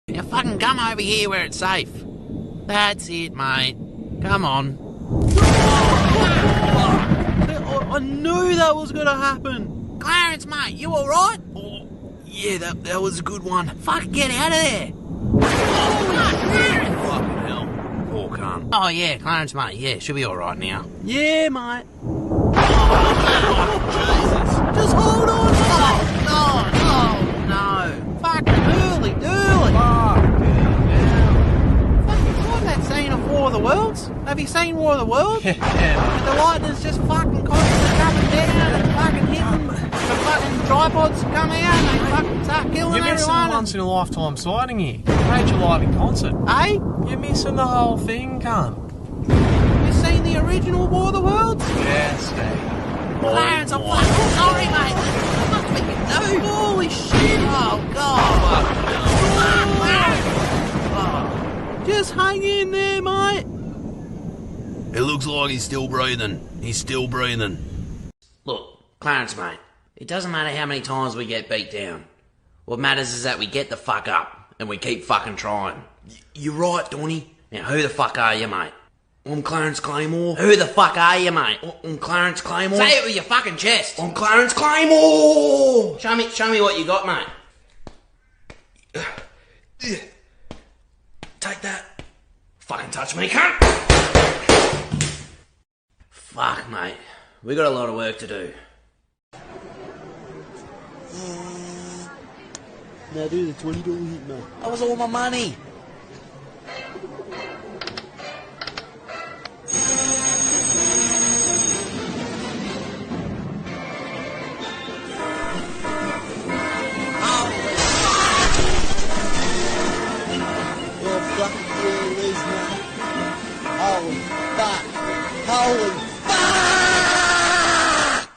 Now fucking come over here where it's safe. That's it, mate. Come on. I knew that was gonna happen. Clarence, mate, you alright? Oh, yeah, that was a good one. Fuck, get out of there. Fucking hell. Poor cunt. Oh, yeah, Clarence, mate, yeah, should be alright now. Yeah, mate. Jesus. Just hold on. Oh, no. Fucking early. Fucking that scene of War of the Worlds? Have you seen War of the Worlds? Yeah. The lightning's just fucking constantly coming down and fucking hitting. The fucking tripods come out and they fucking start killing You're missing everyone. a once-in-a-lifetime sighting here. Major live in concert. Hey? You're missing the whole thing, cunt. You seen the original War of the Worlds? Yes, Clarence, I'm fucking sorry, mate. What we can do? Holy shit! Oh, God. Just hang in there, mate. It looks like he's still breathing. He's still breathing. Look, Clarence, mate, it doesn't matter how many times we get beat down. What matters is that we get the fuck up and we keep fucking trying. You're right, Donny. Now, who the fuck are you, mate? I'm Clarence Claymore. Who the fuck are you, mate? I'm Clarence Claymore. Say it with your fucking chest. I'm Clarence Claymore. Show me what you got, mate. Take that. Fucking touch me, cunt. Fuck, mate. We got a lot of work to do. Now do the $20 hit, man. That was all my money. You're fucking real Liz, man. Holy fuck. Holy fuck!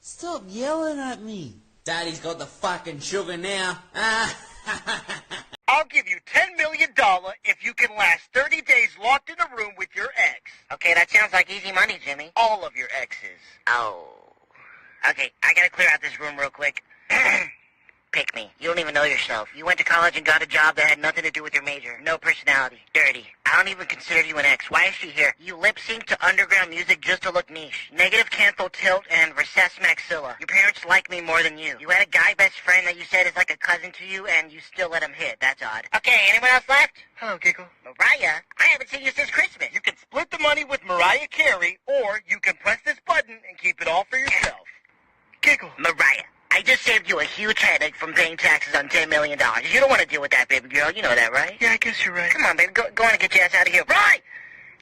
Stop yelling at me. Daddy's got the fucking sugar now. I'll give you $10 million if you can last 30 days locked in a room with your ex. Okay, that sounds like easy money, Jimmy. All of your exes. Oh. Okay, I gotta clear out this room real quick. Pick me. You don't even know yourself. You went to college and got a job that had nothing to do with your major. No personality. Dirty. I don't even consider you an ex. Why is she here? You lip-sync to underground music just to look niche. Negative canthal tilt and recessed maxilla. Your parents like me more than you. You had a guy best friend that you said is like a cousin to you, and you still let him hit. That's odd. Okay, anyone else left? Hello, Giggle. Mariah? I haven't seen you since Christmas. You can split the money with Mariah Carey, or you can press this button and keep it all for yourself. Giggle. Mariah. I just saved you a huge headache from paying taxes on $10 million. You don't want to deal with that, baby girl. You know that, right? Yeah, I guess you're right. Come on, baby. Go on and get your ass out of here. Right!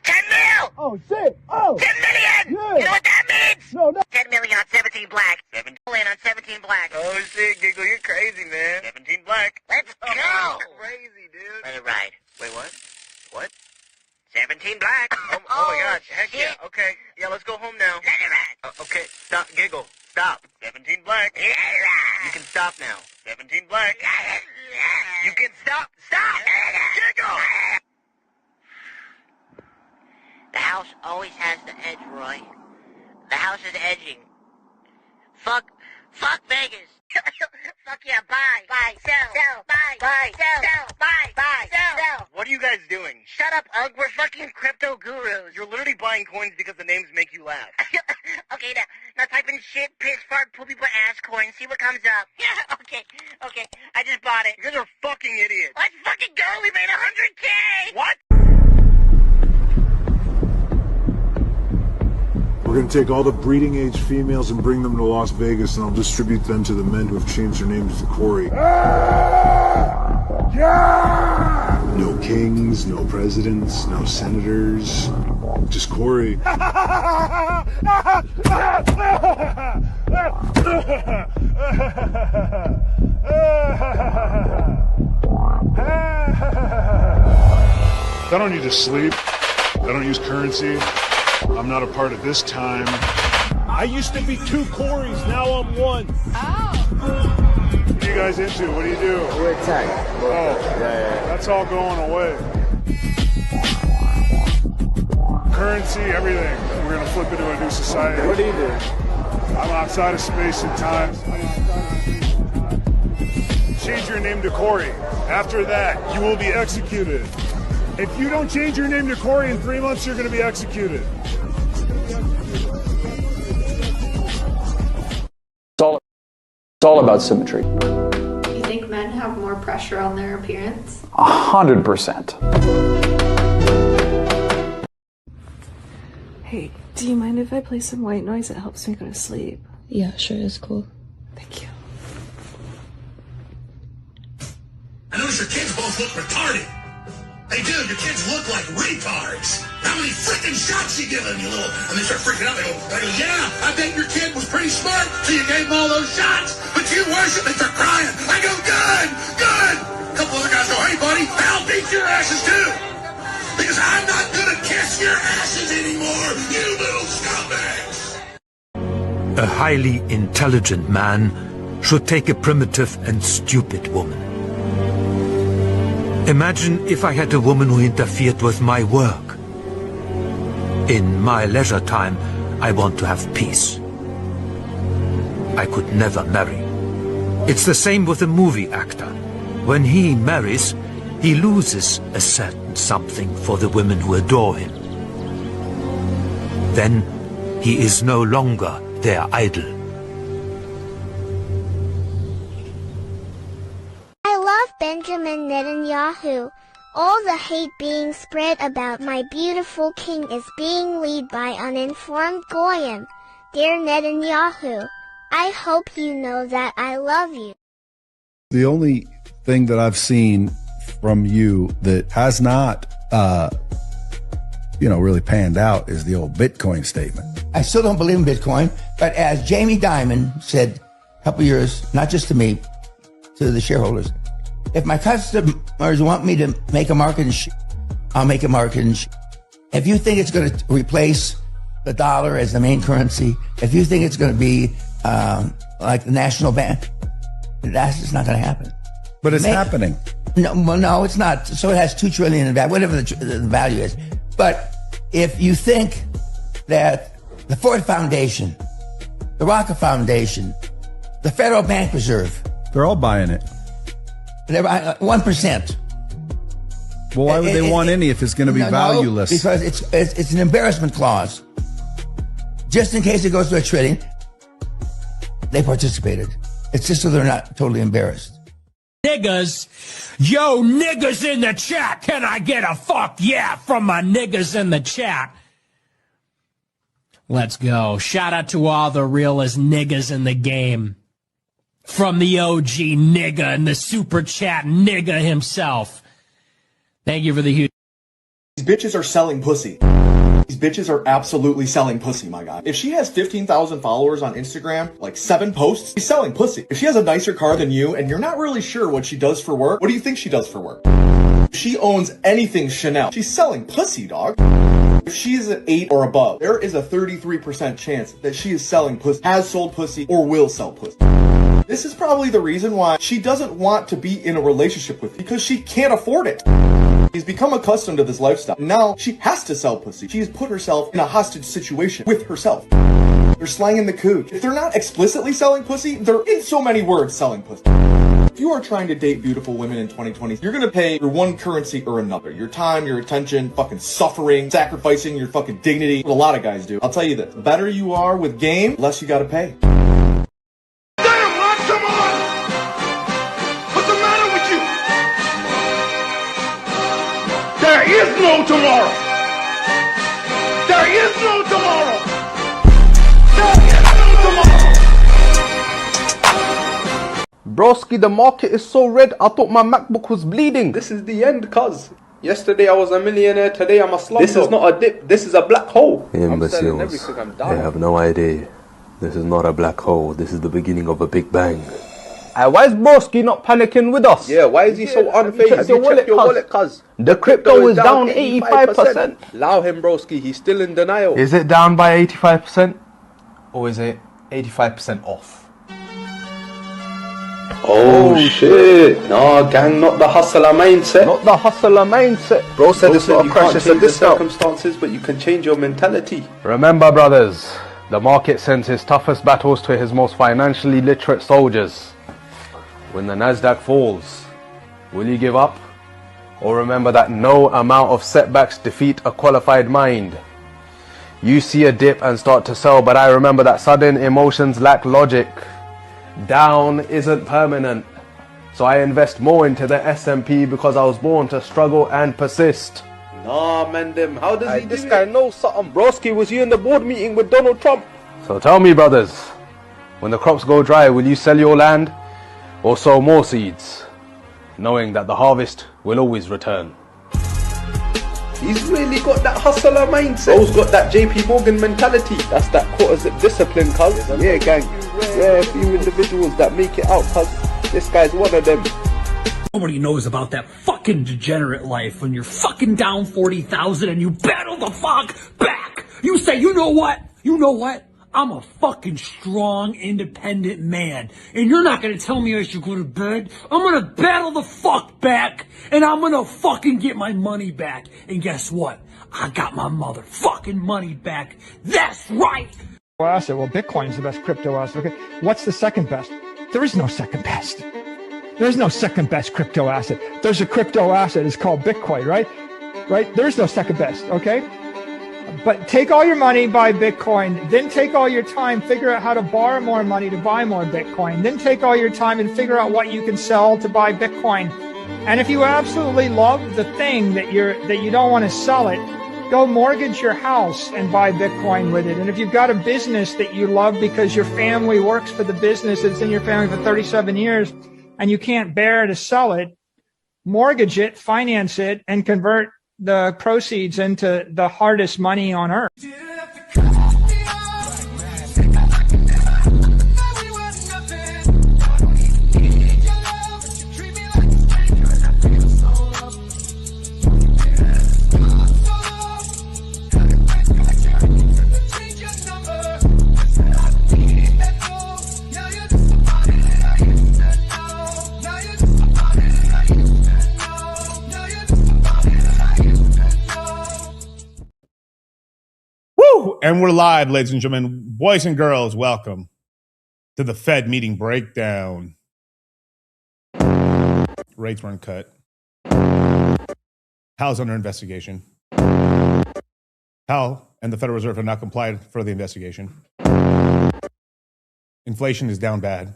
10 mil! Oh, shit! Oh! 10 million! Yeah. You know what that means? No, no! 10 million on 17 black. 7 million on 17 black. Oh shit, Giggle, you're crazy, man. 17 black. Let's go! Crazy, dude. Let it ride. Wait, what? What? 17 black. Oh my god, heck shit. yeah. Okay, yeah, let's go home now. Let it ride. Okay, stop, Giggle. Stop. 17 black. You can stop now. 17 black. You can stop. Stop! Giggle! The house always has the edge, Roy. The house is edging. Fuck Vegas. Fuck yeah, buy, sell, buy, sell, buy, sell. What are you guys doing? Shut up, Ugg. We're fucking crypto gurus. You're literally buying coins because the names make you laugh. Okay, now type in shit, piss, fart, poopy, butt, ass coin. See what comes up. Yeah, okay. I just bought it. You guys are fucking idiots. Let's fucking go. We made 100K. What? We're going to take all the breeding age females and bring them to Las Vegas, and I'll distribute them to the men who have changed their names to Corey. No kings, no presidents, no senators, just Corey. I don't need to sleep. I don't use currency. I'm not a part of this time. I used to be 2 Corys, now I'm 1. Oh. What are you guys into? What do you do? We're tight. Oh, that's all going away. Currency, everything. We're going to flip into a new society. What do you do? I'm outside of space and time. Change your name to Corey. After that, you will be executed. If you don't change your name to Corey in 3 months, you're going to be executed. It's all about symmetry. You think men have more pressure on their appearance? 100%. Hey, do you mind if I play some white noise? It helps me go to sleep. Yeah, sure, it's cool. Thank you. I notice your kids both look retarded. Hey, dude, your kids look like retards. How many freaking shots you give them, you little... And they start freaking out. They go, yeah, I bet your kid was pretty smart, so you gave him all those shots. But you worship and start crying. I go, good. A couple other guys go, hey, buddy, I'll beat your asses, too. Because I'm not going to kiss your asses anymore, you little scumbags. A highly intelligent man should take a primitive and stupid woman. Imagine if I had a woman who interfered with my work. In my leisure time, I want to have peace. I could never marry. It's the same with a movie actor. When he marries, he loses a certain something for the women who adore him. Then he is no longer their idol. I love Benjamin Netanyahu. All the hate being spread about my beautiful king is being led by uninformed goyim. Dear Netanyahu, I hope you know that I love you. The only thing that I've seen from you that has not, really panned out is the old Bitcoin statement. I still don't believe in Bitcoin, but as Jamie Dimon said a couple years, not just to me, to the shareholders, if my customers want me to make a market in I'll make a market in If you think it's going to replace the dollar as the main currency, if you think it's going to be like the national bank, that's just not going to happen. But it's happening. No, it's not. So it has $2 trillion in value, whatever the value is. But if you think that the Ford Foundation, the Rocket Foundation, the Federal Bank Reserve, they're all buying it. They're 1%. Well, why would they want any if it's going to be valueless? Because it's an embarrassment clause. Just in case it goes to $1 trillion, they participated. It's just so they're not totally embarrassed. Niggas, yo niggas in the chat, can I get a fuck yeah from my niggas in the chat? Let's go. Shout out to all the realest niggas in the game. From the OG nigga and the super chat nigga himself. Thank you for the huge These bitches are selling pussy. These bitches are absolutely selling pussy, my guy. If she has 15,000 followers on Instagram, like 7 posts, she's selling pussy. If she has a nicer car than you and you're not really sure what she does for work, what do you think she does for work? If she owns anything Chanel, she's selling pussy, dog. If she is an 8 or above, there is a 33% chance that she is selling pussy, has sold pussy, or will sell pussy. This is probably the reason why she doesn't want to be in a relationship with you, because she can't afford it. She's become accustomed to this lifestyle. Now she has to sell pussy. She has put herself in a hostage situation with herself. They're slanging the cooch. If they're not explicitly selling pussy, they're in so many words selling pussy. If you are trying to date beautiful women in 2020, you're gonna pay for one currency or another. Your time, your attention, fucking suffering, sacrificing your fucking dignity. What a lot of guys do. I'll tell you this, the better you are with game, the less you gotta pay. There is no tomorrow. There is no tomorrow. There is no tomorrow. Broski, the market is so red, I thought my MacBook was bleeding. This is the end, cuz. Yesterday I was a millionaire, today I'm a slumdog. This is not a dip, this is a black hole. Imbeciles, they have no idea. This is not a black hole, this is the beginning of a big bang. Why is Broski not panicking with us? Yeah, why is he so unfazed? Check your wallet, cuz. The crypto is down 85%. Allow him, Broski, he's still in denial. Is it down by 85%? Or is it 85% off? Oh shit. No, gang, not the hustler mindset. Not the hustler mindset. Bro said it's not a crash, it's a discount. Circumstances, but you can change your mentality. Remember, brothers, the market sends his toughest battles to his most financially literate soldiers. When the Nasdaq falls, will you give up? Or remember that no amount of setbacks defeat a qualified mind? You see a dip and start to sell, but I remember that sudden emotions lack logic. Down isn't permanent. So I invest more into the S&P because I was born to struggle and persist. Nah, man, them. How does he do this guy knows something. Broski, was you in the board meeting with Donald Trump? So tell me, brothers, when the crops go dry, will you sell your land or sow more seeds, knowing that the harvest will always return? He's really got that hustler mindset. Bro's got that JP Morgan mentality. That's that quarter zip discipline, cuz. Yeah, gang. Yeah, a few individuals that make it out, cuz. This guy's one of them. Nobody knows about that fucking degenerate life when you're fucking down 40,000 and you battle the fuck back. You say, you know what? You know what? I'm a fucking strong, independent man. And you're not gonna tell me I should go to bed. I'm gonna battle the fuck back. And I'm gonna fucking get my money back. And guess what? I got my motherfucking money back. That's right! Asset. Well, Bitcoin's the best crypto asset. Okay. What's the second best? There is no second best. There is no second best crypto asset. There's a crypto asset. It's called Bitcoin, right? Right? There's no second best, okay? But take all your money, buy Bitcoin. Then take all your time, figure out how to borrow more money to buy more Bitcoin. Then take all your time and figure out what you can sell to buy Bitcoin. And if you absolutely love the thing that you don't want to sell it, go mortgage your house and buy Bitcoin with it. And if you've got a business that you love because your family works for the business that's in your family for 37 years and you can't bear to sell it, mortgage it, finance it, and convert the proceeds into the hardest money on earth. And we're live, ladies and gentlemen. Boys and girls, welcome to the Fed meeting breakdown. Rates weren't cut. Powell's under investigation. Powell and the Federal Reserve have not complied for the investigation. Inflation is down bad.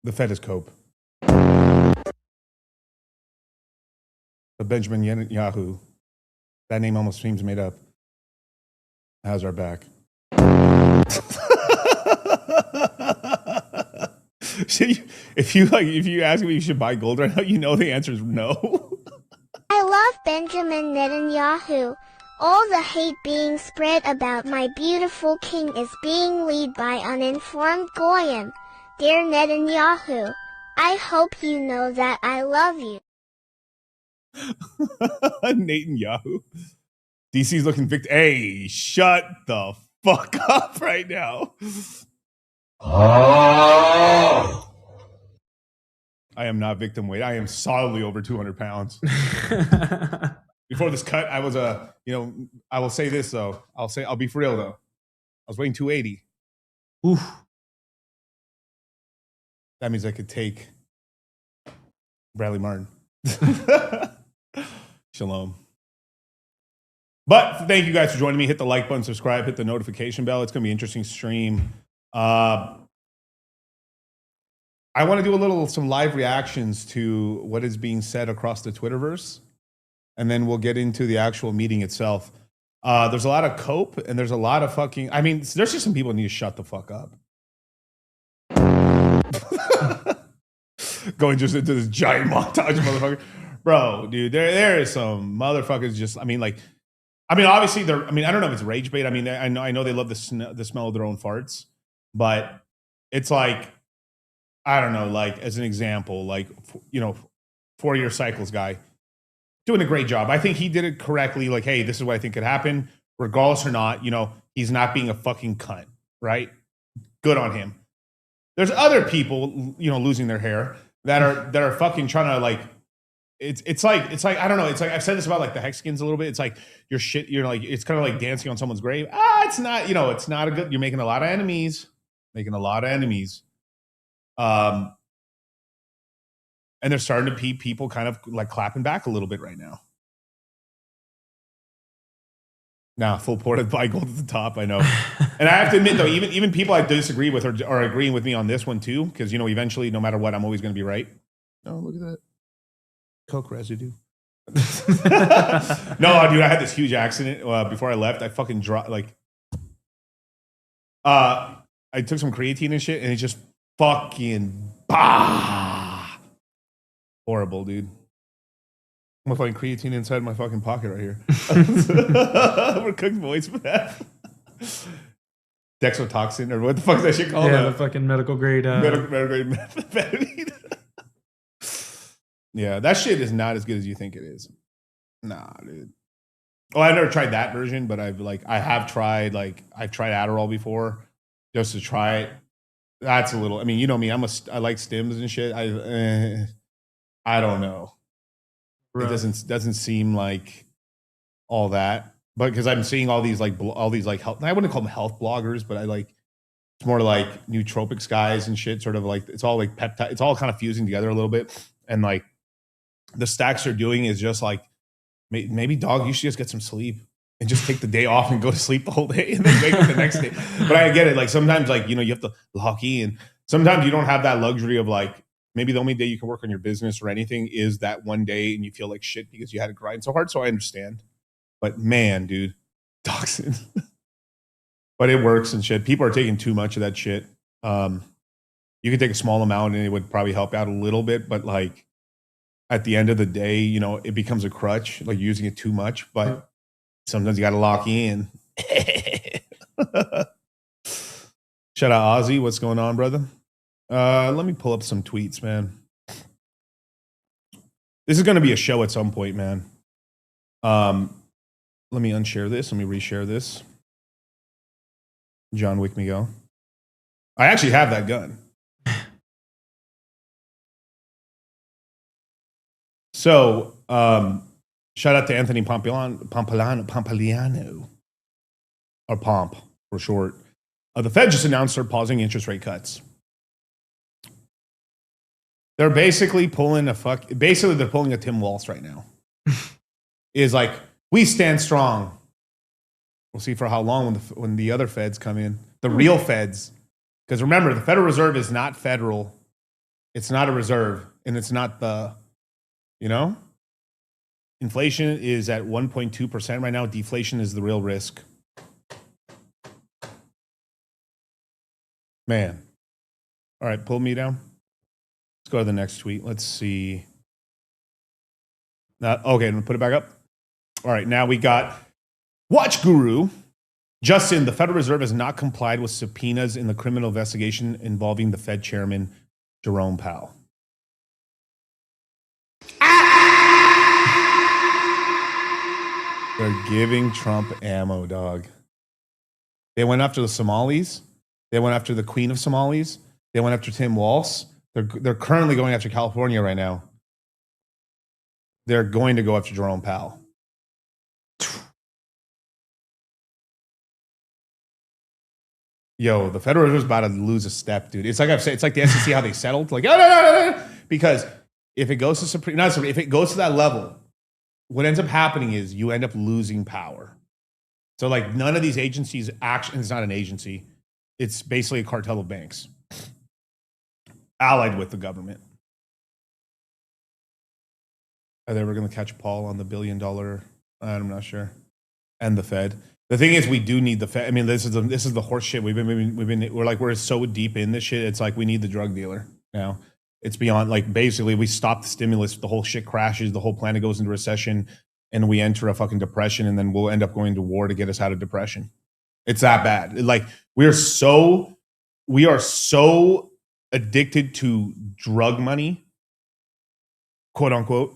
The Fed is cope. But Benjamin Netanyahu, that name almost seems made up, has our back. If you ask me if you should buy gold right now, you know the answer is no. I love Benjamin Netanyahu. All the hate being spread about my beautiful king is being led by uninformed goyim. Dear Netanyahu, I hope you know that I love you. Netanyahu. DC's looking victim. Hey, shut the fuck up right now. Oh. I am not victim weight. I am solidly over 200 pounds. Before this cut, I was I will say this though. I'll be for real though. I was weighing 280. Oof. That means I could take Bradley Martin. Shalom. But thank you guys for joining me. Hit the like button, subscribe, hit the notification bell. It's going to be an interesting stream. I want to do some live reactions to what is being said across the Twitterverse. And then we'll get into the actual meeting itself. There's a lot of cope and there's a lot of fucking... I mean, there's just some people who need to shut the fuck up. Going just into this giant montage, motherfucker. Bro, dude, there is some motherfuckers just... obviously, I don't know if it's rage bait. I know they love the smell of their own farts. But it's like... I don't know, like, as an example, like, 4-year cycles guy doing a great job. I think he did it correctly. Like, hey, this is what I think could happen. Regardless or not, he's not being a fucking cunt, right? Good on him. There's other people, losing their hair that are fucking trying to like, it's like, I don't know. It's like, I've said this about like the Hexicans a little bit. It's like you're like, it's kind of like dancing on someone's grave. It's not, it's not a good, you're making a lot of enemies. And they're starting to be people kind of like clapping back a little bit right now. Nah, full ported by gold at the top, I know. And I have to admit though, even people I disagree with are agreeing with me on this one too, because eventually, no matter what, I'm always going to be right. Oh, look at that. Coke residue. No, dude, I had this huge accident before I left. I fucking dropped I took some creatine and shit, and it just fucking horrible, dude. I'm gonna find creatine inside my fucking pocket right here. We're cooked boys for that. Dextrotoxin, or what the fuck is that shit called? Yeah, the fucking medical grade. Medical grade methamphetamine. Yeah, that shit is not as good as you think it is. Nah, dude. Oh, I've never tried that version, but I've tried Adderall before just to try it. That's a little. I mean, you know me. I like stims and shit. I don't know. Right. It doesn't seem like all that, but because I'm seeing all these health. I wouldn't call them health bloggers, but it's more like nootropics guys and shit. Sort of like it's all like peptide. It's all kind of fusing together a little bit, and like the stacks they're doing is just like maybe dog. You should just get some sleep and just take the day off and go to sleep the whole day and then wake up the next day. But I get it. Like sometimes you have to lock in. Sometimes you don't have that luxury of like. Maybe the only day you can work on your business or anything is that one day and you feel like shit because you had to grind so hard. So I understand. But man, dude, toxin. But it works and shit. People are taking too much of that shit. You could take a small amount and it would probably help out a little bit. But like at the end of the day, it becomes a crutch, like using it too much. But sometimes you got to lock in. Shout out Ozzy. What's going on, brother? Let me pull up some tweets, man. This is going to be a show at some point, man. Let me unshare this. Let me reshare this. John Wick me go. I actually have that gun. So, shout out to Anthony Pompiliano, or Pomp for short. The Fed just announced they're pausing interest rate cuts. They're basically pulling they're pulling a Tim Walsh right now. Is like, we stand strong. We'll see for how long when the other feds come in. The real feds. Because remember, the Federal Reserve is not federal. It's not a reserve. And it's not inflation is at 1.2% right now. Deflation is the real risk. Man. All right, pull me down. Let's go to the next tweet. Let's see. Okay, I'm gonna put it back up. All right, now we got Watch Guru. Justin, the Federal Reserve has not complied with subpoenas in the criminal investigation involving the Fed chairman, Jerome Powell. They're giving Trump ammo, dog. They went after the Somalis. They went after the Queen of Somalis. They went after Tim Walz. They're currently going after California right now. They're going to go after Jerome Powell. Yo, the Federal Reserve's about to lose a step, dude. It's like I've said. It's like the SEC how they settled. Like, no. Because if it goes to if it goes to that level, what ends up happening is you end up losing power. So, like, none of these agencies actually. It's not an agency. It's basically a cartel of banks allied with the government. Are they ever going to catch Paul on the $1 billion? I'm not sure. And the Fed. The thing is, we do need the Fed. I mean, this is the horse shit. We're so deep in this shit. It's like we need the drug dealer now. It's beyond, like, basically we stop the stimulus, the whole shit crashes, the whole planet goes into recession, and we enter a fucking depression, and then we'll end up going to war to get us out of depression. It's that bad. Like, we are so addicted to drug money, quote unquote.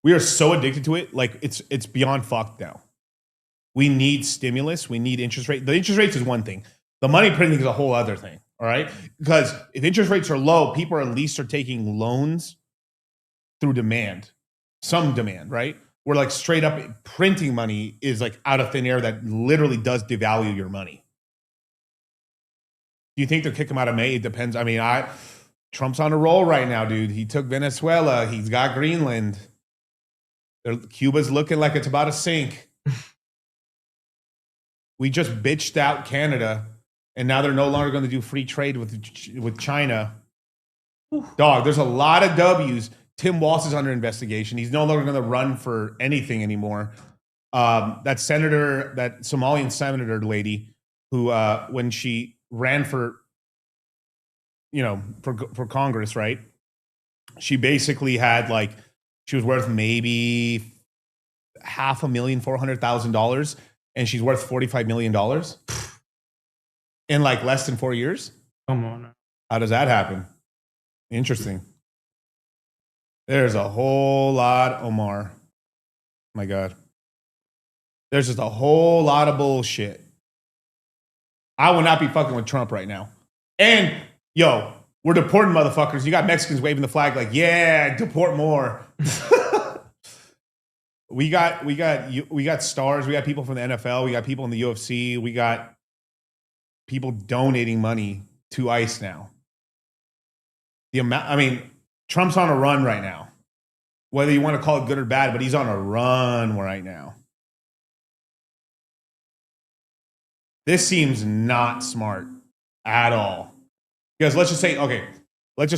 We are so addicted to it, like it's beyond fucked now. We need stimulus. We need interest rate. The interest rates is one thing. The money printing is a whole other thing. All right, because if interest rates are low, people at least are taking loans through demand, some demand, right? Where, like, straight up printing money is like out of thin air that literally does devalue your money. Do you think they'll kick him out of May? It depends. I mean, Trump's on a roll right now, dude. He took Venezuela. He's got Greenland. Cuba's looking like it's about to sink. We just bitched out Canada, and now they're no longer going to do free trade with China. Dog, there's a lot of W's. Tim Walz is under investigation. He's no longer going to run for anything anymore. That Somalian senator lady, who when she ran for Congress, right? She basically had, like, she was worth maybe $500,400,000, and she's worth $45 million in, like, less than 4 years. Come on. How does that happen? Interesting. There's a whole lot, Omar. My God. There's just a whole lot of bullshit. I would not be fucking with Trump right now. And, yo, we're deporting motherfuckers. You got Mexicans waving the flag like, yeah, deport more. We got stars. We got people from the NFL. We got people in the UFC. We got people donating money to ICE now. Trump's on a run right now. Whether you want to call it good or bad, but he's on a run right now. This seems not smart at all. Because let's just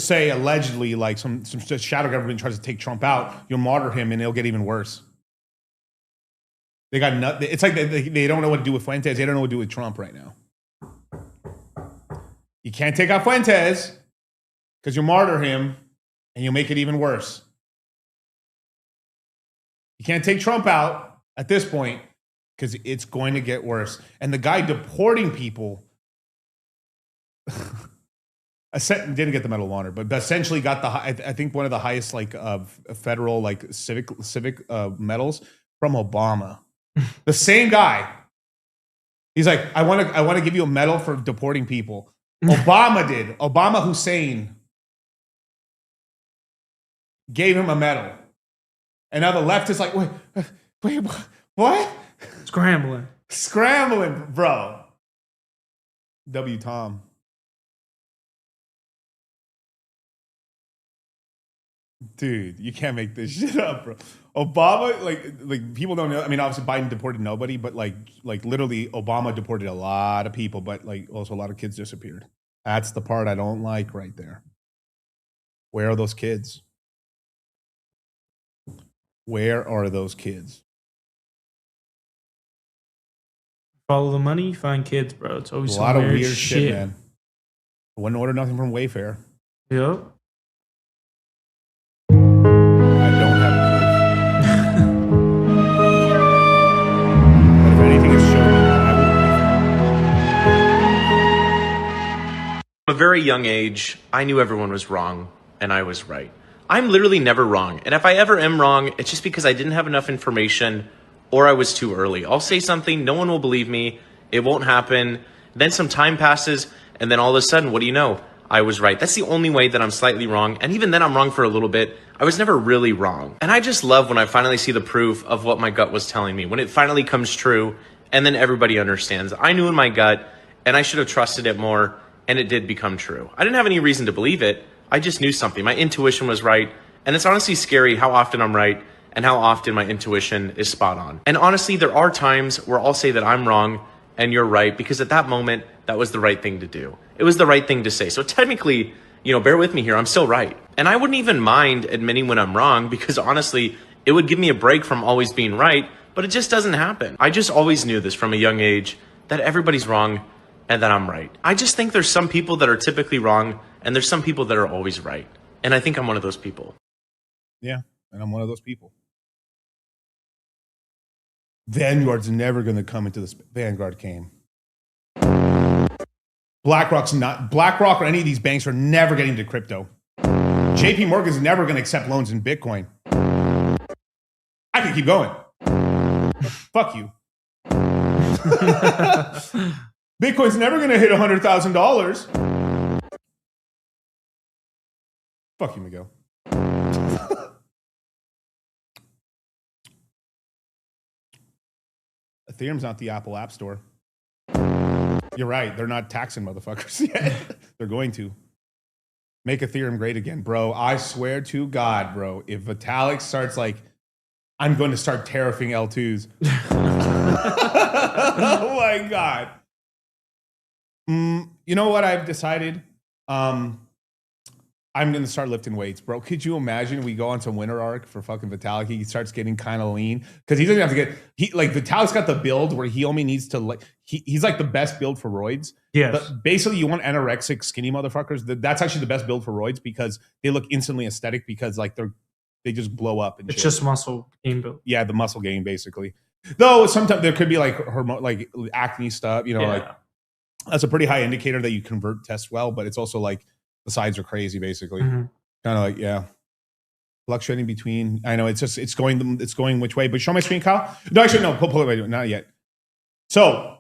say allegedly, like, some shadow government tries to take Trump out, you'll martyr him and it'll get even worse. They got nothing. It's like they don't know what to do with Fuentes. They don't know what to do with Trump right now. You can't take out Fuentes because you'll martyr him and you'll make it even worse. You can't take Trump out at this point because it's going to get worse. And the guy deporting people didn't get the Medal of Honor, but essentially got I think one of the highest, like, federal, like, civic medals from Obama. The same guy. He's like, I want to give you a medal for deporting people. Obama did. Obama Hussein gave him a medal. And now the left is like, wait, what? Scrambling, bro. W. Tom. Dude, you can't make this shit up, bro. Obama, like people don't know. I mean, obviously Biden deported nobody, but like literally Obama deported a lot of people, but, like, also a lot of kids disappeared. That's the part I don't like right there. Where are those kids? Where are those kids? Follow the money, find kids, bro. It's always a lot of weird shit, man. I wouldn't order nothing from Wayfair. Yep. I don't have very young age, I knew everyone was wrong and I was right. I'm literally never wrong. And if I ever am wrong, it's just because I didn't have enough information or I was too early. I'll say something, no one will believe me, it won't happen. Then some time passes, and then all of a sudden, what do you know? I was right. That's the only way that I'm slightly wrong. And even then I'm wrong for a little bit. I was never really wrong. And I just love when I finally see the proof of what my gut was telling me, when it finally comes true, and then everybody understands. I knew in my gut, and I should have trusted it more, and it did become true. I didn't have any reason to believe it. I just knew something. My intuition was right. And it's honestly scary how often I'm right and how often my intuition is spot on. And honestly, there are times where I'll say that I'm wrong and you're right, because at that moment, that was the right thing to do. It was the right thing to say. So technically, bear with me here, I'm still right. And I wouldn't even mind admitting when I'm wrong, because honestly, it would give me a break from always being right, but it just doesn't happen. I just always knew this from a young age, that everybody's wrong and that I'm right. I just think there's some people that are typically wrong and there's some people that are always right. And I think I'm one of those people. Yeah, and I'm one of those people. Vanguard's never going to come into this. Vanguard came. BlackRock or any of these banks are never getting into crypto. JP Morgan's never going to accept loans in Bitcoin. I can keep going. Fuck you. Bitcoin's never going to hit $100,000. Fuck you, Miguel. Ethereum's not the Apple App Store. You're right. They're not taxing motherfuckers yet. They're going to. Make Ethereum great again. Bro, I swear to God, bro, if Vitalik starts I'm going to start tariffing L2s. Oh my God. You know what I've decided? I'm going to start lifting weights, bro. Could you imagine we go on some winter arc for fucking Vitalik? He starts getting kind of lean because he doesn't have to get, Vitalik's got the build where he only needs to, he's like the best build for roids. Yes. But basically you want anorexic, skinny motherfuckers. That's actually the best build for roids because they look instantly aesthetic because they just blow up. And it's shit. just muscle gain build. Yeah, the muscle gain basically. Though sometimes there could be acne stuff, that's a pretty high indicator that you convert tests well, but it's also the sides are crazy, basically. Mm-hmm. Kind of fluctuating between. I know it's going which way. But show my screen, Kyle. No, actually, no. Pull it away. Not yet. So,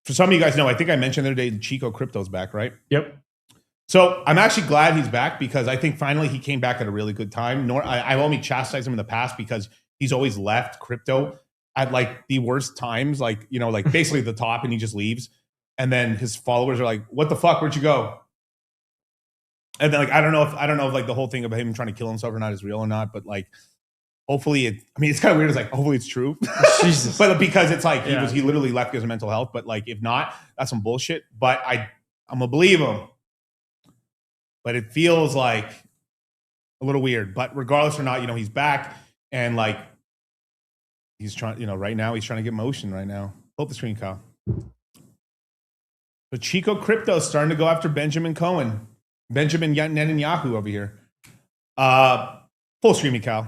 for some of you guys know, I think I mentioned the other day, Chico Crypto's back, right? Yep. So I'm actually glad he's back because I think finally he came back at a really good time. I've only chastised him in the past because he's always left crypto at the worst times, basically the top, and he just leaves, and then his followers are like, "What the fuck? Where'd you go?" And then I don't know if the whole thing about him trying to kill himself or not is real or not, but hopefully it's kind of weird. It's hopefully it's true. Jesus. But because it's he literally left because of mental health. But if not, that's some bullshit. But I'm gonna believe him. But it feels a little weird. But regardless or not, he's back and he's trying, right now he's trying to get motion right now. Pull up the screen, Kyle. So Chico Crypto is starting to go after Benjamin Netanyahu over here. Full screen me, Cal.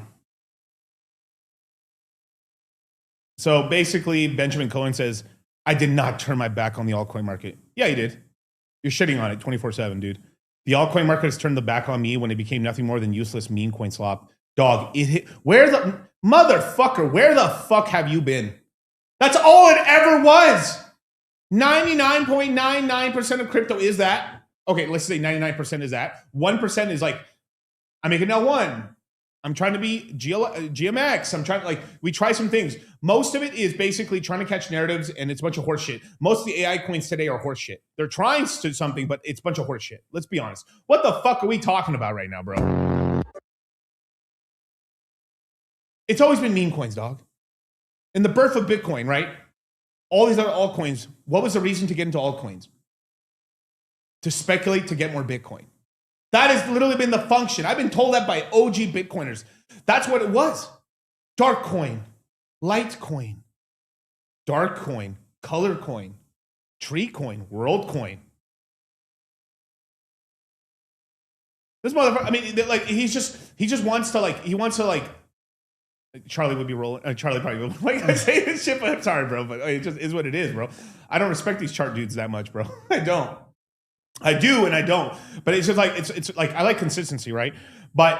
So basically, Benjamin Cohen says, I did not turn my back on the altcoin market. Yeah, you did. You're shitting on it 24/7, dude. The altcoin market has turned the back on me when it became nothing more than useless meme coin slop. Dog, it hit. Where the fuck have you been? That's all it ever was. 99.99% of crypto is that. Okay, let's say 99% is that. 1% is I'm making L1. I'm trying to be GMX. I'm trying we try some things. Most of it is basically trying to catch narratives and it's a bunch of horse shit. Most of the AI coins today are horse shit. They're trying to do something, but it's a bunch of horse shit. Let's be honest. What the fuck are we talking about right now, bro? It's always been meme coins, dog. In the birth of Bitcoin, right? All these other altcoins, what was the reason to get into altcoins? To speculate to get more Bitcoin. That has literally been the function. I've been told that by OG Bitcoiners. That's what it was. Dark coin, light coin, dark coin, color coin, tree coin, world coin. This motherfucker, he just wants to Charlie would be rolling. Charlie probably would. I say this shit, but I'm sorry, bro. But it just is what it is, bro. I don't respect these chart dudes that much, bro. I don't. I do and I don't. But it's just like it's like I like consistency, right? But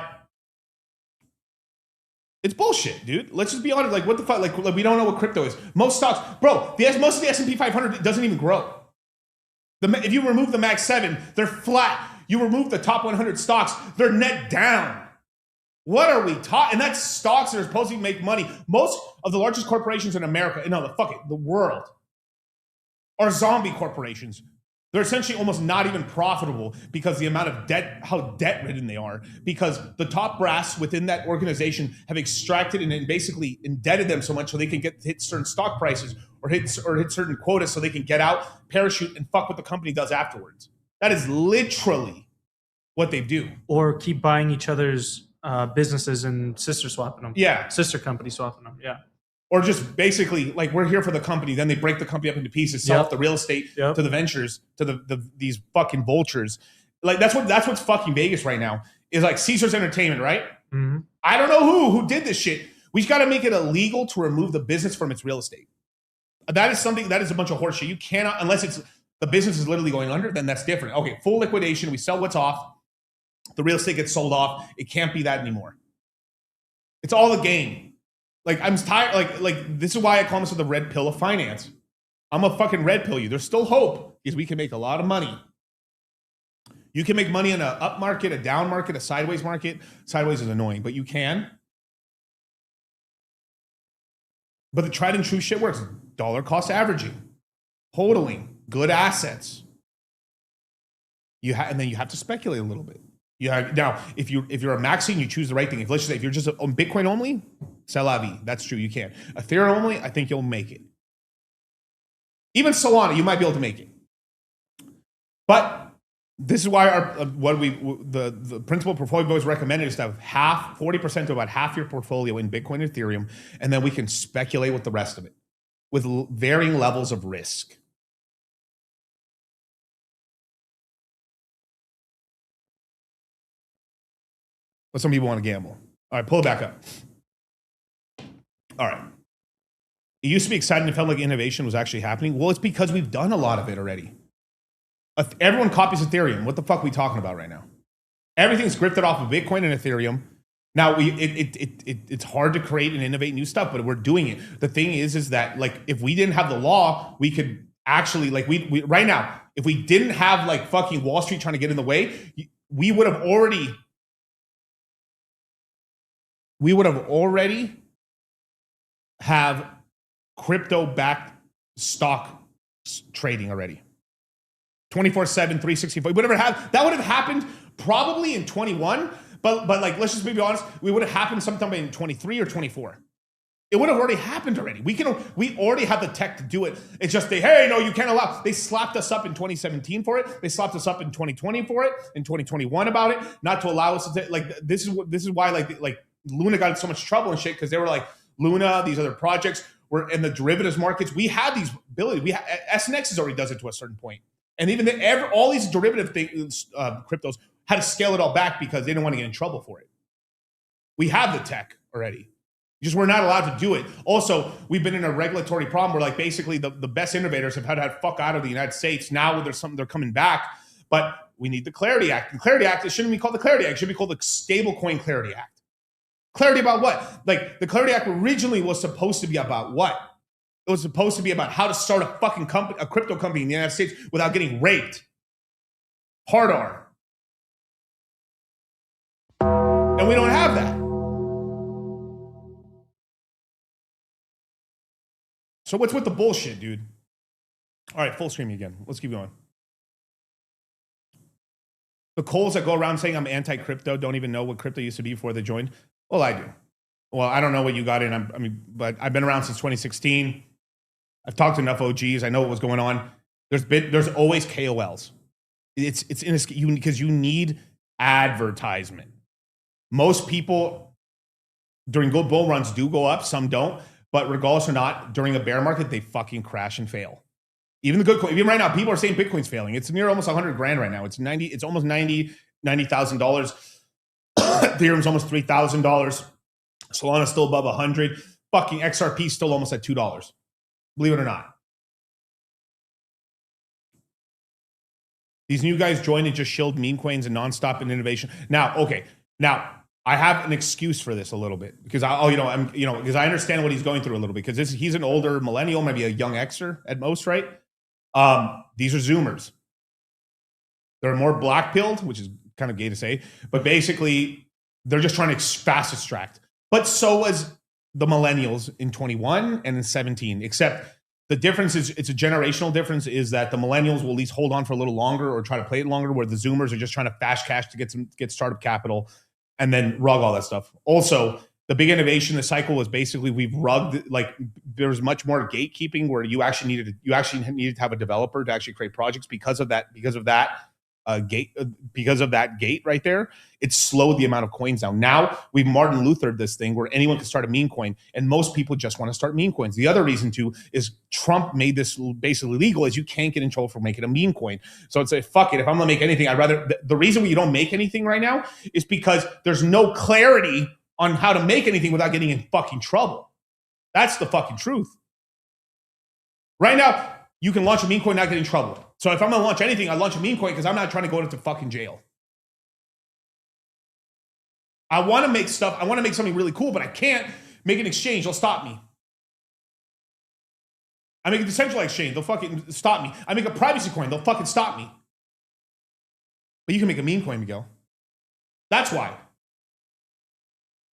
it's bullshit, dude. Let's just be honest. Like, what the fuck? Like we don't know what crypto is. Most stocks, bro. Most of the S&P 500 doesn't even grow. If you remove the Mag 7, they're flat. You remove the top 100 stocks, they're net down. What are we taught? And that's stocks that are supposed to make money. Most of the largest corporations in America, no, the world, are zombie corporations. They're essentially almost not even profitable because the amount of debt, how debt-ridden they are, because the top brass within that organization have extracted and basically indebted them so much so they can hit certain stock prices or hit certain quotas so they can get out, parachute, and fuck what the company does afterwards. That is literally what they do. Or keep buying each other's businesses and sister swapping them. Yeah. Sister company swapping them. Yeah. Or just basically like, we're here for the company. Then they break the company up into pieces, sell off the real estate to the ventures, to these fucking vultures. Like that's what's fucking Vegas right now is like Caesars Entertainment, right? Mm-hmm. I don't know who did this shit. We just got to make it illegal to remove the business from its real estate. That is a bunch of horseshit. You cannot, unless it's the business is literally going under, then that's different. Okay, full liquidation. We sell what's off. The real estate gets sold off. It can't be that anymore. It's all a game. Like I'm tired. Like this is why I call this the red pill of finance. I'm a fucking red pill you. There's still hope because we can make a lot of money. You can make money in an up market, a down market, a sideways market. Sideways is annoying, but you can. But the tried and true shit works. Dollar cost averaging, hodling, good assets. And then you have to speculate a little bit. Now, if you're a maxing, you choose the right thing. Let's just say if you're just on Bitcoin only, c'est la vie. That's true. You can. Ethereum only, I think you'll make it. Even Solana, you might be able to make it. But this is why the principal portfolio always recommended is to have 40% to about half your portfolio in Bitcoin and Ethereum, and then we can speculate with the rest of it with varying levels of risk. But some people want to gamble. All right, pull it back up. All right. It used to be exciting. It felt like innovation was actually happening. Well, it's because we've done a lot of it already. Everyone copies Ethereum. What the fuck are we talking about right now? Everything's grifted off of Bitcoin and Ethereum. Now, it's hard to create and innovate new stuff, but we're doing it. The thing is that like if we didn't have the law, we could actually like we right now, if we didn't have like fucking Wall Street trying to get in the way, we would have already have crypto-backed stock trading already. 24/7, 365. That would have happened probably in 21, but like let's just be honest, we would have happened sometime in 23 or 24. It would have already happened already. We already have the tech to do it. It's just you can't allow. They slapped us up in 2017 for it. They slapped us up in 2020 for it, in 2021 about it, not to allow us to like this is why like Luna got in so much trouble and shit because they were like Luna, these other projects were in the derivatives markets. We had these abilities. SNX already does it to a certain point. And even all these derivative things, cryptos had to scale it all back because they didn't want to get in trouble for it. We have the tech already. Just we're not allowed to do it. Also, we've been in a regulatory problem where like basically the best innovators have had to fuck out of the United States. Now there's something they're coming back, but we need the Clarity Act. The Clarity Act, it shouldn't be called the Clarity Act. It should be called the Stablecoin Clarity Act. Clarity about what? Like the Clarity Act originally was supposed to be about what? It was supposed to be about how to start a fucking company, a crypto company in the United States without getting raped. Hard R. And we don't have that. So what's with the bullshit, dude? All right, full screen again. Let's keep going. The Coles that go around saying I'm anti-crypto don't even know what crypto used to be before they joined. Well, I do. Well, I don't know what you got in. But I've been around since 2016. I've talked to enough OGs. I know what was going on. There's always KOLs. It's because you need advertisement. Most people during good bull runs do go up. Some don't. But regardless or not, during a bear market, they fucking crash and fail. Even the good coin. Even right now, people are saying Bitcoin's failing. It's near almost 100 grand right now. It's almost $90,000. Ethereum's almost $3,000. Solana's still above 100. Fucking XRP's still almost at $2. Believe it or not. These new guys joined and just shilled meme coins and nonstop in innovation. Now, okay, now I have an excuse for this a little bit because because I understand what he's going through a little bit because he's an older millennial, maybe a young Xer at most, right? These are Zoomers. They're more black pilled, which is kind of gay to say, but basically they're just trying to fast extract. But so was the millennials in 21 and in 17, except the difference is it's a generational difference is that the millennials will at least hold on for a little longer or try to play it longer, where the Zoomers are just trying to fast cash to get startup capital and then rug all that stuff. Also, the big innovation, the cycle was basically we've rugged, like there was much more gatekeeping where you actually needed to have a developer to actually create projects because of that gate right there. It slowed the amount of coins down. Now we've Martin Luthered this thing where anyone can start a meme coin, and most people just want to start meme coins. The other reason too is Trump made this basically legal, is you can't get in trouble for making a meme coin. So it's like, fuck it, if I'm gonna make anything, I'd rather. The reason why you don't make anything right now is because there's no clarity on how to make anything without getting in fucking trouble. That's the fucking truth. Right now, you can launch a meme coin, not get in trouble. So if I'm gonna launch anything, I launch a meme coin because I'm not trying to go into fucking jail. I want to make stuff. I want to make something really cool, but I can't make an exchange. They'll stop me. I make a decentralized exchange. They'll fucking stop me. I make a privacy coin. They'll fucking stop me. But you can make a meme coin, Miguel. That's why.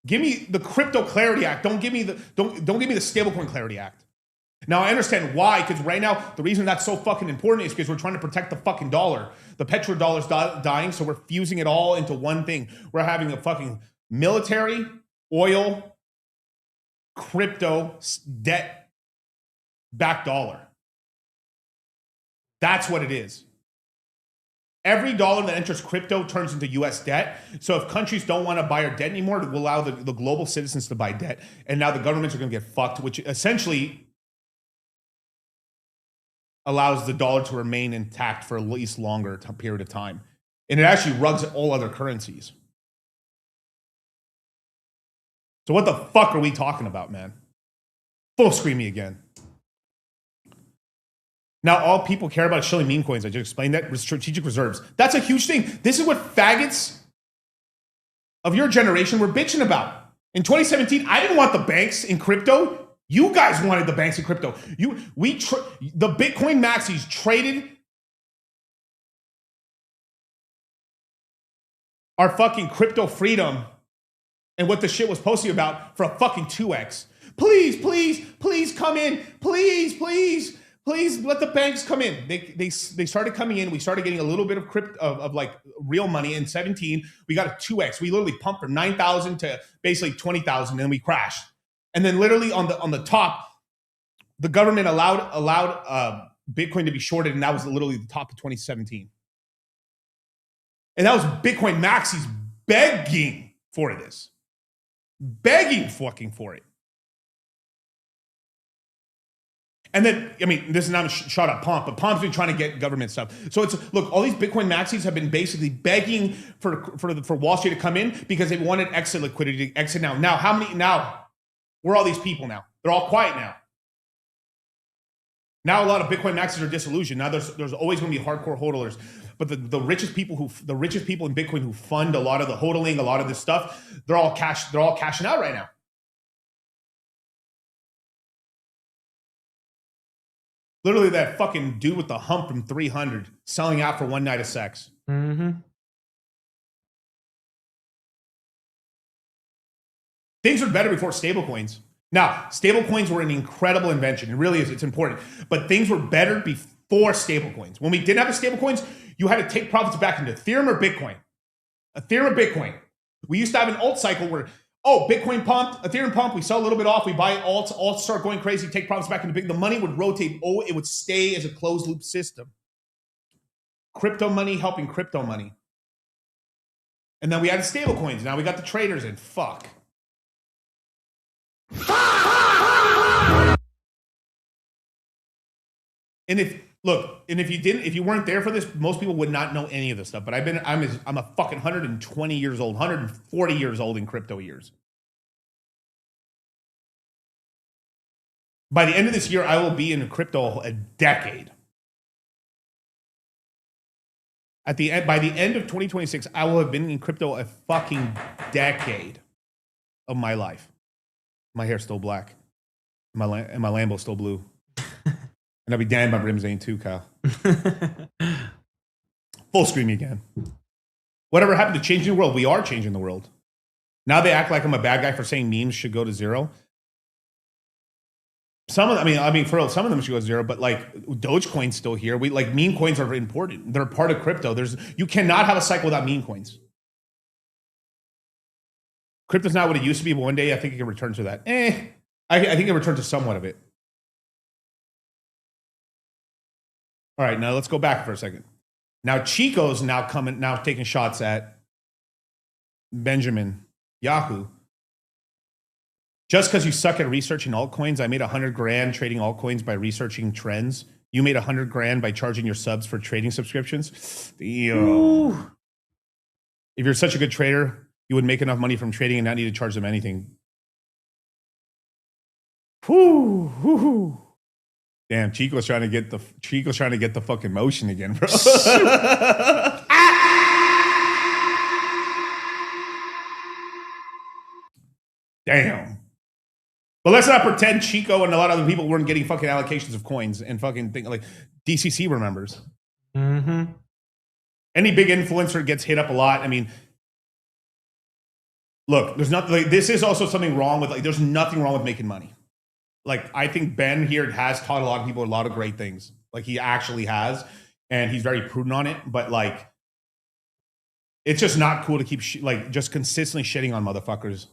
Give me the Crypto Clarity Act. Don't give me the Stablecoin Clarity Act. Now I understand why, because right now the reason that's so fucking important is because we're trying to protect the fucking dollar. The petrodollar's dying, so we're fusing it all into one thing. We're having a fucking military, oil, crypto, debt-backed dollar. That's what it is. Every dollar that enters crypto turns into US debt. So if countries don't want to buy our debt anymore, it will allow the global citizens to buy debt. And now the governments are going to get fucked, which essentially allows the dollar to remain intact for at least longer period of time. And it actually rugs all other currencies. So what the fuck are we talking about, man? Full screen me again. Now all people care about is shilling meme coins. I just explained that. Strategic reserves. That's a huge thing. This is what faggots of your generation were bitching about. In 2017, I didn't want the banks in crypto. You guys wanted the banks in crypto. The Bitcoin maxis traded our fucking crypto freedom and what the shit was posting about for a fucking 2x. Please, please, please come in. Please, please, please let the banks come in. They started coming in. We started getting a little bit of crypto of like real money. In 17, we got a 2x. We literally pumped from 9,000 to basically 20,000, and then we crashed. And then literally on the top, the government allowed Bitcoin to be shorted, and that was literally the top of 2017. And that was Bitcoin maxis begging for this. Begging fucking for it. And then, I mean, this is not a shot at Pomp, but Pomp's been trying to get government stuff. So it's, look, all these Bitcoin maxis have been basically begging for Wall Street to come in because they wanted exit liquidity to exit now. Now, where are all these people now? They're all quiet now. Now a lot of Bitcoin maxis are disillusioned. Now there's always going to be hardcore hodlers. But the richest people in Bitcoin who fund a lot of the hodling, a lot of this stuff, they're all cashing out right now. Literally that fucking dude with the hump from 300 selling out for one night of sex. Mm-hmm. Things were better before stablecoins. Now, stablecoins were an incredible invention. It really is. It's important. But things were better before stablecoins. When we didn't have the stablecoins, you had to take profits back into Ethereum or Bitcoin. Ethereum or Bitcoin. We used to have an alt cycle where, Bitcoin pumped, Ethereum pumped, we sell a little bit off, we buy alts start going crazy, take profits back into Bitcoin. The money would rotate. It would stay as a closed loop system. Crypto money helping crypto money. And then we added stablecoins. Now we got the traders in. Fuck. And if you weren't there for this, most people would not know any of this stuff. But I'm a fucking 120 years old, 140 years old in crypto years. By the end of this year, I will be in crypto a decade. By the end of 2026, I will have been in crypto a fucking decade of my life. My hair's still black. And my Lambo's still blue. And I'll be damned my rims ain't too, Kyle. Full screen again. Whatever happened to changing the world? We are changing the world. Now they act like I'm a bad guy for saying memes should go to zero. Some of them, I mean, for real, some of them should go to zero, but like Dogecoin's still here. Meme coins are important. They're part of crypto. You cannot have a cycle without meme coins. Crypto's not what it used to be, but one day I think it can return to that. I think it can return to somewhat of it. All right, now let's go back for a second. Now Chico's now taking shots at Benjamin Yahoo. Just because you suck at researching altcoins, I made 100 grand trading altcoins by researching trends. You made 100 grand by charging your subs for trading subscriptions. If you're such a good trader, you would make enough money from trading and not need to charge them anything. Whoo. Damn, Chico's trying to get the fucking motion again, bro. Damn. But let's not pretend Chico and a lot of other people weren't getting fucking allocations of coins and fucking think like DCC remembers. Mm-hmm. Any big influencer gets hit up a lot. I mean, look, there's nothing like this is also something wrong with there's nothing wrong with making money. I think Ben here has taught a lot of people a lot of great things. He actually has, and he's very prudent on it. But it's just not cool to keep just consistently shitting on motherfuckers.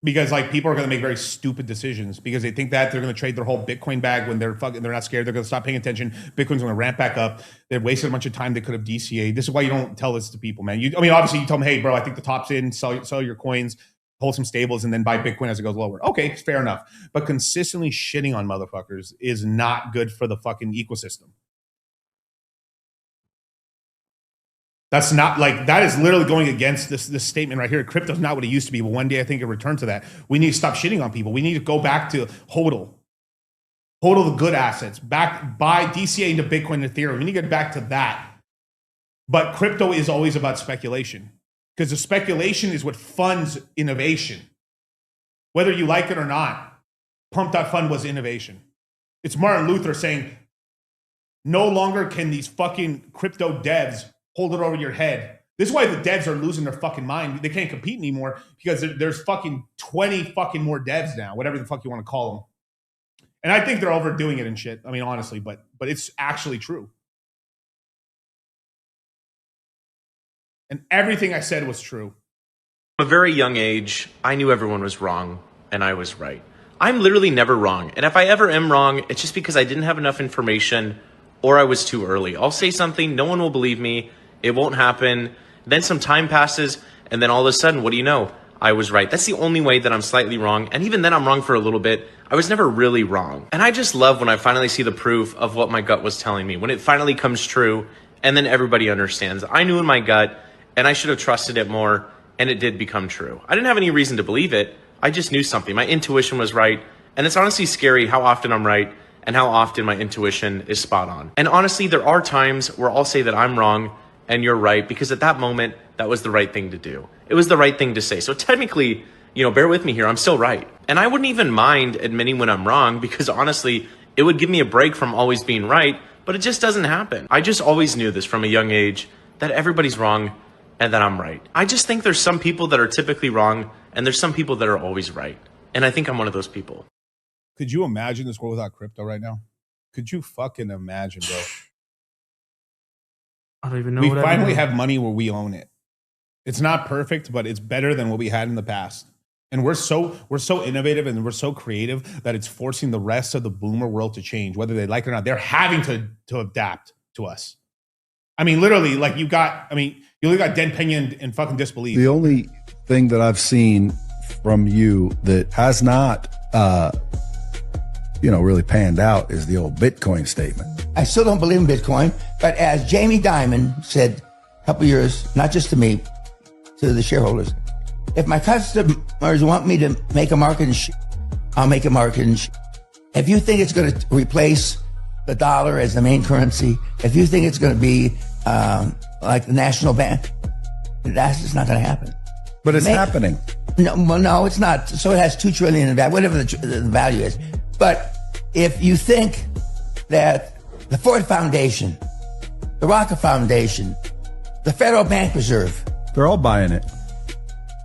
Because people are going to make very stupid decisions because they think that they're going to trade their whole Bitcoin bag when they're not scared. They're going to stop paying attention. Bitcoin's going to ramp back up. They've wasted a bunch of time they could have DCA'd. This is why you don't tell this to people, man. Obviously you tell them, hey, bro, I think the top's in. Sell your coins, hold some stables, and then buy Bitcoin as it goes lower. Okay, fair enough. But consistently shitting on motherfuckers is not good for the fucking ecosystem. That's not that is literally going against this statement right here. Crypto's not what it used to be, but one day I think it'll return to that. We need to stop shitting on people. We need to go back to HODL. HODL the good assets. Buy DCA into Bitcoin and Ethereum. We need to get back to that. But crypto is always about speculation. Because the speculation is what funds innovation. Whether you like it or not, Pump.Fund was innovation. It's Martin Luther saying, no longer can these fucking crypto devs hold it over your head. This is why the devs are losing their fucking mind. They can't compete anymore because there's fucking 20 fucking more devs now, whatever the fuck you want to call them. And I think they're overdoing it and shit. I mean, honestly, but it's actually true. And everything I said was true. From a very young age, I knew everyone was wrong and I was right. I'm literally never wrong. And if I ever am wrong, it's just because I didn't have enough information or I was too early. I'll say something, no one will believe me. It won't happen. Then some time passes, and then all of a sudden, what do you know? I was right. That's the only way that I'm slightly wrong. And even then I'm wrong for a little bit. I was never really wrong. And I just love when I finally see the proof of what my gut was telling me, when it finally comes true, and then everybody understands. I knew in my gut, and I should have trusted it more, and it did become true. I didn't have any reason to believe it. I just knew something. My intuition was right. And it's honestly scary how often I'm right and how often my intuition is spot on. And honestly, there are times where I'll say that I'm wrong and you're right, because at that moment, that was the right thing to do. It was the right thing to say. So technically, bear with me here, I'm still right. And I wouldn't even mind admitting when I'm wrong, because honestly, it would give me a break from always being right, but it just doesn't happen. I just always knew this from a young age, that everybody's wrong and that I'm right. I just think there's some people that are typically wrong and there's some people that are always right. And I think I'm one of those people. Could you imagine this world without crypto right now? Could you fucking imagine, bro? I don't even know. We finally have money where we own it. It's not perfect, but it's better than what we had in the past. And we're so innovative and we're so creative that it's forcing the rest of the boomer world to change, whether they like it or not. They're having to adapt to us. I mean, literally, you only got Den Pena and fucking disbelief. The only thing that I've seen from you that has not, really panned out is the old Bitcoin statement. I still don't believe in Bitcoin, but as Jamie Dimon said a couple years, not just to me, to the shareholders, if my customers want me to make a market in I'll make a market in If you think it's going to replace the dollar as the main currency, if you think it's going to be like the national bank, that's just not going to happen. But it's happening. No, well, no, it's not. So it has $2 trillion in value, whatever the value is. But if you think that the Ford Foundation, the Rocket Foundation, the Federal Bank Reserve, they're all buying it.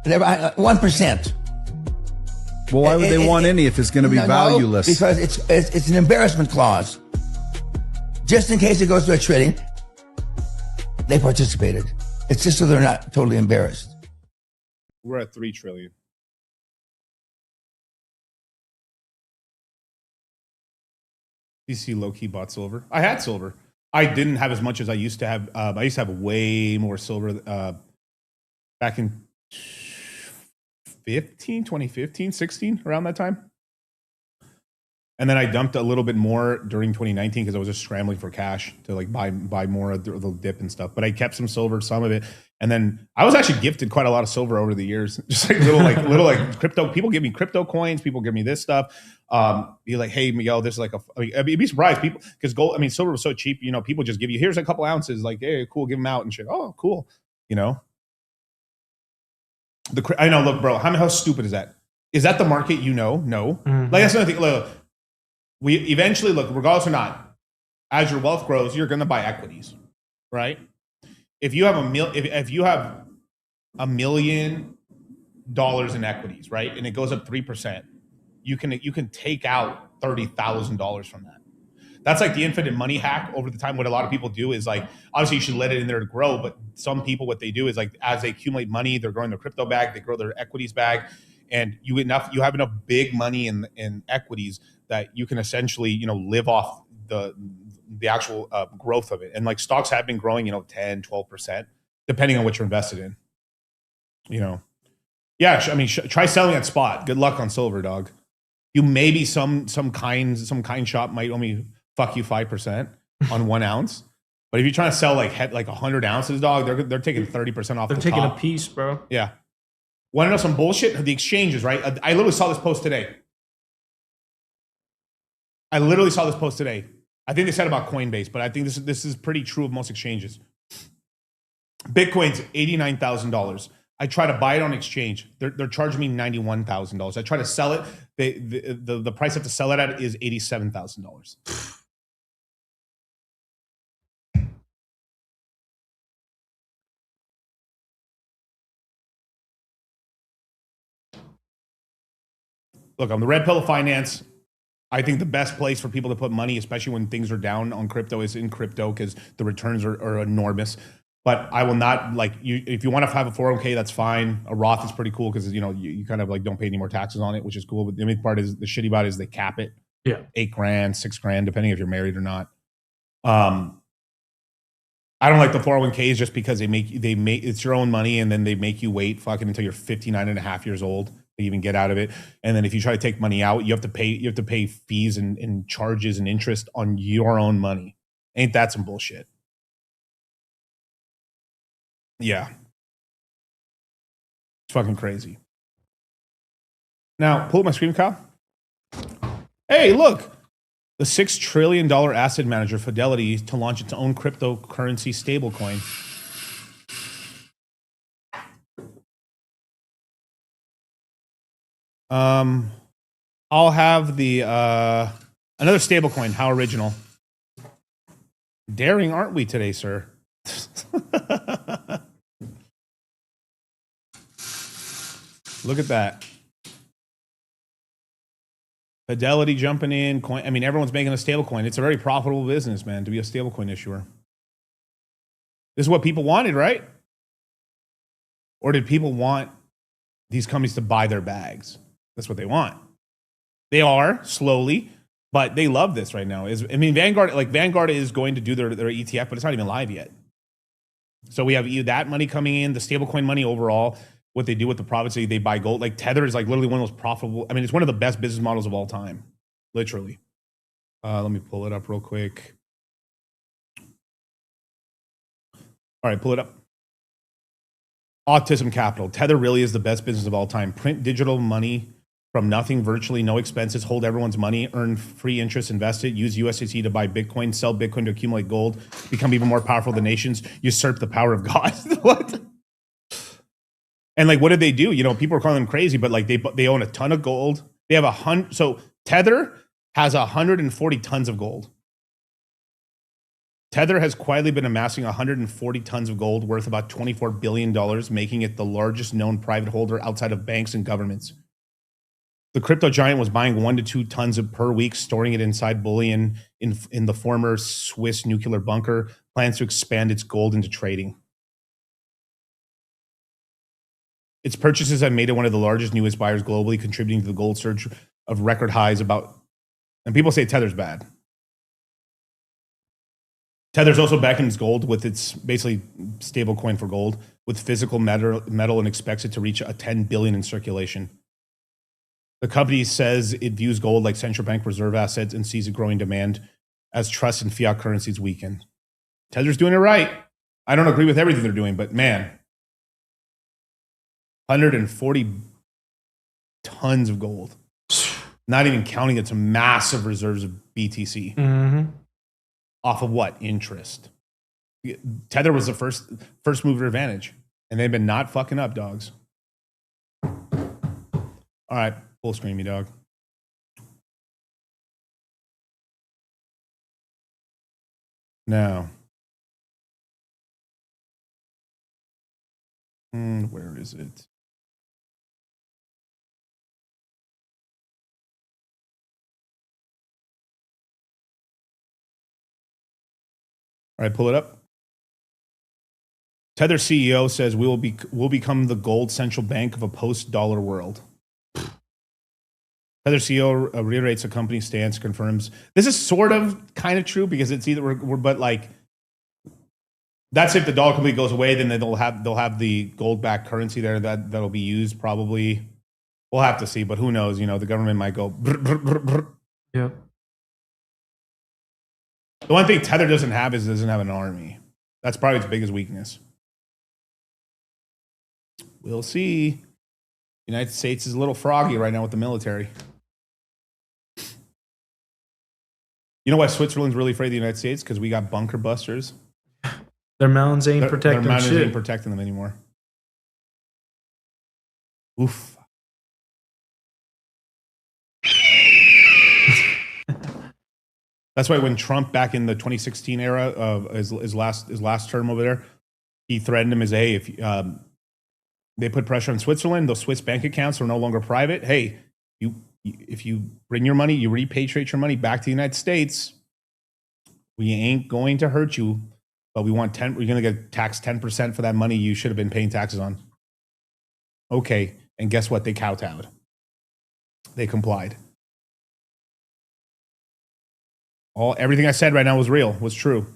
They're 1%. Well, why would they want any if it's going to be valueless? Because it's an embarrassment clause. Just in case it goes to $1 trillion, they participated. It's just so they're not totally embarrassed. We're at $3 trillion. DC low-key bought silver. I had silver. I didn't have as much as I used to have. I used to have way more silver back in 2015, 16, around that time. And then I dumped a little bit more during 2019 because I was just scrambling for cash to like buy more of the dip and stuff. But I kept some silver, some of it. And then I was actually gifted quite a lot of silver over the years. Just like little crypto. People give me crypto coins. People give me this stuff. Be like, hey, Miguel, this is like I'd be surprised people because gold. I mean, silver was so cheap. You know, people just give you here's a couple ounces. Like, hey, cool, give them out and shit. Oh, cool. You know. I know. Look, bro, how stupid is that? Is that the market? You know, no. Like that's another thing. Look, we eventually look, regardless or not, as your wealth grows, you're going to buy equities, right? If you have if you have $1 million in equities, right, and it goes up 3%, you can take out $30,000 from that. That's like the infinite money hack over the time. What a lot of people do is like, obviously you should let it in there to grow, but some people, what they do is like, as they accumulate money, they're growing their crypto bag, they grow their equities bag, and you have enough big money in equities that you can essentially, you know, live off the actual growth of it. And like stocks have been growing, you know, 10, 12%, depending on what you're invested in, you know. Yeah. I mean, try selling at spot. Good luck on silver, dog. You maybe some kind shop might only fuck you 5% on 1 ounce. But if you're trying to sell like 100 ounces, dog, they're taking 30% off. They're taking a piece, bro. Yeah. Want to know some bullshit? The exchanges, right? I literally saw this post today. I think they said about Coinbase, but I think this is pretty true of most exchanges. Bitcoin's $89,000. I try to buy it on exchange. They're charging me $91,000. I try to sell it. The price I have to sell it at is $87,000. Look, on the red pill of finance, I think the best place for people to put money, especially when things are down on crypto, is in crypto because the returns are enormous. But I will not like you. If you want to have a 401k, that's fine. A Roth is pretty cool because you know you kind of like don't pay any more taxes on it, which is cool. But the only part is the shitty about it is they cap it. Yeah, $8,000, $6,000, depending if you're married or not. I don't like the 401ks just because they make it's your own money and then they make you wait fucking until you're 59 and a half years old to even get out of it. And then if you try to take money out, you have to pay fees and charges and interest on your own money. Ain't that some bullshit? Yeah. It's fucking crazy. Now, pull up my screen, Kyle. Hey, look. The $6 trillion asset manager Fidelity to launch its own cryptocurrency stablecoin. I'll have the another stablecoin. How original. Daring, aren't we today, sir? Look at that. Fidelity jumping in. Coin. I mean, everyone's making a stablecoin. It's a very profitable business, man, to be a stablecoin issuer. This is what people wanted, right? Or did people want these companies to buy their bags? That's what they want. They are, slowly, but they love this right now. Vanguard is going to do their ETF, but it's not even live yet. So we have that money coming in, the stablecoin money overall. What they do with the profits, they buy gold. Like Tether is like literally one of the most profitable. I mean, it's one of the best business models of all time, literally. Let me pull it up real quick. All right, pull it up. Autism Capital. Tether really is the best business of all time. Print digital money from nothing, virtually no expenses, hold everyone's money, earn free interest, invest it, use USDC to buy Bitcoin, sell Bitcoin to accumulate gold, become even more powerful than nations, usurp the power of God. What? And like, what did they do? You know, people are calling them crazy, but like they own a ton of gold. They have so Tether has 140 tons of gold. Tether has quietly been amassing 140 tons of gold worth about $24 billion, making it the largest known private holder outside of banks and governments. The crypto giant was buying 1 to 2 tons per week, storing it inside bullion in the former Swiss nuclear bunker, plans to expand its gold into trading. Its purchases have made it one of the largest, newest buyers globally, contributing to the gold surge of record highs and people say Tether's bad. Tether's also backing its gold with its basically stable coin for gold with physical metal and expects it to reach a 10 billion in circulation. The company says it views gold like central bank reserve assets and sees a growing demand as trust in fiat currencies weaken. Tether's doing it right. I don't agree with everything they're doing, but man, 140 tons of gold. Not even counting its massive reserves of BTC. Mm-hmm. Off of what? Interest. Tether was the first mover advantage, and they've been not fucking up, dogs. All right, full screen me, dog. Now, where is it? All right, pull it up. Tether CEO says we'll become the gold central bank of a post-dollar world. Tether CEO reiterates the company's stance, confirms this is sort of kind of true because it's either but like that's if the dollar completely goes away, then they'll have the gold-backed currency there that'll be used probably. We'll have to see, but who knows? You know, the government might go. Brr, brr, brr, brr. Yeah. The one thing Tether doesn't have is it doesn't have an army. That's probably its biggest weakness. We'll see. The United States is a little froggy right now with the military. You know why Switzerland's really afraid of the United States? Because we got bunker busters. Their mountains ain't protecting their mountains shit. ain't protecting them anymore. Oof. That's why when Trump back in the 2016 era of his last term over there, he threatened him as, hey, if they put pressure on Switzerland, those Swiss bank accounts are no longer private. Hey, if you bring your money, you repatriate your money back to the United States, we ain't going to hurt you, but we're going to get taxed 10% for that money you should have been paying taxes on. Okay, and guess what? They kowtowed. They complied. Everything I said right now was real, was true.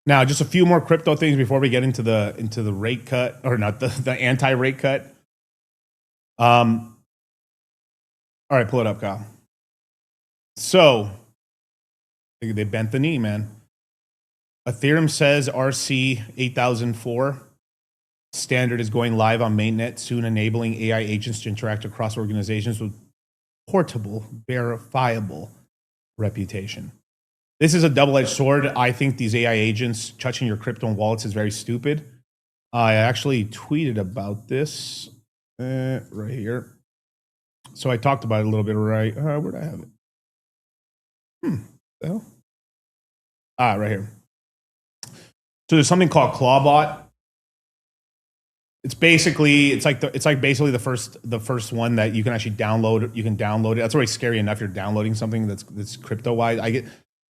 Now, just a few more crypto things before we get into the rate cut, or not the anti-rate cut. All right, pull it up, Kyle. So they bent the knee, man. Ethereum says RC 8004 standard is going live on mainnet soon, enabling AI agents to interact across organizations with portable, verifiable reputation. This is a double-edged sword. I think these AI agents touching your crypto and wallets is very stupid. I actually tweeted about this right here. So I talked about it a little bit, right? Where'd I have it? The hell? Right here. So there's something called Clawbot. It's basically basically the first one that you can actually download. You can download it. That's already scary enough. You're downloading something that's crypto wise. I get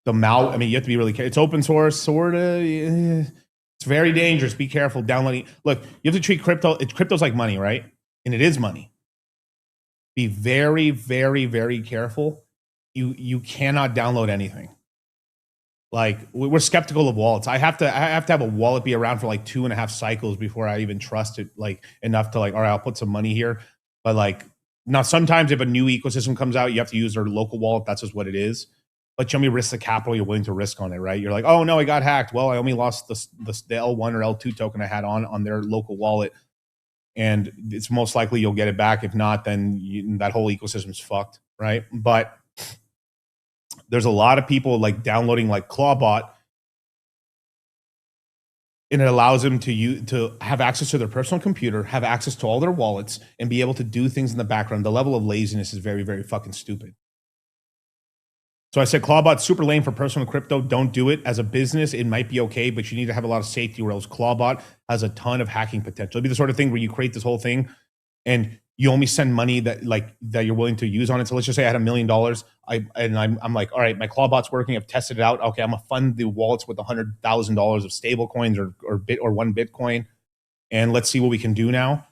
the I mean, you have to be really careful. It's open source, sort of. It's very dangerous. Be careful downloading. Look, you have to treat crypto. Crypto's like money, right? And it is money. Be very, very, very careful. You cannot download anything. Like, we're skeptical of wallets. I have to have a wallet be around for like 2.5 cycles before I even trust it like enough to like, all right, I'll put some money here. But like, now sometimes if a new ecosystem comes out, you have to use their local wallet. That's just what it is. but you only risk the capital you're willing to risk on it, right? You're like, oh no, I got hacked. Well, I only lost the L1 or L2 token I had on their local wallet, and it's most likely you'll get it back. If not, then that whole ecosystem's fucked, right? But there's a lot of people like downloading like Clawbot, and it allows them to have access to their personal computer, have access to all their wallets, and be able to do things in the background. The level of laziness is very, very fucking stupid. So I said, Clawbot's super lame for personal crypto. Don't do it. As a business, it might be okay, but you need to have a lot of safety, or else Clawbot has a ton of hacking potential. It'd be the sort of thing where you create this whole thing and you only send money that you're willing to use on it. So let's just say I had $1 million. I'm like, all right, my Clawbot's working. I've tested it out. Okay, I'm gonna fund the wallets with $100,000 of stable coins or one Bitcoin, and let's see what we can do now.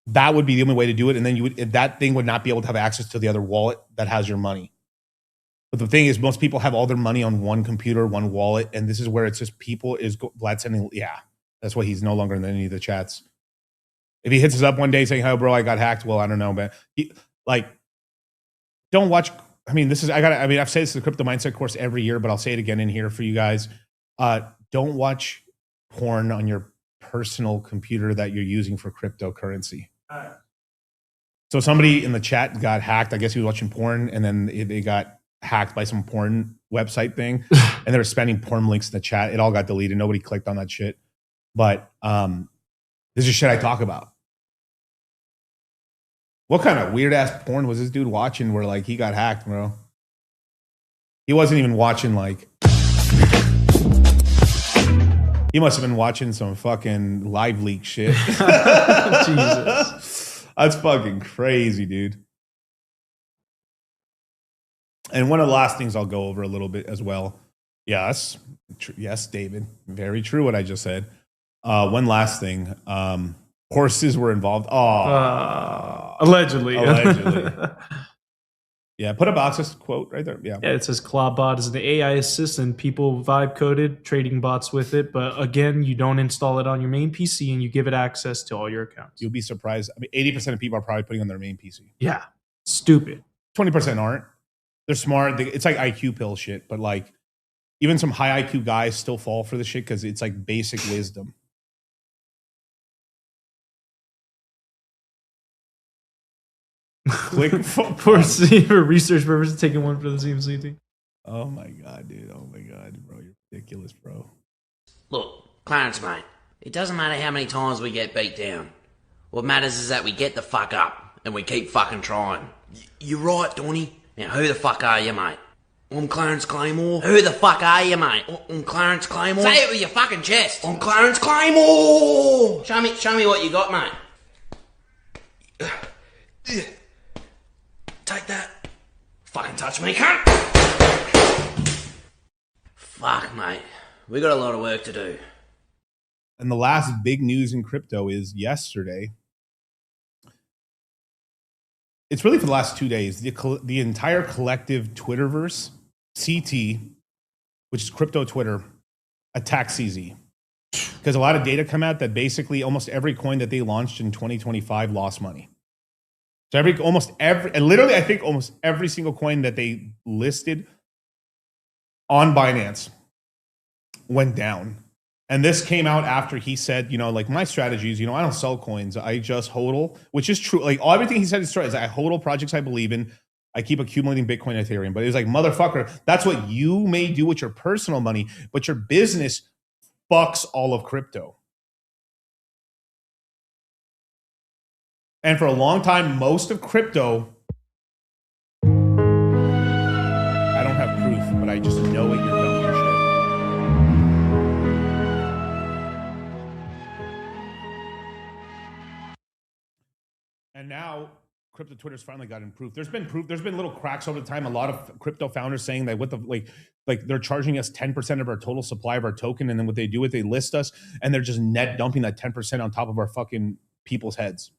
That would be the only way to do it. And then that thing would not be able to have access to the other wallet that has your money. But the thing is, most people have all their money on one computer, one wallet, and this is where it's just Vlad sending, yeah, that's why he's no longer in any of the chats. If he hits us up one day saying, "Hey, bro, I got hacked," well, I don't know, but don't watch. I mean, I've said this in the Crypto Mindset course every year, but I'll say it again in here for you guys. Don't watch porn on your personal computer that you're using for cryptocurrency. So somebody in the chat got hacked. I guess he was watching porn, and then they got hacked by some porn website thing, and they were spamming porn links in the chat. It all got deleted. Nobody clicked on that shit. But this is shit I talk about. What kind of weird ass porn was this dude watching where like he got hacked, bro? He wasn't even watching like, he must have been watching some fucking live leak shit. Jesus. That's fucking crazy, dude. And one of the last things I'll go over a little bit as well. Yes, yes, David. Very true what I just said. One last thing. Horses were involved. Allegedly. Yeah, put a boxes quote right there. Yeah, it says Clawbot is an AI assistant. People vibe coded trading bots with it, but again, you don't install it on your main PC and you give it access to all your accounts. You'll be surprised. I mean, 80% of people are probably putting on their main PC. Yeah, stupid. 20% aren't. They're smart. It's like IQ pill shit, but like even some high IQ guys still fall for the shit because it's like basic wisdom. Click for research purposes, taking one for the CMC team. Oh my god, dude. Oh my god, bro. You're ridiculous, bro. Look, Clarence, mate, it doesn't matter how many times we get beat down. What matters is that we get the fuck up and we keep fucking trying. You're right, Donny. Now, who the fuck are you, mate? I'm Clarence Claymore. Who the fuck are you, mate? I'm Clarence Claymore. Say it with your fucking chest. I'm Clarence Claymore. Show me what you got, mate. Take that. Fucking touch me, cunt. Fuck, mate. We got a lot of work to do. And the last big news in crypto is yesterday. It's really for the last 2 days. The entire collective Twitterverse, CT, which is crypto Twitter, attacked CZ. Because a lot of data come out that basically almost every coin that they launched in 2025 lost money. So literally, I think almost every single coin that they listed on Binance went down. And this came out after he said, like my strategies, I don't sell coins. I just hodl, which is true. Like everything he said is true. I hodl projects I believe in. I keep accumulating Bitcoin and Ethereum. But it was like, motherfucker, that's what you may do with your personal money, but your business fucks all of crypto. And for a long time, most of crypto, I don't have proof, but I just know it. You're dumb for shit. And now crypto Twitter's finally got improved. There's been proof. There's been little cracks over the time. A lot of crypto founders saying that like they're charging us 10% of our total supply of our token, and then what they do is they list us, and they're just net dumping that 10% on top of our fucking people's heads.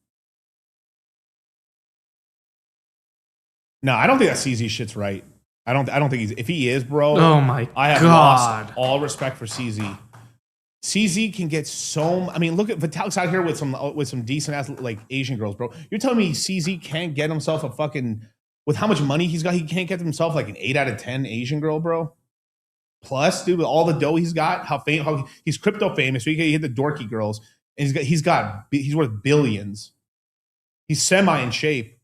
No, I don't think that CZ shit's right. I don't think he's. If he is, bro. Oh my god! I have lost all respect for CZ. CZ can get so. I mean, look at Vitalik's out here with some decent ass like Asian girls, bro. You're telling me CZ can't get himself a fucking with how much money he's got, he can't get himself like an 8 out of 10 Asian girl, bro. Plus, dude, with all the dough he's got, how he's crypto famous, so he hit the dorky girls, and he's worth billions. He's semi in shape.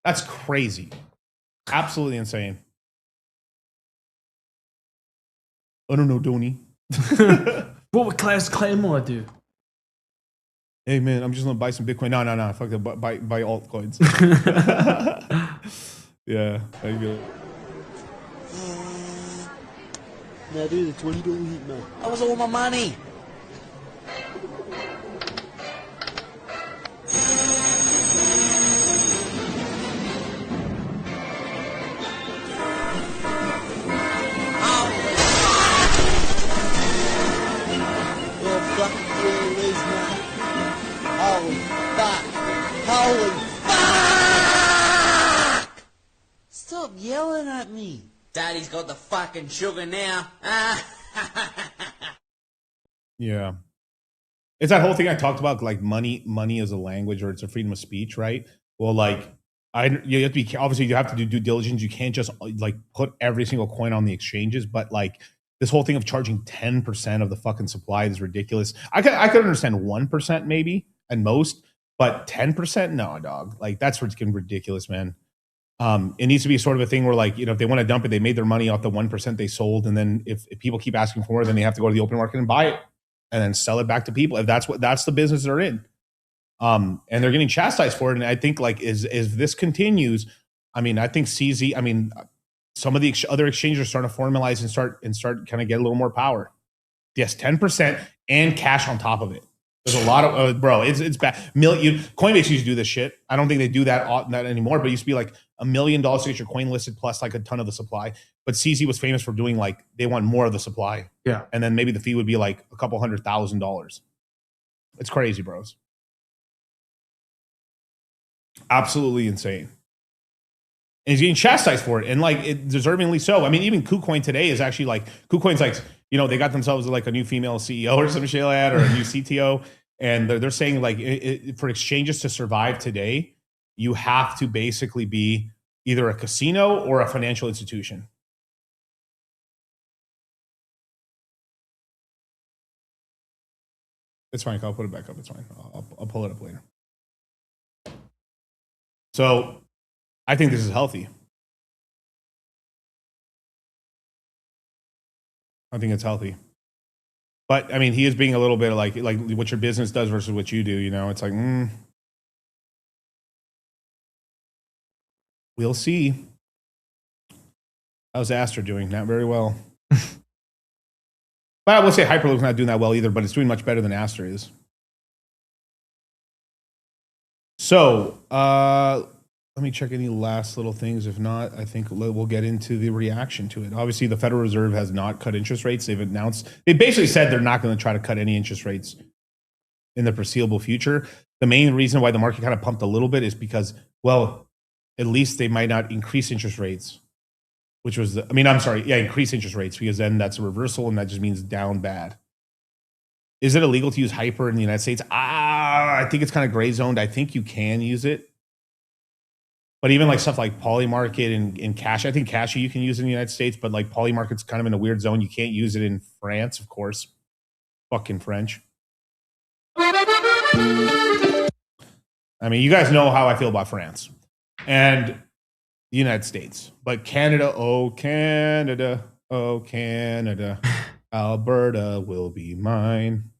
That's crazy. Absolutely insane. I don't know, Donnie. What would Class Claymore do? Hey man, I'm just gonna buy some Bitcoin. No. Fuck that. Buy altcoins. Yeah, there you go. Now do the $20 hit, man. That was all my money. Holy fuck! Holy fuck! Stop yelling at me. Daddy's got the fucking sugar now. Yeah. It's that whole thing I talked about, like money as a language, or it's a freedom of speech, right? Well, like you have to be, obviously you have to do due diligence. You can't just like put every single coin on the exchanges, but like this whole thing of charging 10% of the fucking supply is ridiculous. I could understand 1% maybe at most, but 10%, no, dog. Like that's freaking ridiculous, man. It needs to be sort of a thing where, like, you know, if they want to dump it, they made their money off the 1% they sold, and then if people keep asking for more, then they have to go to the open market and buy it and then sell it back to people. If that's the business they're in, and they're getting chastised for it. And I think, like, as this continues, I mean, I think CZ, I mean, some of the other exchanges are starting to formalize and start kind of get a little more power. Yes, 10% and cash on top of it. There's a lot of bro. It's bad. Coinbase used to do this shit. I don't think they do that anymore. But it used to be like $1 million to get your coin listed plus like a ton of the supply. But CZ was famous for doing like they want more of the supply. Yeah, and then maybe the fee would be like a couple $100,000. It's crazy, bros. Absolutely insane. And he's getting chastised for it, and like deservingly so. I mean, even KuCoin today is actually like KuCoin's like, you know, they got themselves like a new female CEO or some shit like that, or a new CTO, and they're saying like for exchanges to survive today, you have to basically be either a casino or a financial institution. It's fine. I'll put it back up. It's fine. I'll pull it up later. So I think this is healthy. I think it's healthy. But I mean, he is being a little bit like what your business does versus what you do, you know. It's like, we'll see. How's Aster doing? Not very well. But I will say Hyperloop's not doing that well either, but it's doing much better than Aster is. So, let me check any last little things. If not, I think we'll get into the reaction to it. Obviously, the Federal Reserve has not cut interest rates. They basically said they're not going to try to cut any interest rates in the foreseeable future. The main reason why the market kind of pumped a little bit is because, well, at least they might not increase interest rates, increase interest rates, because then that's a reversal and that just means down bad. Is it illegal to use Hyper in the United States? I think it's kind of gray zoned. I think you can use it. But even like stuff like Polymarket and Cash, I think Cash you can use in the United States, but like Polymarket's kind of in a weird zone. You can't use it in France, of course. Fucking French. I mean, you guys know how I feel about France and the United States. But Canada, oh Canada, oh Canada, Alberta will be mine.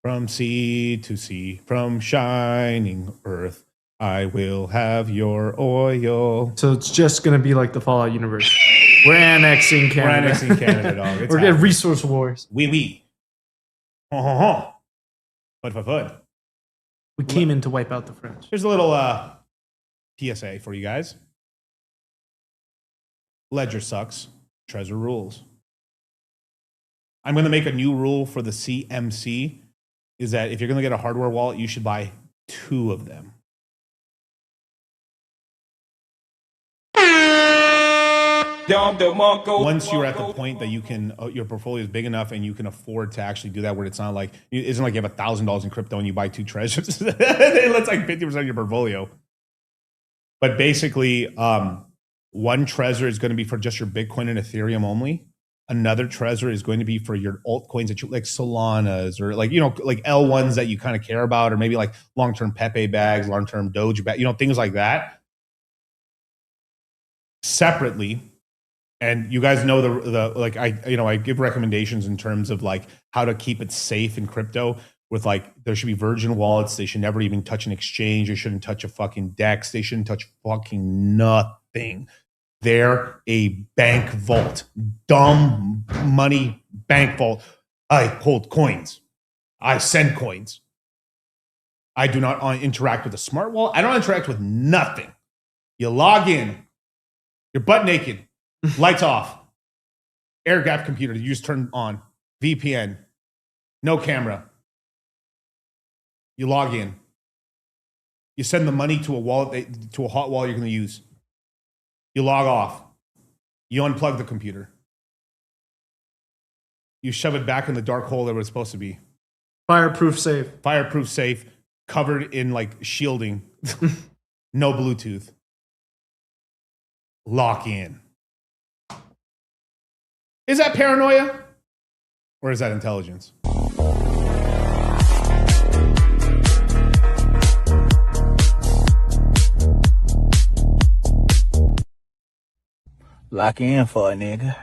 From sea to sea, from shining earth, I will have your oil. So it's just going to be like the Fallout universe. We're annexing Canada. We're annexing Canada, dog. We're getting resource wars. Oui. Fud. We came in to wipe out the French. Here's a little PSA for you guys. Ledger sucks. Trezor rules. I'm going to make a new rule for the CMC, is that if you're going to get a hardware wallet, you should buy 2 of them. Once you're at the point that you can, your portfolio is big enough and you can afford to actually do that, where it's not like, it isn't like you have $1,000 in crypto and you buy 2 treasures. That's like 50% of your portfolio. But basically, one Trezor is going to be for just your Bitcoin and Ethereum only. Another Trezor is going to be for your altcoins that you like, Solanas, or like, like L1s that you kind of care about, or maybe like long-term Pepe bags, long-term Doge bags, things like that. Separately, and you guys know the like I give recommendations in terms of like how to keep it safe in crypto. With like, there should be virgin wallets. They should never even touch an exchange. They shouldn't touch a fucking DEX. They shouldn't touch fucking nothing. They're a bank vault, dumb money bank vault. I hold coins. I send coins. I do not interact with a smart wallet. I don't interact with nothing. You log in. You're butt naked. Lights off. Air gap computer. You just turn on. VPN. No camera. You log in. You send the money to a wallet, to a hot wallet you're going to use. You log off. You unplug the computer. You shove it back in the dark hole that it was supposed to be. Fireproof safe. Fireproof safe, covered in like shielding. No Bluetooth. Lock in. Is that paranoia? Or is that intelligence? Lock in for a nigga.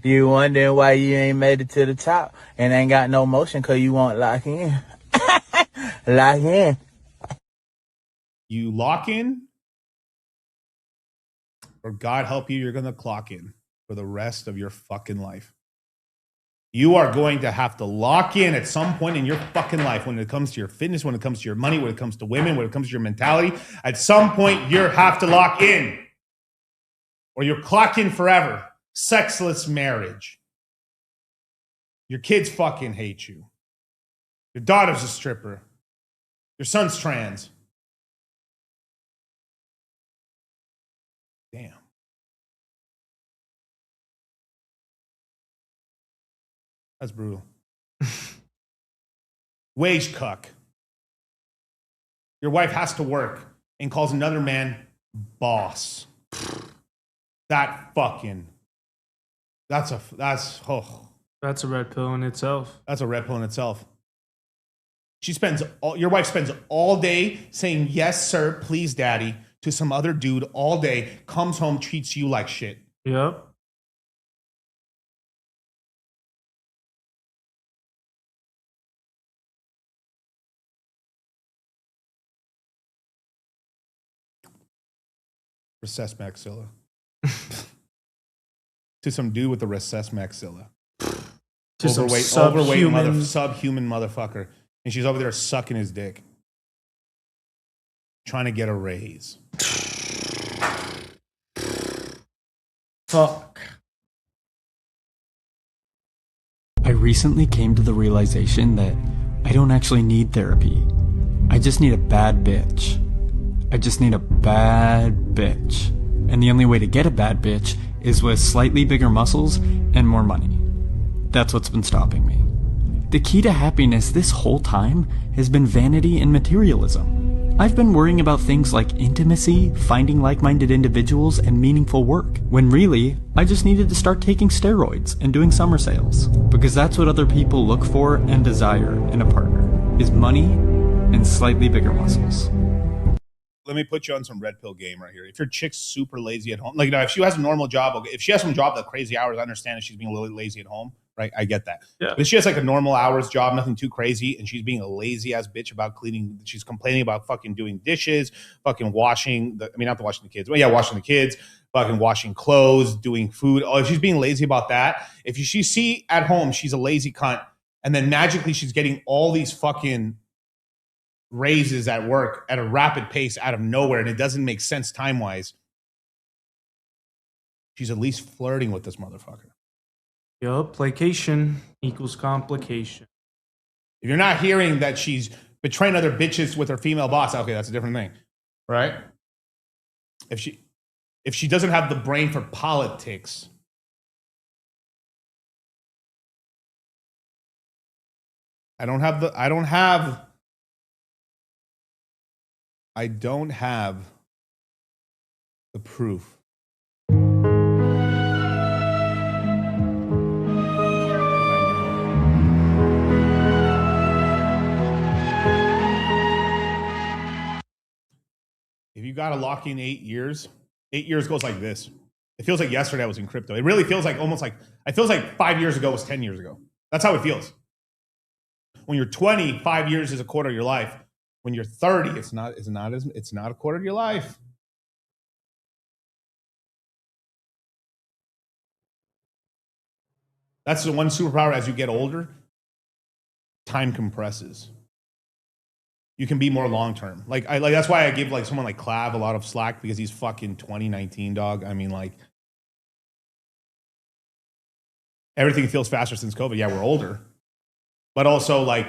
You wondering why you ain't made it to the top and ain't got no motion because you won't lock in. Lock in. You lock in, or God help you, you're going to clock in for the rest of your fucking life. You are going to have to lock in at some point in your fucking life when it comes to your fitness, when it comes to your money, when it comes to women, when it comes to your mentality. At some point, you have to lock in. Or you're clocked in forever. Sexless marriage. Your kids fucking hate you. Your daughter's a stripper. Your son's trans. Damn. That's brutal. Wage cuck. Your wife has to work and calls another man boss. That's a red pill in itself. That's a red pill in itself. Your wife spends all day saying, yes, sir, please, daddy, to some other dude all day, comes home, treats you like shit. Yep. Recessed maxilla. To some dude with a recessed maxilla. To overweight, subhuman motherfucker. And she's over there sucking his dick. Trying to get a raise. Fuck. I recently came to the realization that I don't actually need therapy. I just need a bad bitch. I just need a bad bitch. And the only way to get a bad bitch is with slightly bigger muscles and more money. That's what's been stopping me. The key to happiness this whole time has been vanity and materialism. I've been worrying about things like intimacy, finding like-minded individuals, and meaningful work, when really, I just needed to start taking steroids and doing summer sales. Because that's what other people look for and desire in a partner, is money and slightly bigger muscles. Let me put you on some red pill game right here. If your chick's super lazy at home, like, if she has a normal job, okay, if she has some job that crazy hours, I understand if she's being a little lazy at home, right? I get that. Yeah. But if she has like a normal hours job, nothing too crazy, and she's being a lazy ass bitch about cleaning, she's complaining about fucking doing dishes, fucking washing not washing the kids, but yeah, washing the kids, fucking washing clothes, doing food. Oh, if she's being lazy about that, if you see at home she's a lazy cunt, and then magically she's getting all these fucking raises at work at a rapid pace out of nowhere, and it doesn't make sense time-wise, she's at least flirting with this motherfucker. Yup, placation equals complication. If you're not hearing that she's betraying other bitches with her female boss, okay, that's a different thing, right? If she doesn't have the brain for politics, I don't have I don't have the proof. If you got to lock in 8 years, 8 years goes like this. It feels like yesterday I was in crypto. It really feels like it feels like 5 years ago was 10 years ago. That's how it feels. When you're 20, 5 years is a quarter of your life. When you're 30, it's not a quarter of your life. That's the one superpower as you get older. Time compresses. You can be more long term. Like that's why I give like someone like Clav a lot of slack because he's fucking 2019, dog. I mean, like everything feels faster since COVID. Yeah, we're older. But also like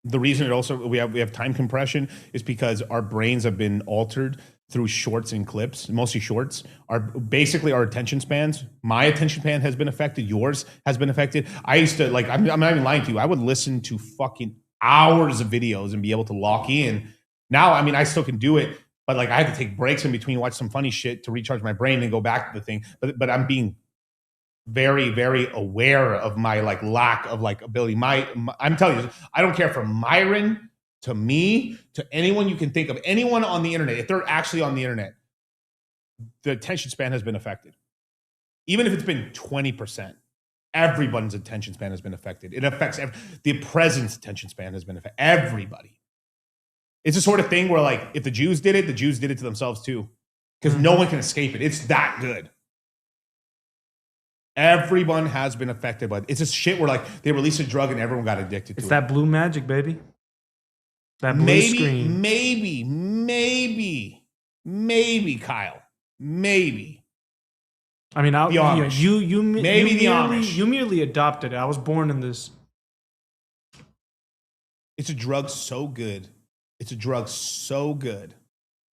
the reason we have time compression is because our brains have been altered through shorts and clips, mostly shorts. Basically our attention spans. My attention span has been affected. Yours has been affected. I used to like, I'm not even lying to you. I would listen to fucking hours of videos and be able to lock in. Now, I mean, I still can do it, but like I had to take breaks in between, watch some funny shit to recharge my brain and go back to the thing. But I'm being very, very aware of my like lack of like ability. I'm telling you, I don't care from Myron to me to anyone you can think of, anyone on the internet. If they're actually on the internet, the attention span has been affected. Even if it's been 20%, everyone's attention span has been affected. It affects the president's attention span has been affected. Everybody. It's the sort of thing where like if the Jews did it to themselves too, because no one can escape it. It's that good. Everyone has been affected by it. It's just shit where like they released a drug and everyone got addicted to it. It's that blue magic, baby. That blue screen. Maybe, Kyle. Maybe. I mean, you Maybe merely adopted it. I was born in this. It's a drug so good.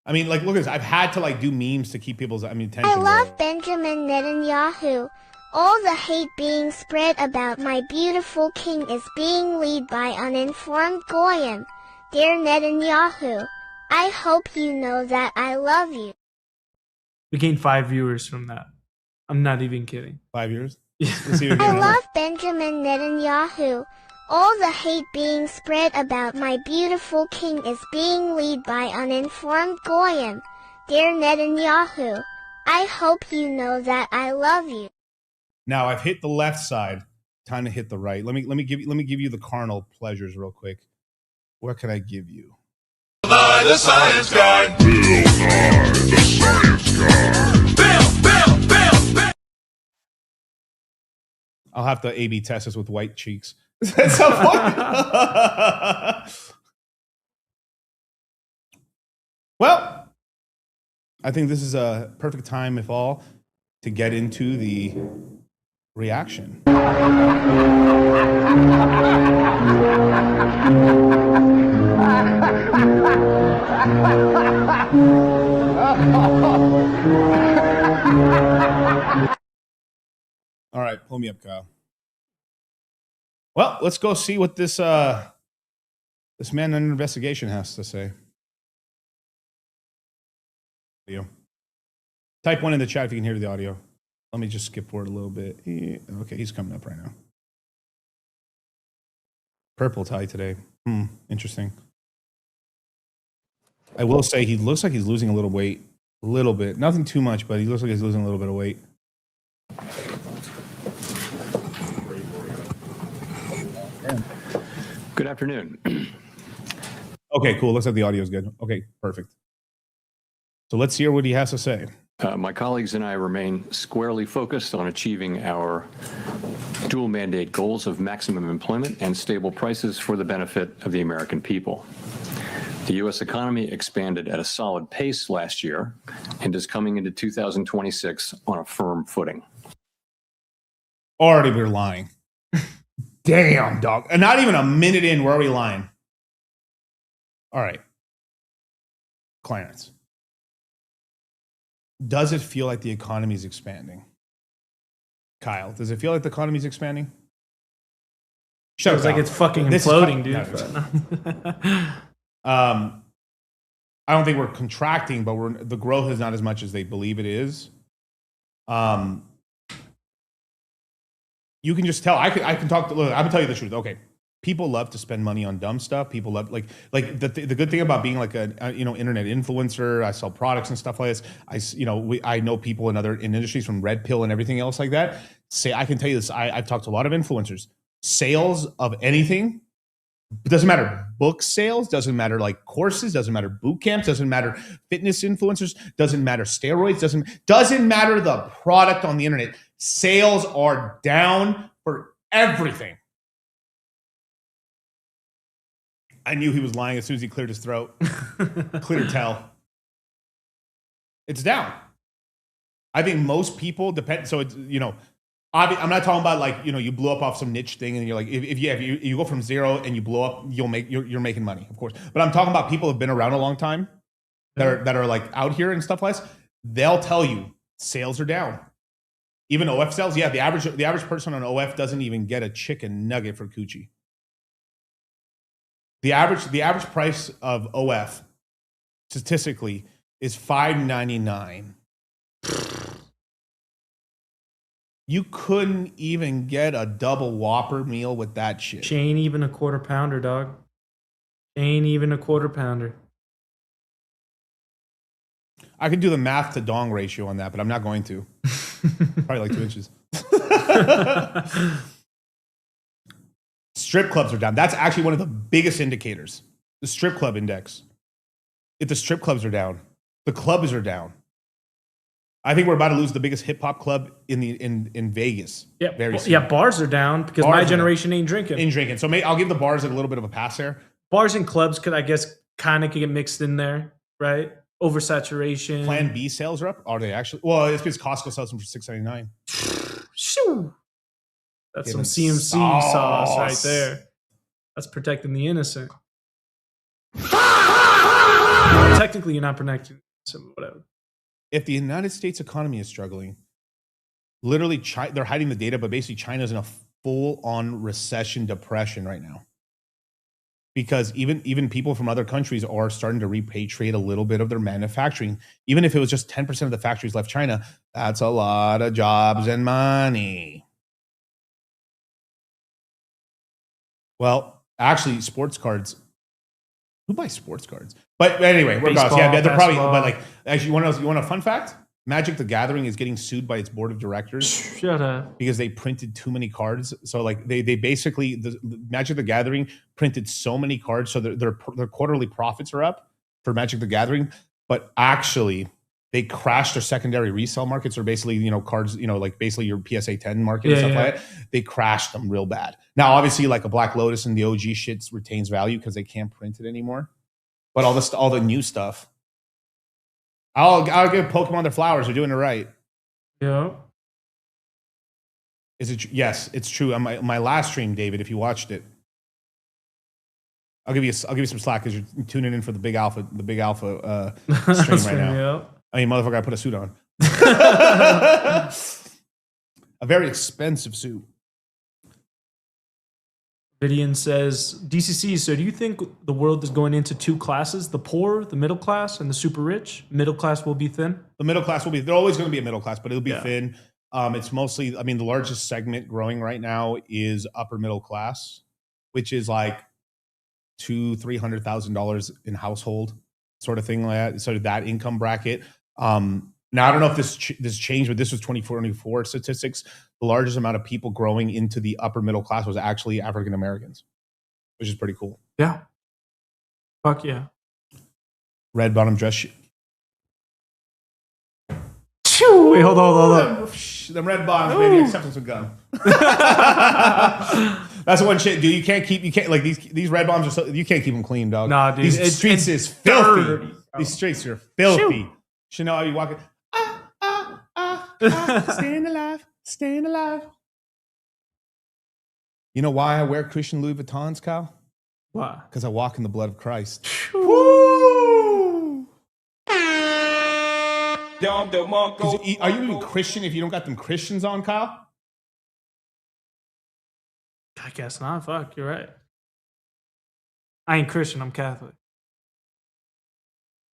I mean, like, look at this. I've had to like do memes to keep people's attention. I love Benjamin Netanyahu. All the hate being spread about my beautiful king is being led by uninformed goyim. Dear Netanyahu, I hope you know that I love you. We gained 5 viewers from that. I'm not even kidding. 5 years? I love Benjamin Netanyahu. All the hate being spread about my beautiful king is being led by uninformed goyim. Dear Netanyahu, I hope you know that I love you. Now I've hit the left side. Time to hit the right. Let me give you the carnal pleasures real quick. What can I give you? By the science guy. Bill Nye, the science guy. Bill. I'll have to A/B test this with white cheeks. That's so funny. Well, I think this is a perfect time, if all, to get into the reaction. All right, pull me up, Kyle. Well, let's go see what this this man under investigation has to say. Video. Type 1 in the chat if you can hear the audio. Let me just skip forward a little bit. Okay, he's coming up right now. Purple tie today. Interesting. I will say he looks like he's losing a little weight. A little bit. Nothing too much, but he looks like he's losing a little bit of weight. Good afternoon. Okay, cool. Looks like the audio is good. Okay, perfect. So let's hear what he has to say. My colleagues and I remain squarely focused on achieving our dual mandate goals of maximum employment and stable prices for the benefit of the American people. The U.S. economy expanded at a solid pace last year and is coming into 2026 on a firm footing. Already we're lying. Damn, dog. And not even a minute in, we're already lying. All right. Clarence. Does it feel like the economy is expanding? Kyle, does it feel like the economy is expanding? Feels like it's fucking imploding, dude. I don't think we're contracting, but the growth is not as much as they believe it is. You can just tell. I can talk. Look, I'm gonna tell you the truth. Okay, people love to spend money on dumb stuff. People love like the good thing about being like a internet influencer. I sell products and stuff like this. I know people in other industries from Red Pill and everything else like that. I can tell you this. I've talked to a lot of influencers. Sales of anything, it doesn't matter. Book sales, doesn't matter like courses, doesn't matter boot camps, doesn't matter fitness influencers, doesn't matter steroids, doesn't matter the product on the internet. Sales are down for everything. I knew he was lying as soon as he cleared his throat. Clear tell. It's down. I think most people depend. So it's, I'm not talking about like, you blew up off some niche thing and you're like, if you go from zero and you blow up, you're making money, of course. But I'm talking about people who've been around a long time that are like out here and stuff like this. They'll tell you sales are down. Even OF sales, yeah, the average person on OF doesn't even get a chicken nugget for coochie. The average price of OF statistically is $5.99. You couldn't even get a double Whopper meal with that shit. She ain't even a quarter pounder, dog. Ain't even a quarter pounder. I can do the math to dong ratio on that, but I'm not going to. Probably like 2 inches. Strip clubs are down. That's actually one of the biggest indicators. The strip club index. If the strip clubs are down, the clubs are down. I think we're about to lose the biggest hip hop club in Vegas. Yeah, very soon. yeah. Bars are down because my generation ain't drinking. So I'll give the bars a little bit of a pass there. Bars and clubs could, I guess, kind of get mixed in there, right? Oversaturation. Plan B sales are up. Are they actually? Well, it's because Costco sells them for $6.99. Shoo! That's some Getting CMC sauce right there. That's protecting the innocent. Technically, you're not protecting whatever. If the United States economy is struggling, literally, they're hiding the data, but basically China's in a full-on recession depression right now. Because even people from other countries are starting to repatriate a little bit of their manufacturing. Even if it was just 10% of the factories left China, that's a lot of jobs and money. Well, actually, sports cards. Who buys sports cards? But anyway, regardless, yeah, they're probably. But like, actually, you want a fun fact? Magic the Gathering is getting sued by its board of directors. Shut up. Because they printed too many cards. So like they basically the Magic the Gathering printed so many cards, so their quarterly profits are up for Magic the Gathering, but actually they crashed their secondary resale markets, or basically cards, like basically your PSA 10 market and stuff like that. They crashed them real bad. Now obviously like a Black Lotus and the OG shit retains value because they can't print it anymore. But all the new stuff. I'll give Pokemon their flowers. They're doing it right. Yeah. Is it? Yes, it's true. On my last stream, David, if you watched it, I'll give you some slack because you're tuning in for the Big Alpha stream right now. Yeah. I mean, motherfucker, I put a suit on. A very expensive suit. Vidian says, DCC, so do you think the world is going into two classes, the poor, the middle class, and the super rich? Middle class will be thin? The middle class will be, they're always going to be a middle class, but it'll be thin. It's mostly, the largest segment growing right now is upper middle class, which is like $200,000-$300,000 in household sort of thing, like that, sort of that income bracket. Now, I don't know if this changed, but this was 2024 statistics. The largest amount of people growing into the upper middle class was actually African Americans, which is pretty cool. Yeah. Fuck yeah. Red bottom dress. Wait, hold on. The red bottoms, baby, acceptance with gum. That's the one shit, dude. You can't like these red bottoms are so, you can't keep them clean, dog. Nah, dude. These streets is filthy. Dirty. These streets are filthy. Chanel, are you walking? Staying alive. You know why I wear Christian Louis Vuittons, Kyle? Why? Because I walk in the blood of Christ. Woo! Are you even Christian if you don't got them Christians on, Kyle? I guess not. Fuck, you're right. I ain't Christian. I'm Catholic.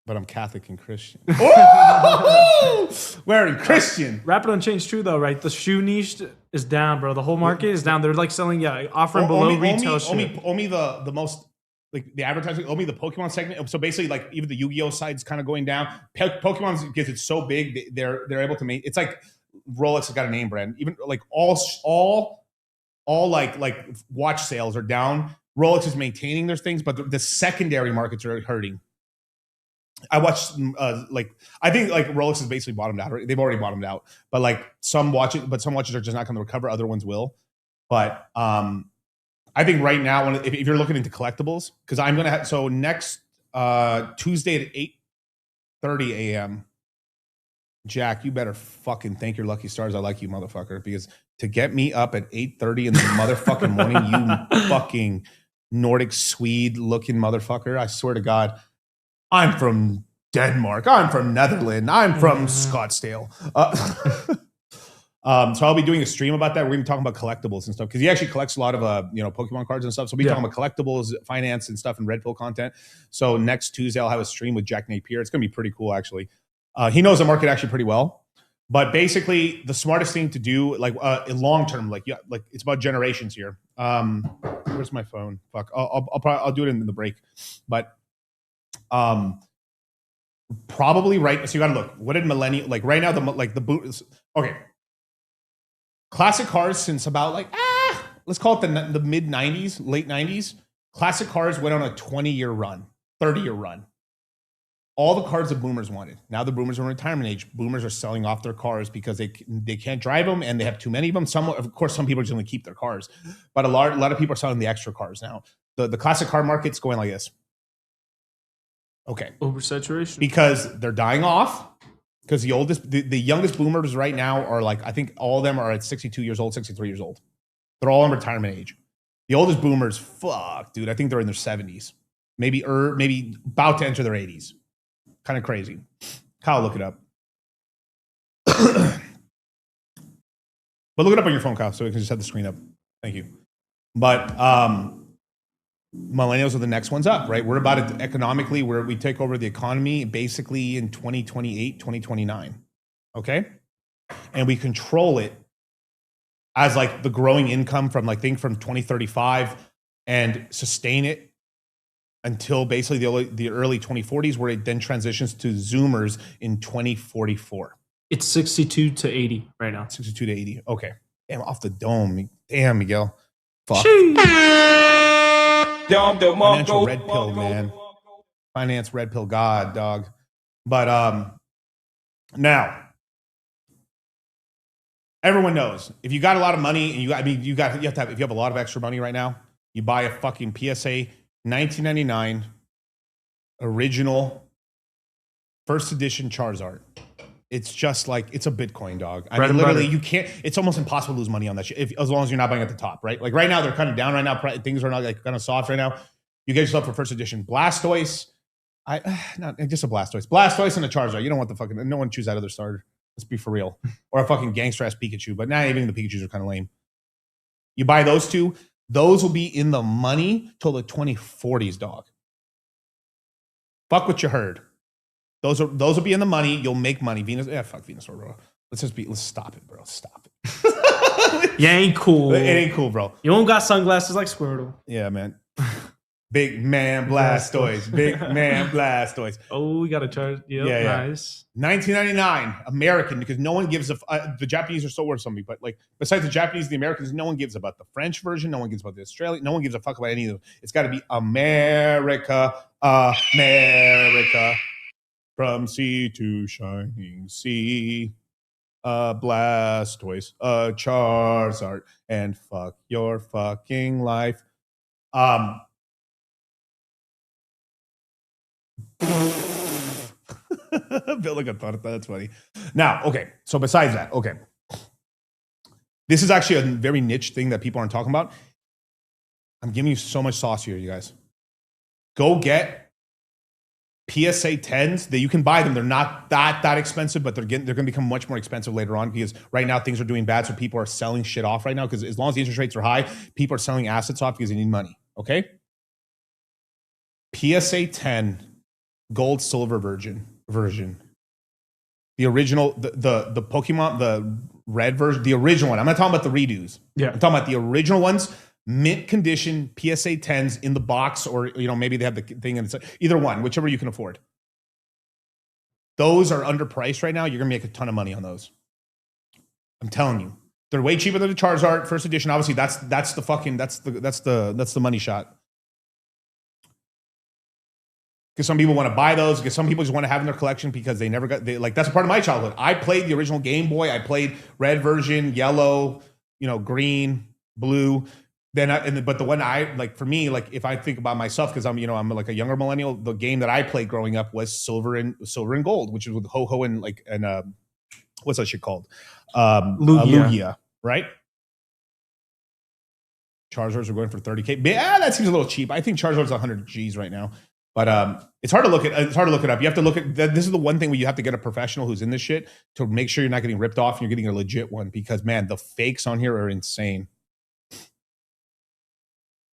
but I'm Catholic and Christian. Oh! Wearing Christian. Rapid Unchained's true though, right? The shoe niche is down, bro. The whole market is down. They're like selling, offering below retail shit. Only the most, like the advertising, only the Pokemon segment. So basically, like even the Yu-Gi-Oh side's kind of going down. Pokemon, because it's so big, they're able to make. It's like Rolex has got a name brand. Even like all like watch sales are down. Rolex is maintaining their things, but the secondary markets are hurting. I watched I think like Rolex has basically bottomed out. They've already bottomed out, but like some watches are just not going to recover. Other ones will. But I think right now, if you're looking into collectibles, because I'm going to have, so next Tuesday at 8:30 a.m., Jack, you better fucking thank your lucky stars I like you, motherfucker, because to get me up at 8:30 in the motherfucking morning, you fucking Nordic Swede looking motherfucker, I swear to God, I'm from Denmark, I'm from Netherlands, I'm from Scottsdale. So I'll be doing a stream about that. We're going to be talking about collectibles and stuff because he actually collects a lot of Pokemon cards and stuff. So we'll be talking about collectibles, finance, and stuff, and Red Pill content. So next Tuesday I'll have a stream with Jack Napier. It's going to be pretty cool, actually. He knows the market actually pretty well. But basically, the smartest thing to do, like long term, like it's about generations here. Where's my phone? Fuck, I'll do it in the break. But probably right. So you got to look. What did millennial like right now? Okay. Classic cars since about let's call it the mid 90s, late 90s. Classic cars went on a 20-year run, 30-year run. All the cars the boomers wanted. Now the boomers are in retirement age. Boomers are selling off their cars because they can't drive them and they have too many of them. Of course, some people are just going to keep their cars, but a lot of people are selling the extra cars now. The classic car market's going like this. Okay, oversaturation because they're dying off. Because the youngest boomers right now are I think all of them are at 62 years old, 63 years old. They're all in retirement age. The oldest boomers, fuck, dude, I think they're in their 70s. Maybe about to enter their 80s. Kind of crazy. Kyle, look it up. But look it up on your phone, Kyle, so we can just have the screen up. Thank you. But millennials are the next ones up, right? We're about it economically, where we take over the economy basically in 2028, 2029. Okay? And we control it as the growing income from from 2035 and sustain it until basically the early 2040s, where it then transitions to Zoomers in 2044. It's 62 to 80 right now. 62 to 80. Okay. Damn, off the dome. Damn, Miguel. Fuck. Financial red pill, man. Finance red pill god, dog. But now everyone knows if you got a lot of money and you have to have, if you have a lot of extra money right now, you buy a fucking PSA 1999 original first edition Charizard. It's just it's a Bitcoin, dog. I mean, literally, you can't. It's almost impossible to lose money on that shit as long as you're not buying at the top, right? Like right now, they're kind of down right now. Things are not kind of soft right now. You get yourself for first edition Blastoise. Not just a Blastoise and a Charizard. You don't want the fucking. No one choose that other starter. Let's be for real. Or a fucking gangster ass Pikachu. But now even the Pikachus are kind of lame. You buy those two. Those will be in the money till the 2040s, dog. Fuck what you heard. Those will be in the money. You'll make money. Fuck Venusaur, bro. Let's stop it, bro. Stop it. Yeah, ain't cool. It ain't cool, bro. You don't got sunglasses like Squirtle. Yeah, man. Big man Blastoise. Big man Blastoise. Oh, we got to charge. Yep, yeah. Nice. 1999, American, because no one gives the Japanese are still worth something, but besides the Japanese, the Americans, no one gives about the French version. No one gives about the Australian. No one gives a fuck about any of them. It's got to be America. From sea to shining sea, Blastoise, Charizard, and fuck your fucking life. Bill, look, I thought that's funny. Now, okay, so besides that, okay. This is actually a very niche thing that people aren't talking about. I'm giving you so much sauce here, you guys. Go get PSA 10s that you can buy them. They're not that expensive, but they're going to become much more expensive later on because right now things are doing bad. So people are selling shit off right now because as long as the interest rates are high, people are selling assets off because they need money. Okay. PSA 10 gold, silver version. The original, the Pokemon, the red version, the original one. I'm not talking about the redos. Yeah. I'm talking about the original ones, mint condition, PSA 10s in the box, or maybe they have the thing inside. Either one, whichever you can afford. Those are underpriced right now. You're gonna make a ton of money on those. I'm telling you, they're way cheaper than the Charizard first edition. Obviously, that's the money shot. Because some people want to buy those. Because some people just want to have in their collection because they never got. That's a part of my childhood. I played the original Game Boy. I played red version, yellow, green, blue. But the one for me, if I think about myself, because I'm like a younger millennial, the game that I played growing up was silver and gold, which is with Ho-Ho and what's that shit called? Lugia, right? Charizards are going for 30K. That seems a little cheap. I think Charizard's 100 G's right now. But it's hard to look at. It's hard to look it up. You have to look at. This is the one thing where you have to get a professional who's in this shit to make sure you're not getting ripped off and you're getting a legit one. Because man, the fakes on here are insane.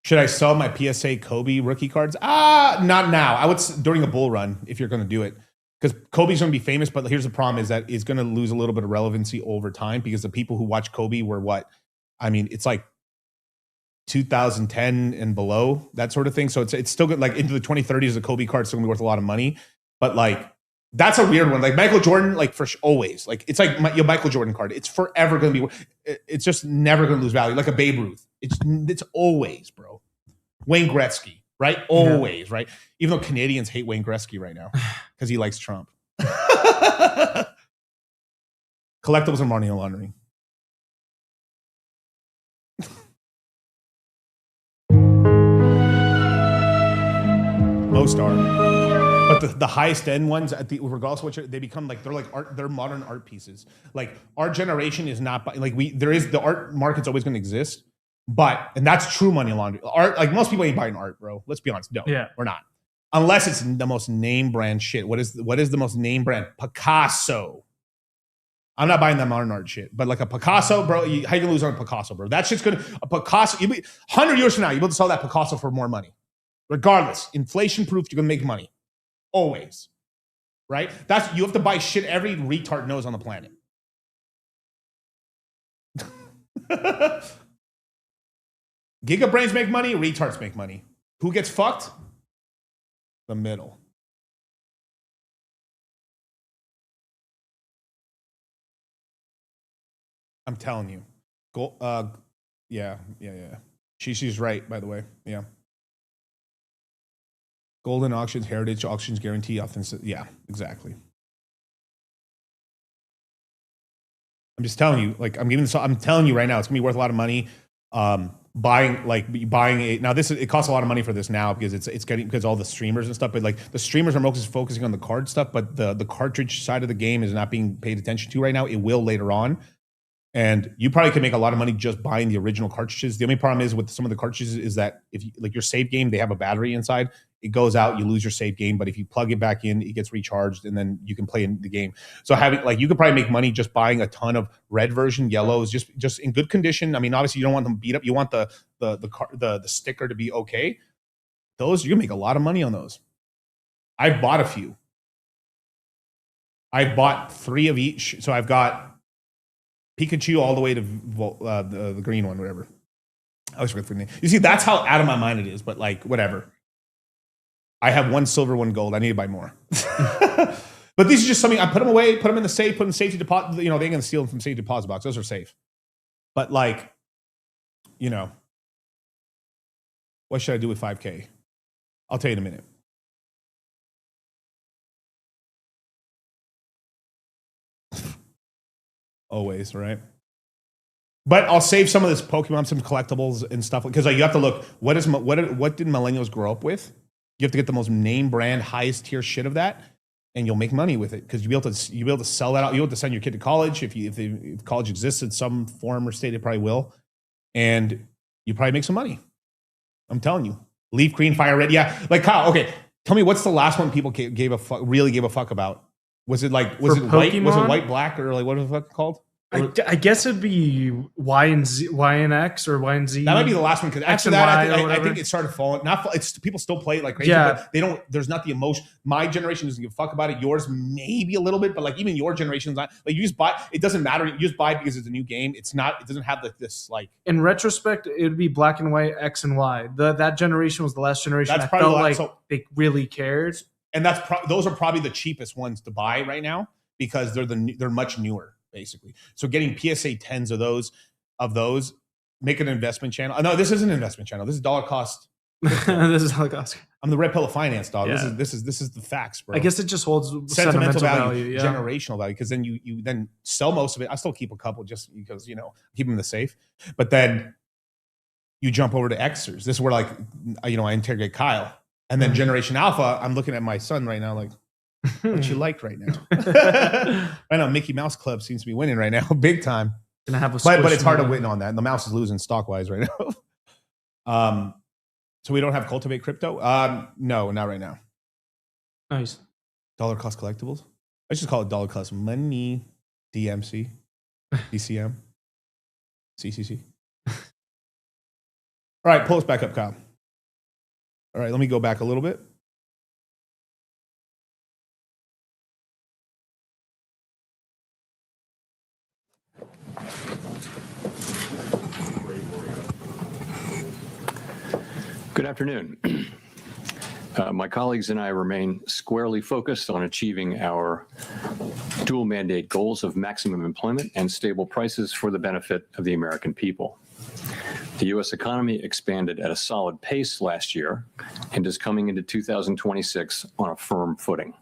Should I sell my PSA Kobe rookie cards? Not now. I would during a bull run if you're going to do it, because Kobe's going to be famous. But here's the problem: is that it's going to lose a little bit of relevancy over time because the people who watch Kobe were what? I mean, it's like 2010 and below, that sort of thing. So it's still good. Like into the 2030s, the Kobe card's still going to be worth a lot of money. But that's a weird one. Like Michael Jordan, always. It's like your Michael Jordan card. It's forever going to be. It's just never going to lose value. Like a Babe Ruth. It's always, bro. Wayne Gretzky, right? Always, right? Even though Canadians hate Wayne Gretzky right now because he likes Trump. Collectibles and money laundering. Most are, but the highest end ones regardless of what they become, they're like art. They're modern art pieces. Like our generation is not there is the art market's always going to exist. And that's true money laundering. Art, most people ain't buying art, bro. Let's be honest. No, we're not. Unless it's the most name brand shit. What is the most name brand? Picasso. I'm not buying that modern art shit. But like a Picasso, bro, how you gonna lose on a Picasso, bro? That shit's a Picasso. 100 years from now, you'll be able to sell that Picasso for more money. Regardless, inflation proof, you're gonna make money. Always. Right? You have to buy shit every retard knows on the planet. Gigabrains make money, retards make money. Who gets fucked? The middle. I'm telling you. Yeah. She's right, by the way. Yeah. Golden auctions, heritage auctions, guarantee authenticity. Yeah, exactly. I'm just telling you, I'm telling you right now, it's gonna be worth a lot of money. Buying now it costs a lot of money for this now because all the streamers and stuff, but the streamers are mostly focusing on the card stuff, but the cartridge side of the game is not being paid attention to right now. It will later on, and you probably could make a lot of money just buying the original cartridges. The only problem is with some of the cartridges is that if you, your save game, they have a battery inside. It goes out, you lose your save game, but if you plug it back in, it gets recharged, and then you can play in the game. So you could probably make money just buying a ton of red version yellows, just in good condition. I mean, obviously you don't want them beat up. You want the sticker to be okay. Those you can make a lot of money on those. I've bought a few. I've bought 3 of each. So I've got Pikachu all the way to the green one, whatever. I always forget the name. You see, that's how out of my mind it is. But whatever. I have 1 silver, 1 gold. I need to buy more. But these are just something I put them away, put them in the safe, put them in safety deposit. They ain't gonna steal them from safety deposit box. Those are safe. But what should I do with 5K? I'll tell you in a minute. Always, right? But I'll save some of this Pokemon, some collectibles and stuff, because you have to look. What did millennials grow up with? You have to get the most name brand, highest tier shit of that, and you'll make money with it because you'll be able to sell that out. You'll be able to send your kid to college if college exists in some form or state. It probably will, and you probably make some money. I'm telling you, leaf green, fire red. Yeah, Kyle. Okay, tell me what's the last one people really gave a fuck about? Was it white? Was it white, black, or what was the fuck called? I guess it'd be Y and Z, Y and X, or Y and Z. That might be the last one because X after and that, Y or I whatever. think it started falling. It's people still play it like crazy. Yeah. But they don't. There's not the emotion. My generation doesn't give a fuck about it. Yours maybe a little bit, but like even your generation's not. Like you just buy. It doesn't matter. You just buy it because it's a new game. It's not. It doesn't have like this like. In retrospect, it would be black and white, X and Y. That generation was the last generation That's I probably felt the like last- so- they really cared. And those are probably the cheapest ones to buy right now because they're much newer basically. So getting PSA 10s of those make an investment channel. No, this isn't an investment channel. This is dollar cost. This is dollar cost. I'm the red pill of finance, dog. Yeah. This is the facts, bro. I guess it just holds sentimental value, yeah. generational value, because then you then sell most of it. I still keep a couple just because keep them in the safe, but then you jump over to Xers. This is where like I interrogate Kyle, and then Generation Alpha. I'm looking at my son right now, like what you like right now. Right now, Mickey Mouse Club seems to be winning right now, big time. Gonna have a but it's hard to squish win on that. The mouse is losing stock wise right now. So we don't have cultivate crypto. No, not right now. Nice. Dollar cost collectibles. I just call it dollar cost money. DMC, DCM, CCC. All right, pull us back up, Kyle. All right, let me go back a little bit. Good afternoon. My colleagues and I remain squarely focused on achieving our dual mandate goals of maximum employment and stable prices for the benefit of the American people. The U.S. economy expanded at a solid pace last year and is coming into 2026 on a firm footing.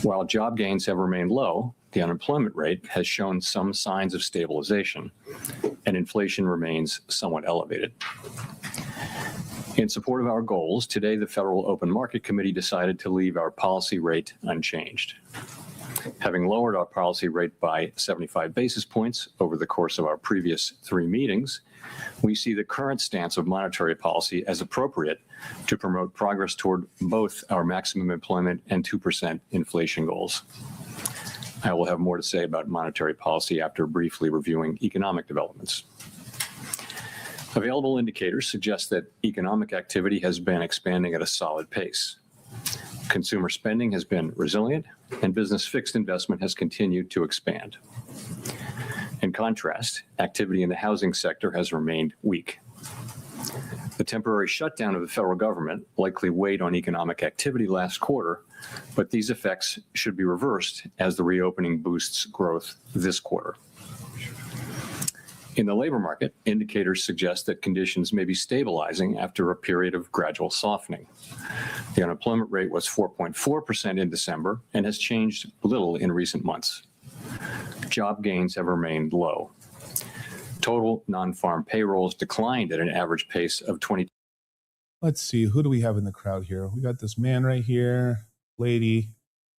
While job gains have remained low, the unemployment rate has shown some signs of stabilization, and inflation remains somewhat elevated. In support of our goals, today the Federal Open Market Committee decided to leave our policy rate unchanged. Having lowered our policy rate by 75 basis points over the course of our previous 3 meetings, we see the current stance of monetary policy as appropriate to promote progress toward both our maximum employment and 2% inflation goals. I will have more to say about monetary policy after briefly reviewing economic developments. Available indicators suggest that economic activity has been expanding at a solid pace. Consumer spending has been resilient, and business fixed investment has continued to expand. In contrast, activity in the housing sector has remained weak. The temporary shutdown of the federal government likely weighed on economic activity last quarter, but these effects should be reversed as the reopening boosts growth this quarter. In the labor market, indicators suggest that conditions may be stabilizing after a period of gradual softening. The unemployment rate was 4.4% in December and has changed little in recent months. Job gains have remained low. Total non-farm payrolls declined at an average pace of 20. Let's see, who do we have in the crowd here? We got this man right here, lady.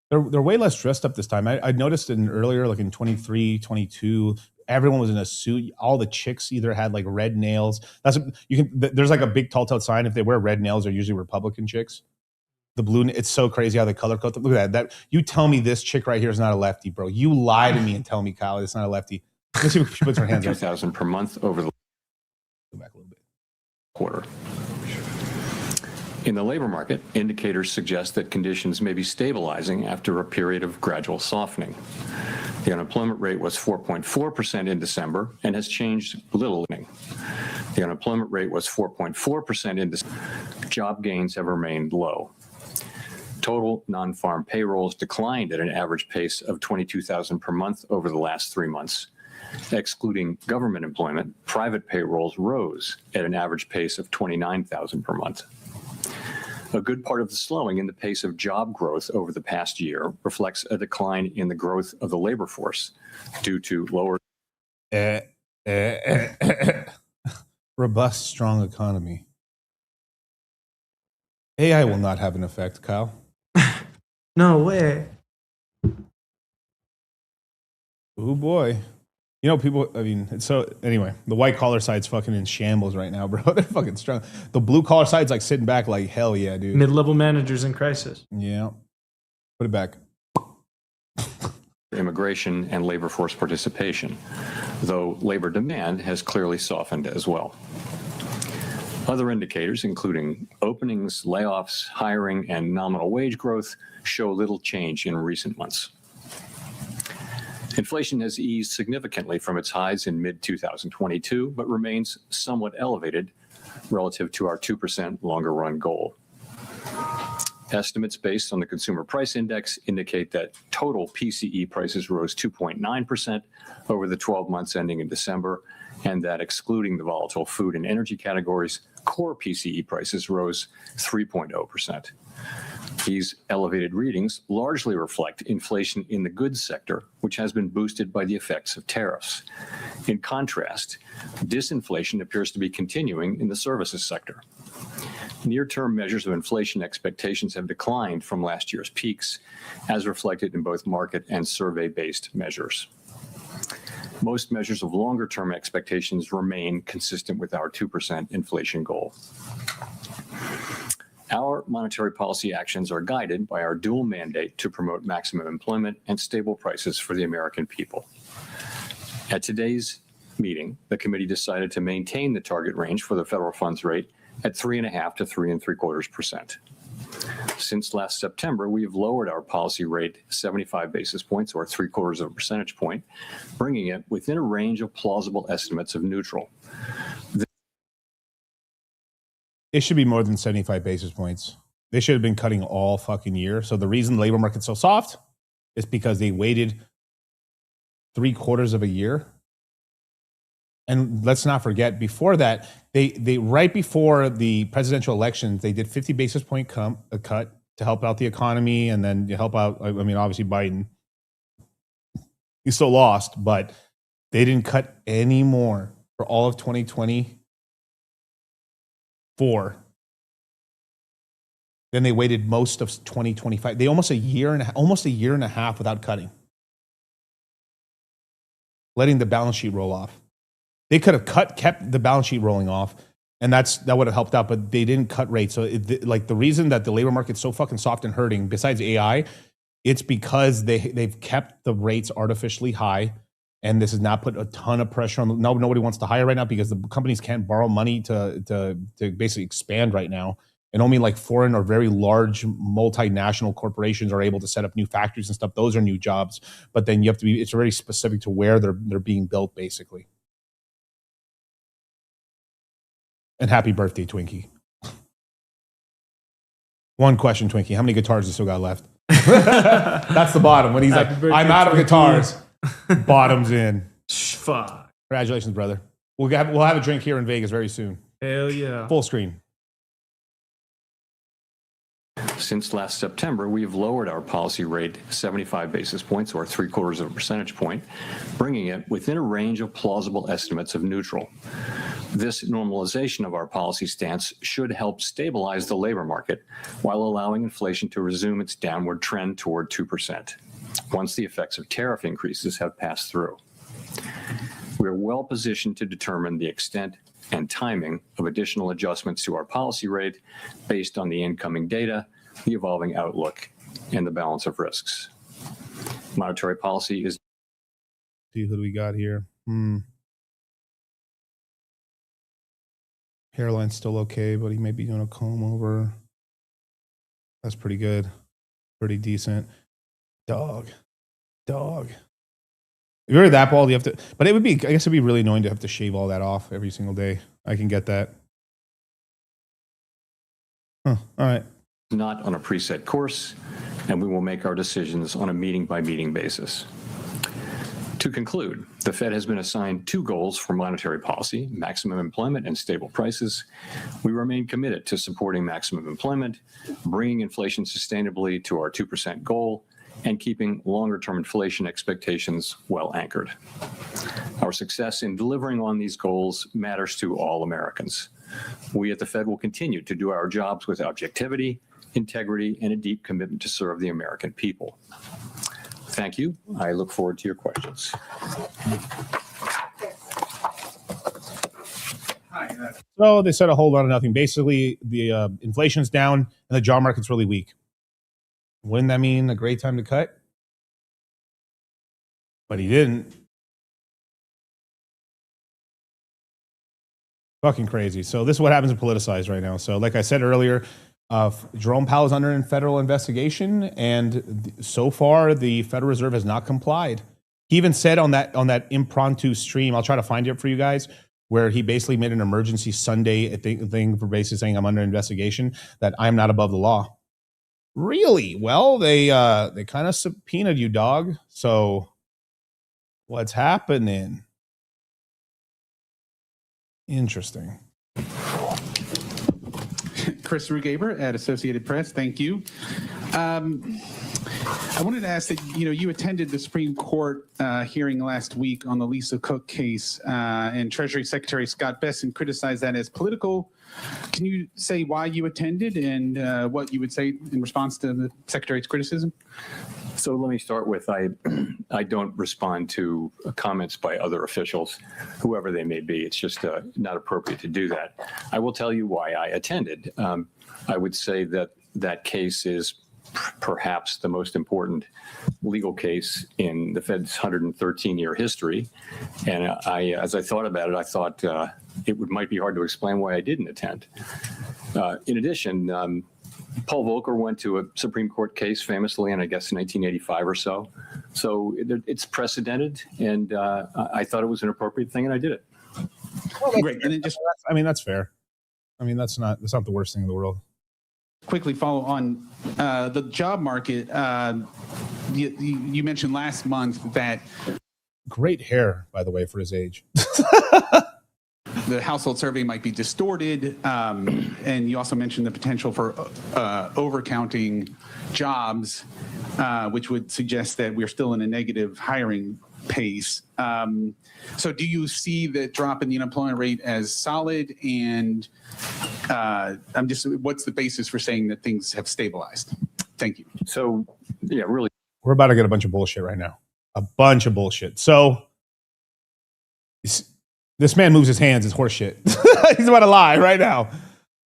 They're way less dressed up this time. I noticed in earlier, like in 23, 22, everyone was in a suit. All the chicks either had like red nails. There's like a big telltale sign. If they wear red nails, they're usually Republican chicks. The blue, it's so crazy how they color code them. Look at that. You tell me this chick right here is not a lefty, bro. You lie to me and tell me, Kyle, it's not a lefty. Let's see if she puts her hands up. 2,000 per month over the Go back a little bit. quarter. In the labor market, indicators suggest that conditions may be stabilizing after a period of gradual softening. The unemployment rate was 4.4% in December and has changed little. The unemployment rate was 4.4% in December. Job gains have remained low. Total non-farm payrolls declined at an average pace of 22,000 per month over the last 3 months. Excluding government employment, private payrolls rose at an average pace of 29,000 per month. A good part of the slowing in the pace of job growth over the past year reflects a decline in the growth of the labor force due to lower robust, strong economy. AI will not have an effect, Kyle. No way. Oh boy. You know, people, I mean, it's so, anyway, the white collar side's fucking in shambles right now, bro. They're fucking strong. The blue collar side's like sitting back like, hell yeah, dude. Mid-level managers in crisis. Yeah. Put it back. immigration and labor force participation, though labor demand has clearly softened as well. Other indicators, including openings, layoffs, hiring, and nominal wage growth, show little change in recent months. Inflation has eased significantly from its highs in mid-2022, but remains somewhat elevated relative to our 2% longer run goal. Estimates based on the Consumer Price Index indicate that total PCE prices rose 2.9% over the 12 months ending in December, and that excluding the volatile food and energy categories, core PCE prices rose 3.0%. These elevated readings largely reflect inflation in the goods sector, which has been boosted by the effects of tariffs. In contrast, disinflation appears to be continuing in the services sector. Near-term measures of inflation expectations have declined from last year's peaks, as reflected in both market and survey-based measures. Most measures of longer-term expectations remain consistent with our 2% inflation goal. Our monetary policy actions are guided by our dual mandate to promote maximum employment and stable prices for the American people. At today's meeting, the committee decided to maintain the target range for the federal funds rate at 3.5% to 3.75%. Since last September, we have lowered our policy rate 75 basis points, or 0.75 of a percentage point, bringing it within a range of plausible estimates of neutral. It should be more than 75 basis points. They should have been cutting all fucking year. So the reason the labor market's so soft is because they waited 3/4 of a year. And let's not forget, before that, they right before the presidential elections, they did 50 basis point a cut to help out the economy and then to help out. I mean, obviously Biden, he still lost, but they didn't cut any more for all of 2024. Then they waited most of 2025. They almost a year and a half without cutting, letting the balance sheet roll off. They could have kept the balance sheet rolling off, and that would have helped out, but they didn't cut rates. So like the reason that the labor market's so fucking soft and hurting, besides AI, it's because they've kept the rates artificially high, and this has not put a ton of pressure on. Nobody wants to hire right now because the companies can't borrow money to basically expand right now. And only like foreign or very large multinational corporations are able to set up new factories and stuff. Those are new jobs, but then it's very specific to where they're being built, basically. And happy birthday, Twinkie. One question, Twinkie. How many guitars do you still got left? That's the bottom. When he's happy like, I'm out of guitars. Bottom's in. Fuck. Congratulations, brother. We'll have a drink here in Vegas very soon. Hell yeah. Full screen. Since last September, we have lowered our policy rate 75 basis points, or 0.75 of a percentage point, bringing it within a range of plausible estimates of neutral. This normalization of our policy stance should help stabilize the labor market while allowing inflation to resume its downward trend toward 2%, once the effects of tariff increases have passed through. We are well positioned to determine the extent and timing of additional adjustments to our policy rate based on the incoming data, the evolving outlook, and the balance of risks. Monetary policy is... See who do we got here? Hairline's still okay, but he may be doing a comb over. That's pretty good. Pretty decent. Dog. If you're that bald, you have to... But it would be... I guess it'd be really annoying to have to shave all that off every single day. I can get that. All right. Not on a preset course, and we will make our decisions on a meeting-by-meeting basis. To conclude, the Fed has been assigned two goals for monetary policy: maximum employment and stable prices. We remain committed to supporting maximum employment, bringing inflation sustainably to our 2% goal, and keeping longer-term inflation expectations well anchored. Our success in delivering on these goals matters to all Americans. We at the Fed will continue to do our jobs with objectivity, integrity, and a deep commitment to serve the American people. Thank you. I look forward to your questions. So they said a whole lot of nothing. Basically, the inflation's down and the job market's really weak. Wouldn't that mean a great time to cut? But he didn't. Fucking crazy. So this is what happens in politicized right now. So like I said earlier, Jerome Powell is under federal investigation, and so far the Federal Reserve has not complied. He even said on that impromptu stream, I'll try to find it for you guys, where he basically made an emergency Sunday thing for basically saying I'm under investigation, that I'm not above the law. Really? Well, they kind of subpoenaed you, dog. So what's happening? Interesting. Chris Rugaber at Associated Press. Thank you. I wanted to ask that, you attended the Supreme Court hearing last week on the Lisa Cook case, and Treasury Secretary Scott Bessent criticized that as political. Can you say why you attended and what you would say in response to the Secretary's criticism? So let me start with, I don't respond to comments by other officials, whoever they may be. It's just not appropriate to do that. I will tell you why I attended. I would say that that case is perhaps the most important legal case in the Fed's 113-year history. And as I thought about it, I thought it might be hard to explain why I didn't attend. In addition, Paul Volcker went to a Supreme Court case famously in, I guess, 1985 or so. So it's precedented, and I thought it was an appropriate thing, and I did it. Well, great. And then just, that's fair. That's not the worst thing in the world. Quickly follow on the job market. You mentioned last month that great hair, by the way, for his age. The household survey might be distorted, and you also mentioned the potential for overcounting jobs, which would suggest that we're still in a negative hiring pace. So do you see the drop in the unemployment rate as solid? And what's the basis for saying that things have stabilized? Thank you. So, yeah, really. We're about to get a bunch of bullshit right now. A bunch of bullshit. So this man moves his hands, it's horseshit. He's about to lie right now.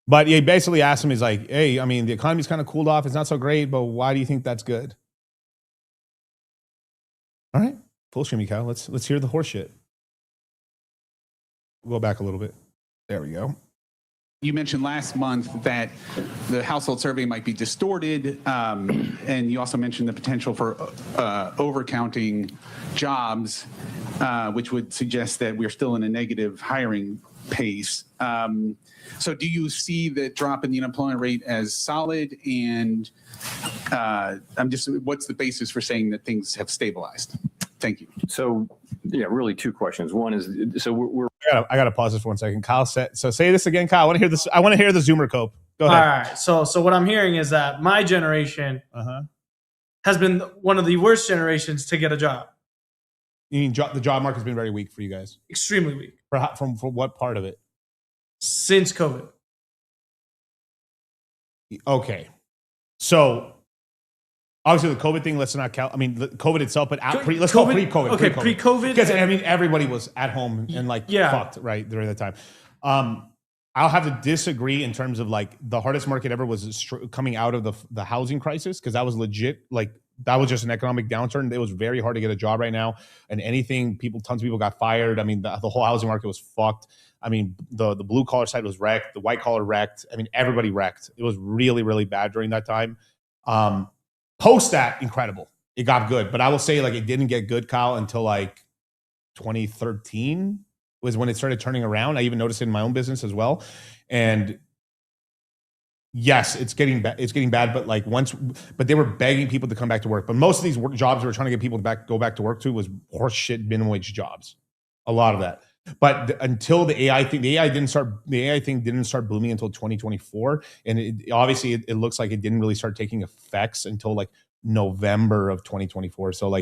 But he basically asked him, he's like, hey, the economy's kind of cooled off. It's not so great, but why do you think that's good? All right. Full stream, Cal. Let's hear the horseshit. We'll go back a little bit. There we go. You mentioned last month that the household survey might be distorted, and you also mentioned the potential for overcounting jobs, which would suggest that we're still in a negative hiring pace. So do you see the drop in the unemployment rate as solid? And what's the basis for saying that things have stabilized? Thank you. So, yeah, really two questions. One is, so we're I gotta pause this for 1 second. Kyle said, so say this again, Kyle. I want to hear this. I want to hear the Zoomer cope. Go ahead. All right. So what I'm hearing is that my generation has been one of the worst generations to get a job. You mean the job market has been very weak for you guys? Extremely weak. From what part of it? Since COVID. Okay. So obviously the COVID thing, let's not count. COVID itself, but let's call pre-COVID. Okay, pre-COVID. Because everybody was at home and fucked right during that time. I'll have to disagree in terms of the hardest market ever was coming out of the housing crisis, because that was legit. That was just an economic downturn. It was very hard to get a job right now, and tons of people got fired. The whole housing market was fucked. The blue collar side was wrecked. The white collar wrecked. Everybody wrecked. It was really, really bad during that time. Post that, incredible. It got good, but I will say it didn't get good, Kyle, until 2013 was when it started turning around. I even noticed it in my own business as well. And yes, it's getting bad. It's getting bad, but they were begging people to come back to work. But most of these jobs we were trying to get people to go back to work to was horseshit minimum wage jobs. A lot of that. But until the AI thing, the AI thing didn't start booming until 2024, and it looks like it didn't really start taking effects until November of 2024. So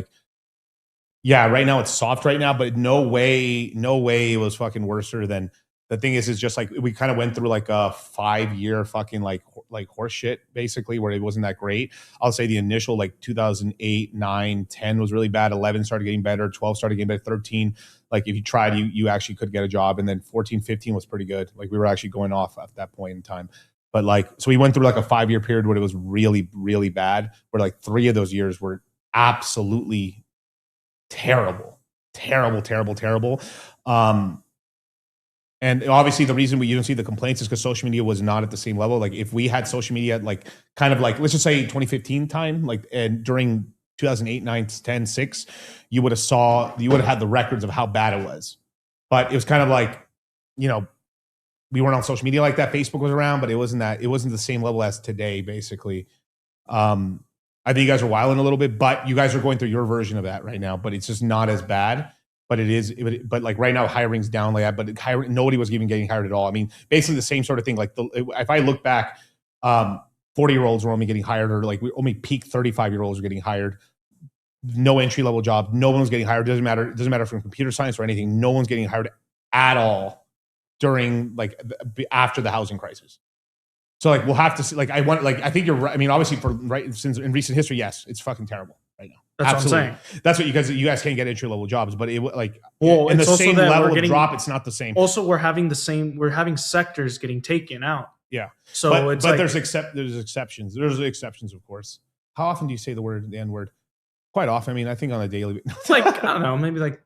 yeah, right now it's soft right now, but no way it was fucking worse than. The thing is just we kind of went through a 5-year fucking horse shit, basically, where it wasn't that great. I'll say the initial 2008, 9, 10 was really bad. 11 started getting better. 12 started getting better. 13, if you tried, you actually could get a job. And then 14, 15 was pretty good. We were actually going off at that point in time. But so we went through a 5-year period where it was really, really bad, where 3 of those years were absolutely terrible. And obviously the reason you don't see the complaints is because social media was not at the same level. Like if we had social media, like kind of like, let's just say 2015 time, like, and during 2008, 9, 10, 6, you would have had the records of how bad it was. But it was kind of like, you know, we weren't on social media like that. Facebook was around, but it wasn't the same level as today, basically. I think you guys are wilding a little bit, but you guys are going through your version of that right now, but it's just not as bad. But it is, but like right now, hiring's down like that. But nobody was even getting hired at all. I mean, basically the same sort of thing. Like if I look back, 40-year-olds were only getting hired, or like we only peak 35-year-olds were getting hired. No entry level job. No one was getting hired. Doesn't matter from computer science or anything. No one's getting hired at all during like after the housing crisis. So like we'll have to see. Like I think you're right. I mean, obviously since in recent history, yes, it's fucking terrible right now. That's Absolutely. what I'm saying. That's what you guys can't get entry level jobs, but it like in the same level of drop, it's not the same. Also, we're having sectors getting taken out. Yeah. So but there's exceptions. There's exceptions, of course. How often do you say the N word? Quite often. I mean, I think on a daily. It's like I don't know, maybe like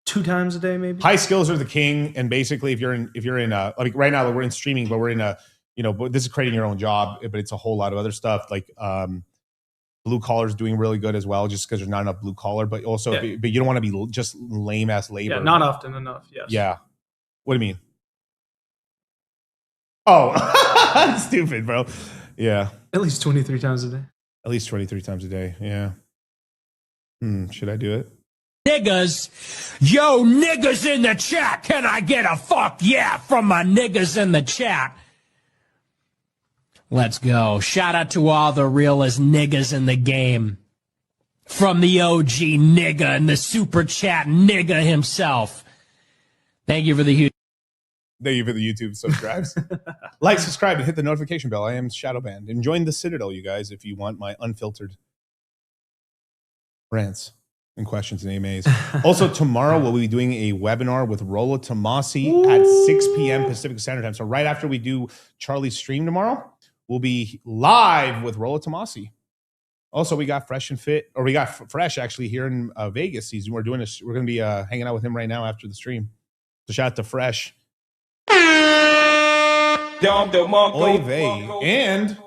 2 times a day, maybe. High skills are the king, and basically, if you're in like right now we're in streaming, but we're in a but this is creating your own job, but it's a whole lot of other stuff like blue collar is doing really good as well, just because there's not enough blue collar, but also but you don't want to be just lame ass labor. Yeah, not often enough. Yes. Yeah. What do you mean? Oh, stupid, bro. Yeah. At least 23 times a day. At least 23 times a day. Yeah. Should I do it? Niggas, yo, niggas in the chat. Can I get a fuck yeah from my niggas in the chat? Let's go. Shout out to all the realest niggas in the game. From the OG nigga and the super chat nigga himself. Thank you for the huge. Thank you for the YouTube subscribes. Like, subscribe, and hit the notification bell. I am Shadowband. And join the Citadel, you guys, if you want my unfiltered rants and questions and AMAs. Also, tomorrow we'll be doing a webinar with Rollo Tomasi at 6 p.m. Pacific Standard Time. So right after we do Charlie's stream tomorrow, we'll be live with Rollo Tomasi. Also, we got Fresh actually here in Vegas. We're going to be hanging out with him right now after the stream. So shout out to Fresh. Oy vey. And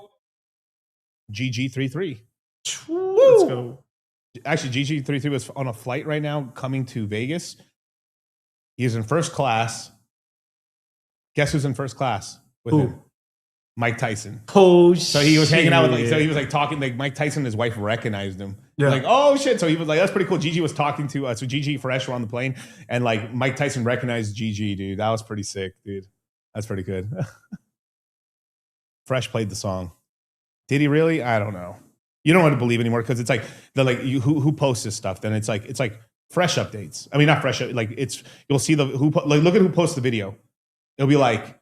GG33. Let's go. Actually, GG33 was on a flight right now coming to Vegas. He's in first class. Guess who's in first class with him? Mike Tyson. Oh, so he was hanging out with he was like talking, like Mike Tyson and his wife recognized him. Yeah. Like, oh shit. So he was like, that's pretty cool. Gigi was talking to so Gigi Fresh were on the plane, and like Mike Tyson recognized Gigi, dude. That was pretty sick, dude. That's pretty good. Fresh played the song. Did he really? I don't know. You don't want to believe anymore because it's like who posts this stuff. Then it's like Fresh updates. I mean, not Fresh. Like you'll see look at who posts the video. It'll be like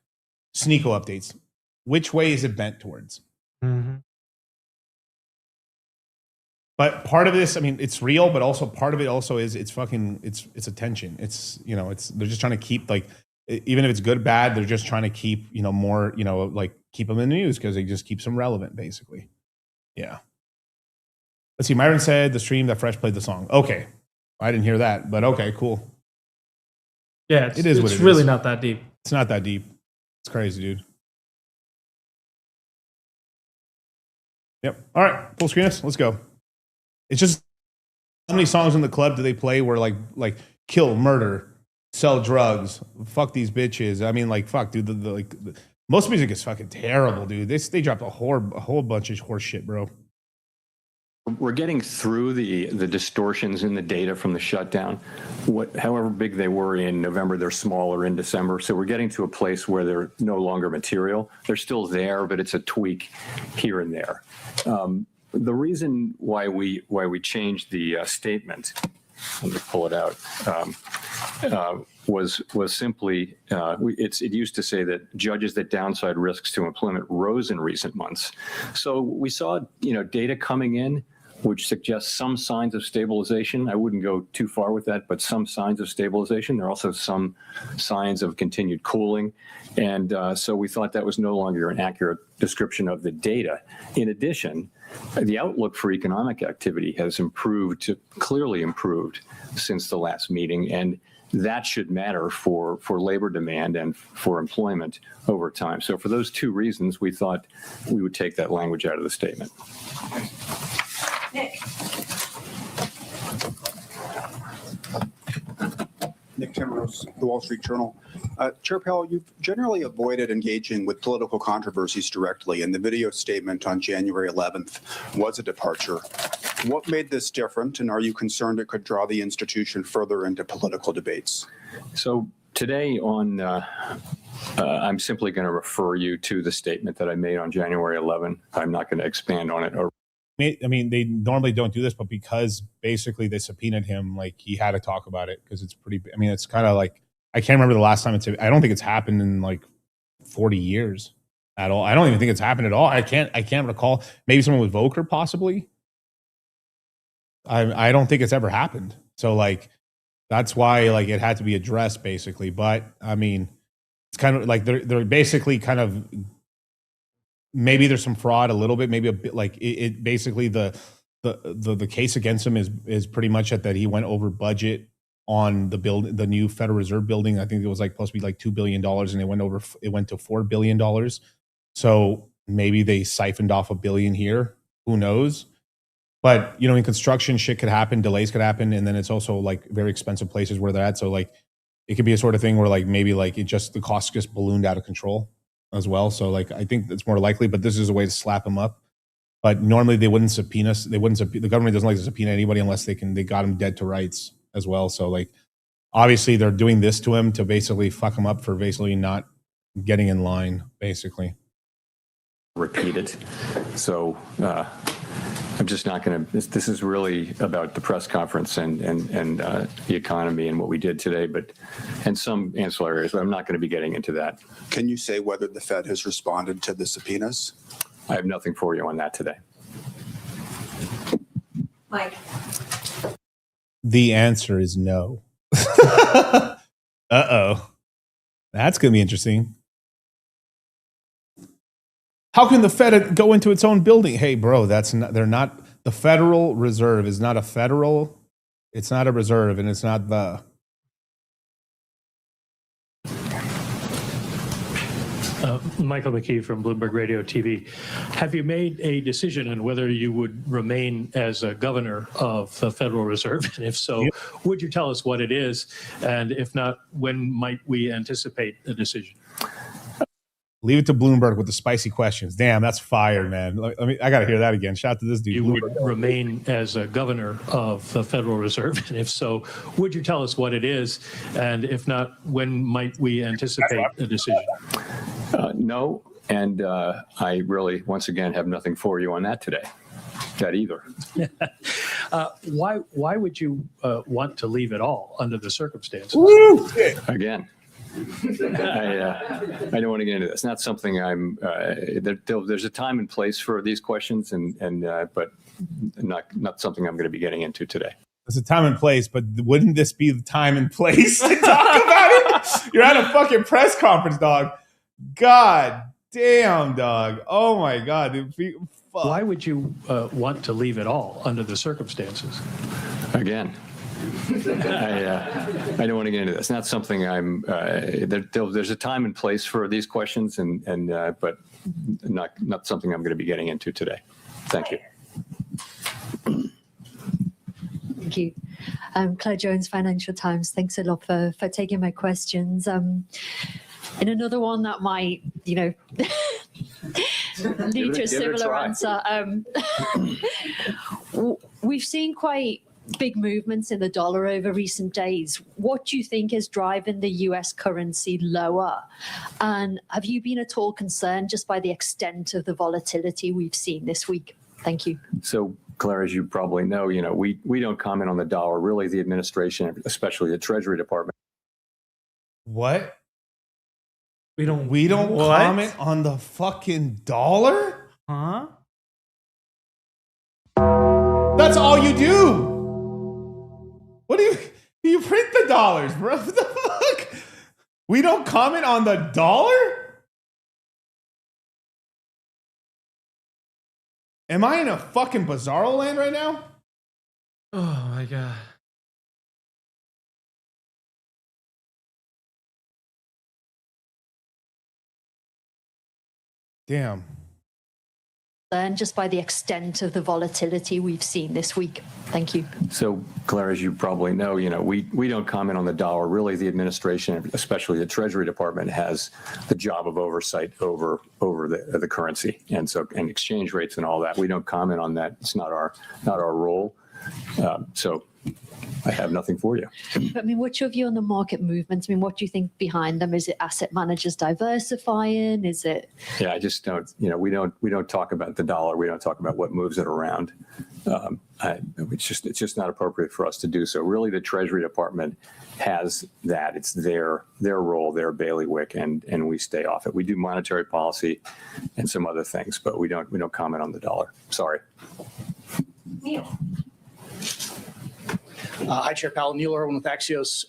Sneeko updates. Which way is it bent towards? Mm-hmm. But part of this, I mean, it's real, but also part of it also is it's attention. It's they're just trying to keep like, even if it's good, bad, they're just trying to keep, more, like keep them in the news because it just keeps them relevant, basically. Yeah. Let's see. Myron said the stream that Fresh played the song. Okay. I didn't hear that, but okay, cool. Yeah, it's really not that deep. It's not that deep. It's crazy, dude. Yep. All right. Full screen us. Let's go. It's just how many songs in the club do they play where like kill, murder, sell drugs, fuck these bitches? I mean, like, fuck, dude. Most music is fucking terrible, dude. They dropped a whole bunch of horse shit, bro. We're getting through the distortions in the data from the shutdown. However big they were in November, they're smaller in December. So we're getting to a place where they're no longer material. They're still there, but it's a tweak here and there. The reason why we changed the statement, let me pull it out, was simply it used to say that judges that downside risks to employment rose in recent months. So we saw data coming in which suggests some signs of stabilization. I wouldn't go too far with that, but some signs of stabilization. There are also some signs of continued cooling. And so we thought that was no longer an accurate description of the data. In addition, the outlook for economic activity has clearly improved since the last meeting. And that should matter for labor demand and for employment over time. So for those two reasons, we thought we would take that language out of the statement. Nick Timros, The Wall Street Journal. Chair Powell, you've generally avoided engaging with political controversies directly, and the video statement on January 11th was a departure. What made this different, and are you concerned it could draw the institution further into political debates? So today I'm simply going to refer you to the statement that I made on January 11. I'm not going to expand on it. I mean, they normally don't do this, but because basically they subpoenaed him, like he had to talk about it because it's pretty. I mean, it's kind of like I can't remember the last time I don't think it's happened in like 40 years at all. I don't even think it's happened at all. I can't recall. Maybe someone with Volcker, possibly. I don't think it's ever happened. So like that's why like it had to be addressed basically. But I mean, it's kind of like they're basically kind of. Maybe there's some fraud a little bit, maybe a bit like it basically the case against him is pretty much that he went over budget on the new Federal Reserve building. I think it was like supposed to be like $2 billion and it went to $4 billion. So maybe they siphoned off $1 billion here. Who knows? But you know, in construction, shit could happen, delays could happen, and then it's also like very expensive places where they're at. So like it could be a sort of thing where like maybe like the cost just ballooned out of control as well. So like I think that's more likely, but this is a way to slap him up. But normally they wouldn't subpoena us. The government doesn't like to subpoena anybody unless they got him dead to rights as well. So like obviously they're doing this to him to basically fuck him up for basically not getting in line, basically. Repeat it. So I'm just not going to. This is really about the press conference and the economy and what we did today, and some ancillary areas. But I'm not going to be getting into that. Can you say whether the Fed has responded to the subpoenas? I have nothing for you on that today. Mike. The answer is no. Uh-oh. That's going to be interesting. How can the Fed go into its own building? Hey, bro, they're not, the Federal Reserve is not a federal, it's not a reserve, and it's not the. Michael McKee from Bloomberg Radio TV. Have you made a decision on whether you would remain as a governor of the Federal Reserve? And if so, would you tell us what it is? And if not, when might we anticipate a decision? Leave it to Bloomberg with the spicy questions. Damn, that's fire, man. I got to hear that again. Shout out to this dude. You would remain as a governor of the Federal Reserve? And if so, would you tell us what it is? And if not, when might we anticipate a decision? No, and I really, once again, have nothing for you on that today. That either. Why would you want to leave it all under the circumstances? Woo! Again. I don't want to get into this. It's not something I'm. There's a time and place for these questions, but not something I'm going to be getting into today. There's a time and place, but wouldn't this be the time and place to talk about it? You're at a fucking press conference, dog. God damn, dog. Oh my God. Dude. Why would you want to leave it all under the circumstances? Again. I don't want to get into this. It's not something I'm. There's a time and place for these questions, but not something I'm going to be getting into today. Thank you. Thank you. Claire Jones, Financial Times. Thanks a lot for taking my questions. And another one that might, lead to a similar answer. We've seen quite big movements in the dollar over recent days. What do you think is driving the US currency lower? And have you been at all concerned just by the extent of the volatility we've seen this week? Thank you. So, Claire, as you probably know, we don't comment on the dollar. Really, the administration, especially the Treasury Department. What? We don't comment on the fucking dollar? Huh? That's all you do. What do you print the dollars, bro? What the fuck? We don't comment on the dollar? Am I in a fucking bizarro land right now? Oh my god. Damn. And just by the extent of the volatility we've seen this week. Thank you. So, Claire, as you probably know, we don't comment on the dollar. Really, the administration, especially the Treasury Department, has the job of oversight over the currency and exchange rates and all that. We don't comment on that. It's not our role. So I have nothing for you. I mean, what's your view on the market movements? I mean, what do you think behind them? Is it asset managers diversifying? Is it? Yeah, I just don't. We don't talk about the dollar. We don't talk about what moves it around. It's just not appropriate for us to do so. Really, the Treasury Department has that. It's their role, their bailiwick, and we stay off it. We do monetary policy and some other things, but we don't comment on the dollar. Sorry. Neil. Hi, Chair Powell. Neil Irwin with Axios.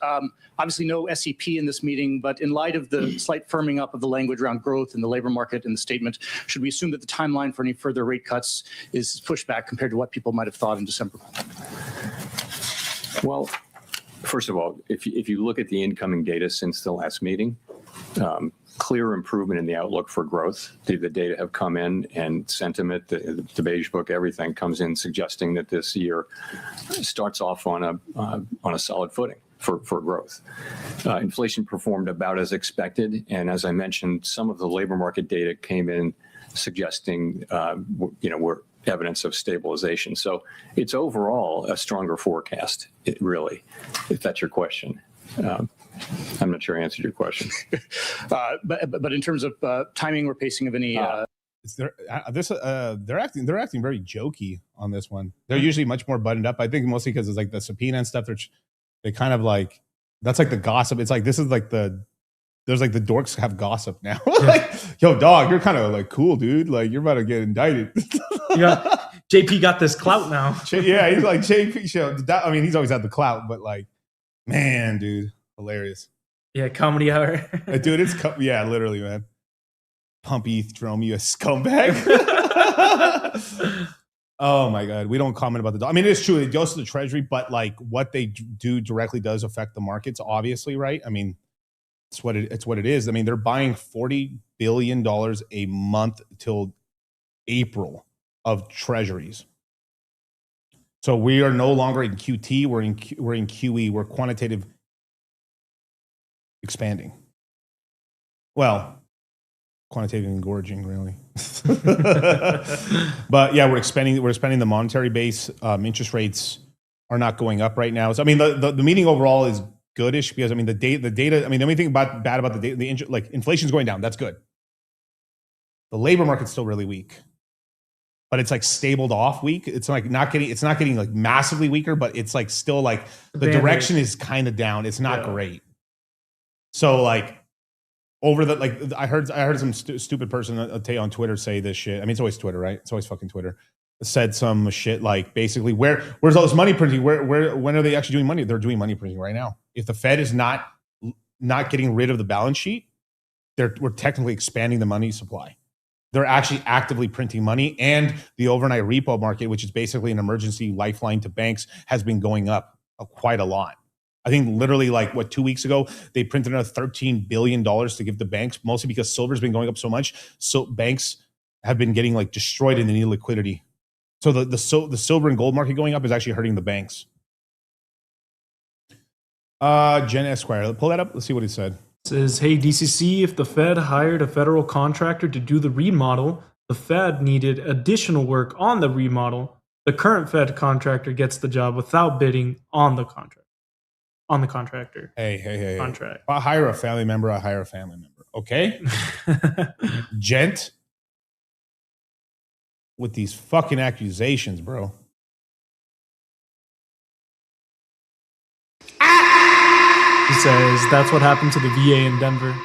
Obviously, no SEP in this meeting, but in light of the slight firming up of the language around growth in the labor market in the statement, should we assume that the timeline for any further rate cuts is pushed back compared to what people might have thought in December? Well, first of all, if you look at the incoming data since the last meeting, clear improvement in the outlook for growth. The data have come in, and sentiment, the beige book, everything comes in suggesting that this year starts off on a solid footing for growth. Inflation performed about as expected, and as I mentioned, some of the labor market data came in suggesting we're evidence of stabilization. So it's overall a stronger forecast, really, if that's your question. I'm not sure I answered your question. But in terms of timing or pacing of any, they're acting very jokey on this one. They're usually much more buttoned up. I think mostly because it's like the subpoena and stuff. They kind of like, that's like the gossip. It's like, this is like there's like the dorks have gossip now. Like, yo, dog, you're kind of like cool, dude. Like, you're about to get indicted. JP got this clout now. Yeah, he's like JP show. I mean, he's always had the clout, but like, man, dude. Hilarious. Yeah, comedy hour. Dude, yeah, literally, man. Pump ETH, Jerome, you a scumbag. Oh my God. We don't comment about the dollar. I mean, it's true. It goes to the Treasury, but like what they do directly does affect the markets, obviously, right? I mean, it's what it is. I mean, they're buying $40 billion a month till April of treasuries. So we are no longer in QT. We're in QE. We're quantitative expanding. Well, quantitative engorging, really. But yeah, we're expanding the monetary base. Interest rates are not going up right now. So I mean, the meeting overall is goodish because I mean the data. I mean, the only thing bad about the data, like inflation's going down. That's good. The labor market's still really weak, but it's like stabled off weak. It's like it's not getting like massively weaker, but it's like still like the direction is kind of down. It's not great. So like over the, like I heard some stupid person on Twitter say this shit. I mean, it's always Twitter, right? It's always fucking Twitter. Said some shit like basically where's all this money printing? When are they actually doing money? They're doing money printing right now. If the Fed is not getting rid of the balance sheet, we're technically expanding the money supply. They're actually actively printing money, and the overnight repo market, which is basically an emergency lifeline to banks, has been going up quite a lot. I think literally like 2 weeks ago, they printed another $13 billion to give to banks, mostly because silver's been going up so much. So banks have been getting like destroyed and they need liquidity. So the silver and gold market going up is actually hurting the banks. Jen Esquire, pull that up. Let's see what he said. It says, hey, DCC, if the Fed hired a federal contractor to do the remodel, the Fed needed additional work on the remodel. The current Fed contractor gets the job without bidding on the contract. On the contractor. Hey. Contract. I hire a family member. Okay? Gent. With these fucking accusations, bro. He says, that's what happened to the VA in Denver.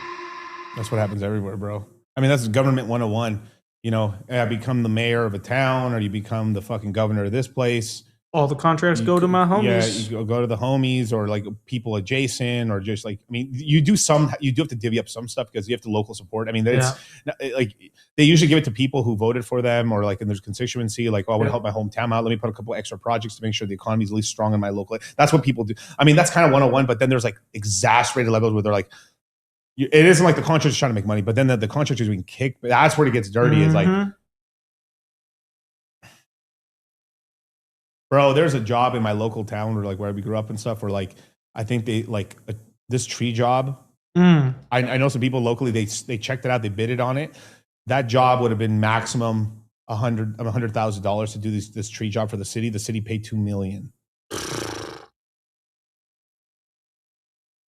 That's what happens everywhere, bro. I mean, that's government 101. You know, I become the mayor of a town or you become the fucking governor of this place. All the contracts go to my homies. Yeah, you go to the homies or like people adjacent or just like, I mean, you do have to divvy up some stuff because you have to local support. I mean, it's like they usually give it to people who voted for them or like in their constituency, like, oh, I want to help my hometown out. Let me put a couple extra projects to make sure the economy is at least strong in my local. That's what people do. I mean, that's kind of 101, but then there's like exasperated levels where they're like, it isn't like the contractor's trying to make money, but then the contractor's being kicked. That's where it gets dirty. Is like, bro, there's a job in my local town where we grew up and stuff where like, I think they like this tree job. I know some people locally, they checked it out. They bidded on it. That job would have been maximum $100,000 to do this tree job for the city. The city paid $2 million.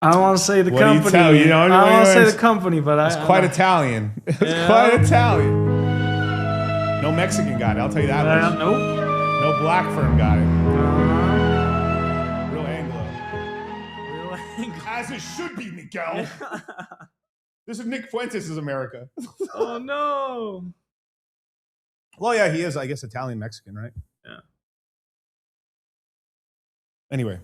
I don't want to say the What company. do you tell, you know, I don't want to say the company, but it's quite Italian. It's quite Italian. No Mexican got it. I'll tell you that much. Nope. No black firm got it. Real Anglo. As it should be, Miguel. This is Nick Fuentes' America. Oh no. Well, yeah, he is, I guess, Italian Mexican, right? Yeah. Anyway.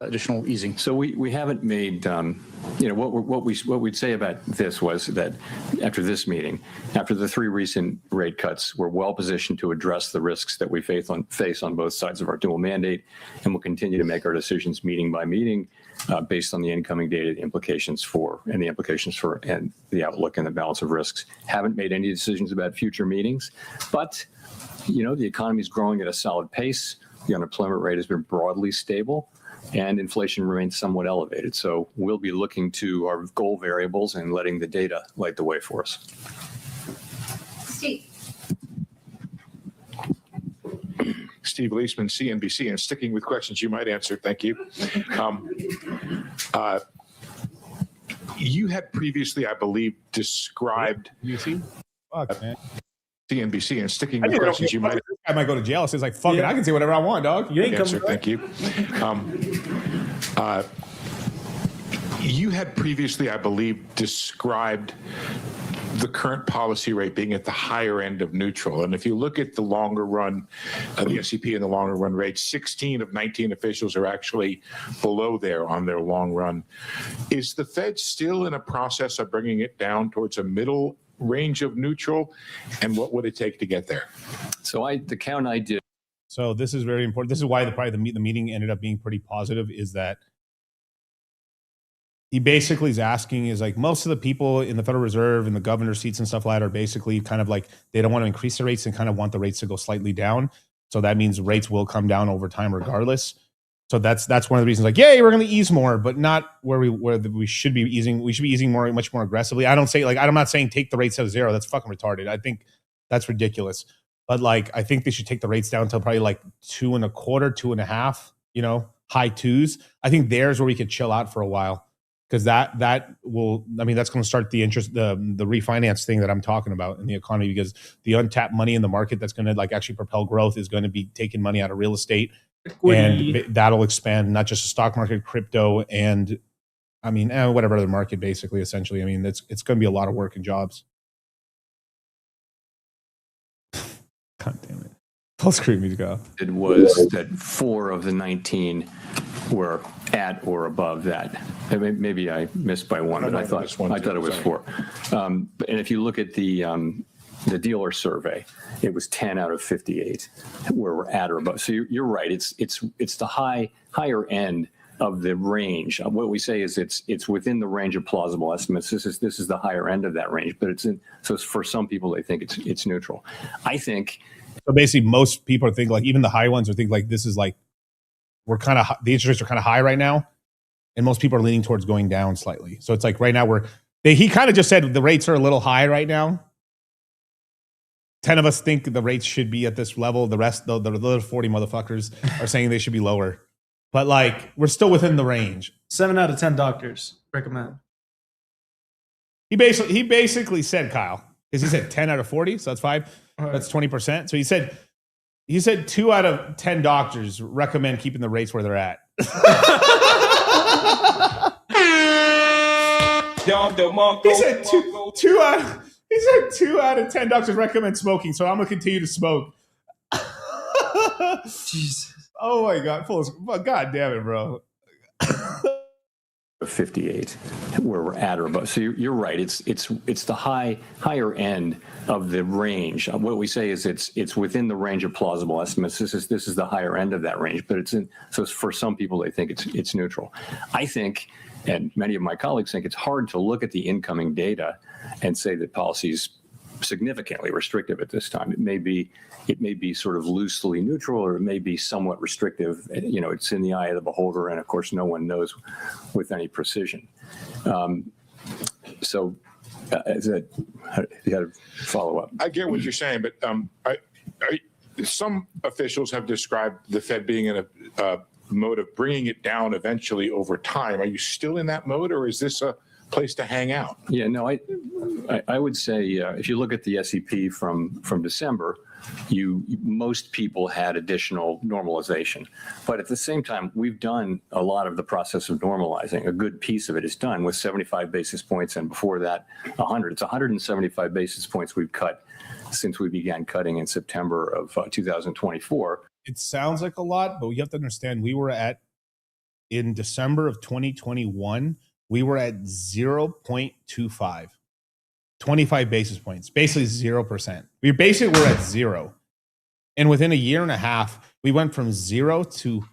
Additional easing. So we haven't made, what we'd say about this was that after this meeting, after the 3 recent rate cuts, we're well positioned to address the risks that we face on both sides of our dual mandate, and we'll continue to make our decisions meeting by meeting based on the incoming data implications and the outlook and the balance of risks. Haven't made any decisions about future meetings, but the economy is growing at a solid pace. The unemployment rate has been broadly stable, and inflation remains somewhat elevated. So we'll be looking to our goal variables and letting the data light the way for us. Steve Leisman, CNBC, and sticking with questions you might answer. Thank you. You had previously, I believe, described Fuck, man. CNBC and sticking with questions you might. I might go to jail. So it's like, fuck it, I can say whatever I want, dog. You ain't Answer. coming. Thank you. You had previously, I believe, described the current policy rate being at the higher end of neutral. And if you look at the longer run, the S&P and the longer run rate, 16 of 19 officials are actually below there on their long run. Is the Fed still in a process of bringing it down towards a middle range of neutral? And what would it take to get there? So the count I did. So this is very important. This is why the meeting ended up being pretty positive, is that he basically is asking is like most of the people in the Federal Reserve and the governor's seats and stuff like that are basically kind of like they don't want to increase the rates and kind of want the rates to go slightly down. So that means rates will come down over time regardless. So that's one of the reasons like, yay, we're going to ease more, but not where we should be easing. We should be easing much more aggressively. I'm not saying take the rates to 0. That's fucking retarded. I think that's ridiculous. But like, I think they should take the rates down to probably like 2.25, 2.5, high 2s. I think there's where we could chill out for a while. Because that will, that's going to start the refinance thing that I'm talking about in the economy, because the untapped money in the market that's going to like actually propel growth is going to be taking money out of real estate. And that'll expand not just the stock market, crypto, and whatever other market, basically, essentially. It's going to be a lot of work and jobs. God damn it. Full screen music off. It was that 4 of the 19 were at or above that. Maybe I missed by 1, but I thought it was 4. And if you look at the dealer survey, it was 10 out of 58 where we're at or above. So you're right. It's the higher end of the range. What we say is it's within the range of plausible estimates. This is the higher end of that range, but so for some people they think it's neutral. I think. So basically, most people think like even the high ones are think like this is like we're kind of the interest rates are kind of high right now, and most people are leaning towards going down slightly. So it's like right now he kind of just said the rates are a little high right now. 10 of us think the rates should be at this level. The rest, the other 40 motherfuckers are saying they should be lower. But like we're still within the range. 7 out of 10 doctors recommend. He basically said, Kyle, because he said 10 out of 40, so that's 5. Right. That's 20%. So he said 2 out of 10 doctors recommend keeping the rates where they're at. He said 2 out of 10 doctors recommend smoking, so I'm gonna continue to smoke. Jesus. Oh my God. God damn it, bro. 58, where we're at or above. So you're right. It's the higher end of the range. What we say is it's within the range of plausible estimates. This is the higher end of that range. But so for some people they think it's neutral. I think, and many of my colleagues think, it's hard to look at the incoming data and say that policy's significantly restrictive at this time. It may be sort of loosely neutral, or it may be somewhat restrictive. It's in the eye of the beholder, and of course, no one knows with any precision. So, you got to follow up. I get what you're saying, but some officials have described the Fed being in a mode of bringing it down eventually over time. Are you still in that mode, or is this a place to hang out? Yeah, no, I would say if you look at the SEP from December, most people had additional normalization. But at the same time, we've done a lot of the process of normalizing. A good piece of it is done with 75 basis points, and before that, 100. It's 175 basis points we've cut since we began cutting in September of 2024. It sounds like a lot, but you have to understand in December of 2021, we were at 0.25, 25 basis points, basically 0%. We basically were at zero. And within a year and a half, we went from 0 to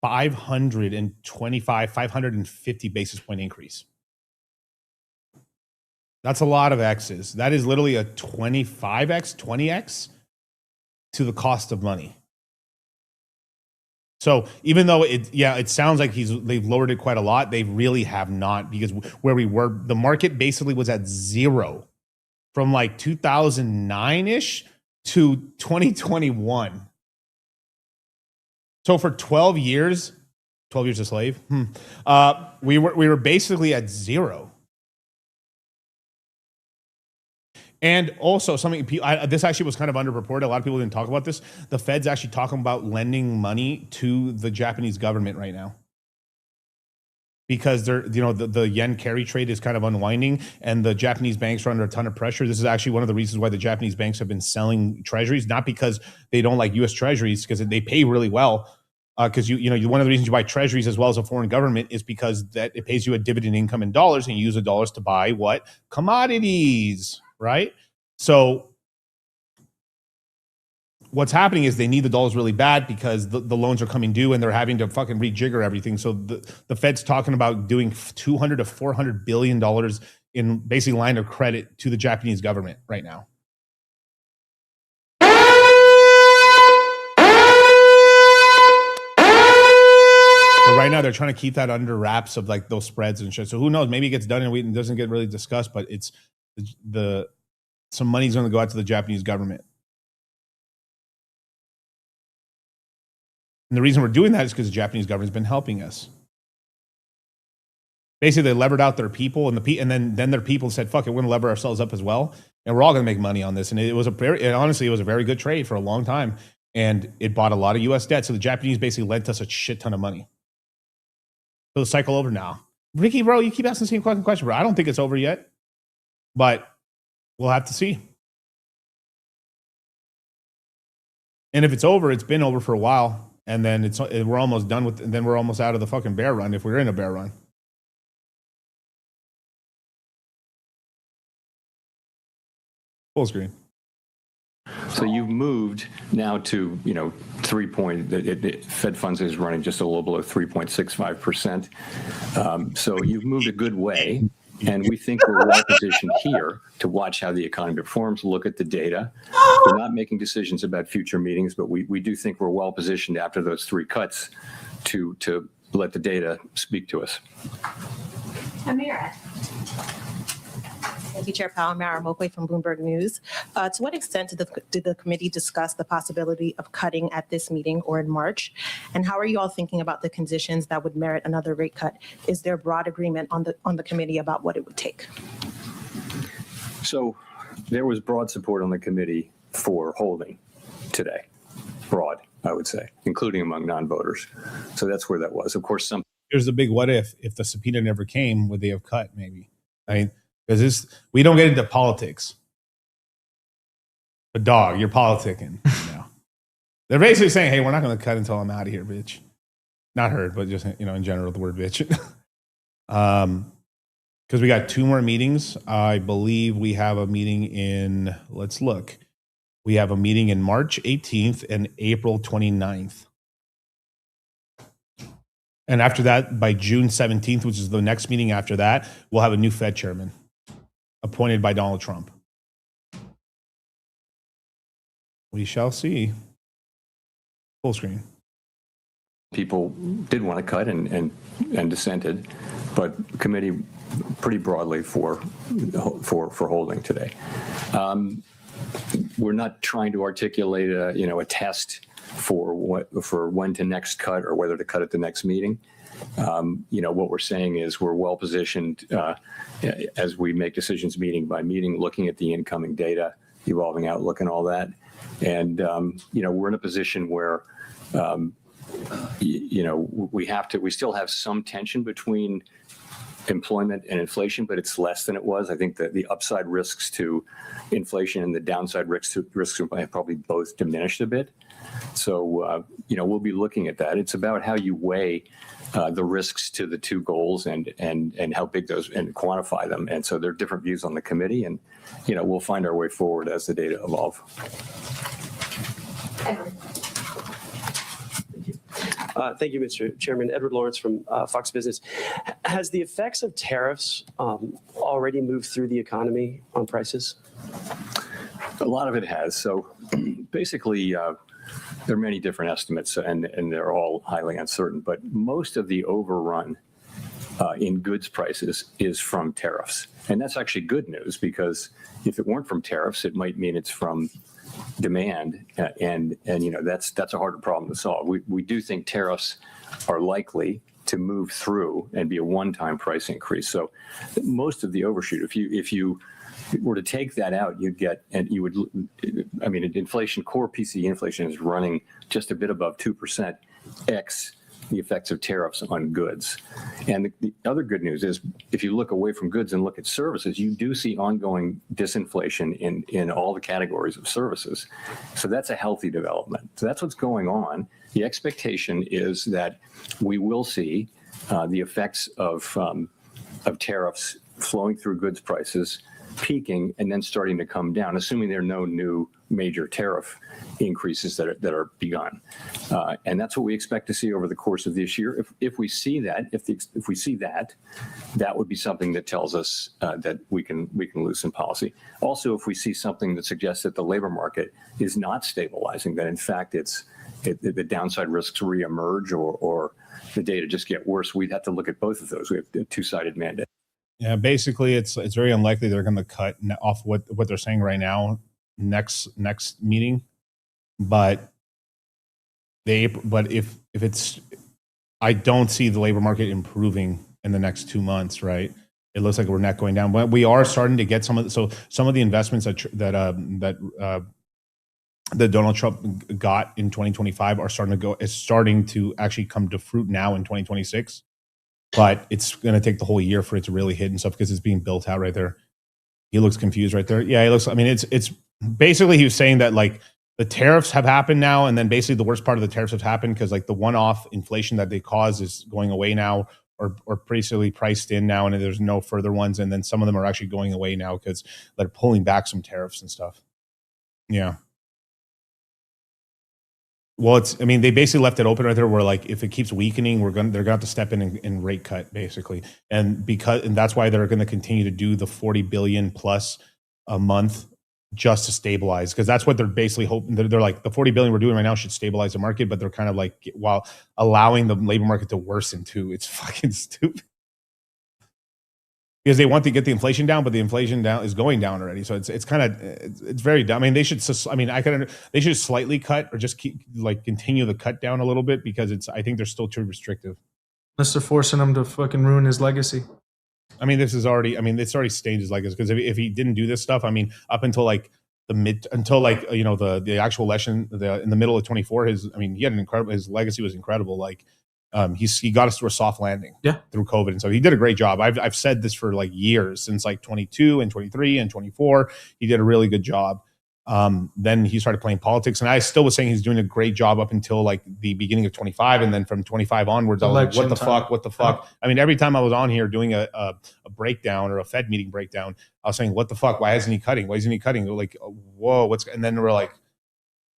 550 basis point increase. That's a lot of X's. That is literally a 25X, 20X to the cost of money. So even though it sounds like they've lowered it quite a lot, they really have not, because where we were, the market basically was at zero from like 2009-ish to 2021. So for 12 years a slave, we were basically at zero. And also this actually was kind of underreported. A lot of people didn't talk about this. The Fed's actually talking about lending money to the Japanese government right now, because the yen carry trade is kind of unwinding, and the Japanese banks are under a ton of pressure. This is actually one of the reasons why the Japanese banks have been selling treasuries, not because they don't like U.S. treasuries, because they pay really well. Because one of the reasons you buy treasuries as well as a foreign government is because that it pays you a dividend income in dollars, and you use the dollars to buy what? Commodities. Right? So what's happening is they need the dollars really bad because the loans are coming due, and they're having to fucking rejigger everything. So the Fed's talking about doing $200 to $400 billion in basically line of credit to the Japanese government right now. But right now they're trying to keep that under wraps of like those spreads and shit. So who knows? Maybe it gets done and it doesn't get really discussed, but it's some money's going to go out to the Japanese government. And the reason we're doing that is because the Japanese government's been helping us. Basically, they levered out their people, and then their people said, "Fuck it, we're going to lever ourselves up as well, and we're all going to make money on this." And honestly, it was a very good trade for a long time, and it bought a lot of U.S. debt. So the Japanese basically lent us a shit ton of money. So the cycle over now. Ricky, bro, you keep asking the same fucking question, bro. I don't think it's over yet, but we'll have to see. And if it's over, it's been over for a while, and then we're almost done with. And then we're almost out of the fucking bear run if we're in a bear run. Full screen. So you've moved now to, 3 Fed funds is running just a little below 3.65%. So you've moved a good way, and we think we're well positioned here to watch how the economy performs, look at the data. We're not making decisions about future meetings, but we do think we're well positioned after those 3 cuts to let the data speak to us. Amira. Thank you, Chair Powell. Mara Moakley from Bloomberg News. To what extent did the committee discuss the possibility of cutting at this meeting or in March? And how are you all thinking about the conditions that would merit another rate cut? Is there broad agreement on the committee about what it would take? So there was broad support on the committee for holding today. Broad, I would say, including among non-voters. So that's where that was. Of course, here's the big what if the subpoena never came, would they have cut maybe? I mean, because we don't get into politics. But dog, you're politicking now. They're basically saying, hey, we're not going to cut until I'm out of here, bitch. Not heard, but just, in general, the word bitch. Because we got 2 more meetings. I believe we have a meeting in, let's look. We have a meeting in March 18th and April 29th. And after that, by June 17th, which is the next meeting after that, we'll have a new Fed chairman appointed by Donald Trump. We shall see. Full screen. People did want to cut and dissented, but committee pretty broadly for holding today. We're not trying to articulate a test for when to next cut or whether to cut at the next meeting. What we're saying is we're well positioned as we make decisions meeting by meeting, looking at the incoming data, evolving outlook, and all that. And we're in a position where we still have some tension between employment and inflation, but it's less than it was. I think that the upside risks to inflation and the downside risks have probably both diminished a bit. So, we'll be looking at that. It's about how you weigh the risks to the 2 goals and how big those, and quantify them. And so there are different views on the committee, and, we'll find our way forward as the data evolve. Thank you, Mr. Chairman. Edward Lawrence from Fox Business. Has the effects of tariffs already moved through the economy on prices? A lot of it has. So basically, there are many different estimates, and they're all highly uncertain. But most of the overrun in goods prices is from tariffs. And that's actually good news, because if it weren't from tariffs, it might mean it's from demand, and that's a harder problem to solve. We do think tariffs are likely to move through and be a one-time price increase. So most of the overshoot, if you were to take that out, inflation, core PCE inflation is running just a bit above 2% x the effects of tariffs on goods. And the other good news is, if you look away from goods and look at services, you do see ongoing disinflation in all the categories of services. So that's a healthy development. So that's what's going on. The expectation is that we will see the effects of tariffs flowing through goods prices, peaking, and then starting to come down, assuming there are no new major tariff increases that are begun. And that's what we expect to see over the course of this year. If we see that, if we see that, that would be something that tells us that we can loosen policy. Also, if we see something that suggests that the labor market is not stabilizing, that in fact the downside risks reemerge, or the data just get worse, we'd have to look at both of those. We have a 2-sided mandate. Yeah, basically, it's very unlikely they're going to cut off what they're saying right now next meeting, but if it's, I don't see the labor market improving in the next 2 months, right? It looks like we're not going down, but we are starting to get some of the investments that Donald Trump got in 2025 are starting to actually come to fruit now in 2026. But it's going to take the whole year for it to really hit and stuff, because it's being built out right there. He looks confused right there. Yeah, he looks, it's basically, he was saying that like the tariffs have happened now, and then basically the worst part of the tariffs have happened because like the one-off inflation that they caused is going away now, or basically priced in now, and there's no further ones. And then some of them are actually going away now because they're pulling back some tariffs and stuff. Yeah. Well, they basically left it open right there where like if it keeps weakening, they're gonna have to step in and rate cut basically, and that's why they're going to continue to do the 40 billion plus a month just to stabilize, because that's what they're basically hoping. They're like, the 40 billion we're doing right now should stabilize the market, but they're kind of like, while allowing the labor market to worsen too. It's fucking stupid. Because they want to get the inflation down, but the inflation is going down already. So it's kind of, it's very dumb. They should slightly cut, or just continue the cut down a little bit, because I think they're still too restrictive. Unless they're forcing him to fucking ruin his legacy. It's already stained his legacy, because if he didn't do this stuff, up until the actual election, in the middle of 24, he had his legacy was incredible. He got us through a soft landing through COVID. And so he did a great job. I've said this for years, since 22 and 23 and 24, he did a really good job. Then he started playing politics, and I still was saying he's doing a great job up until like the beginning of 25, and then from 25 onwards, I was like, "What the fuck? What the fuck?" I mean, every time I was on here doing a breakdown or a Fed meeting breakdown, I was saying, "What the fuck? Why isn't he cutting? Why isn't he cutting?" They're like, "Whoa, what's?" And then we're like,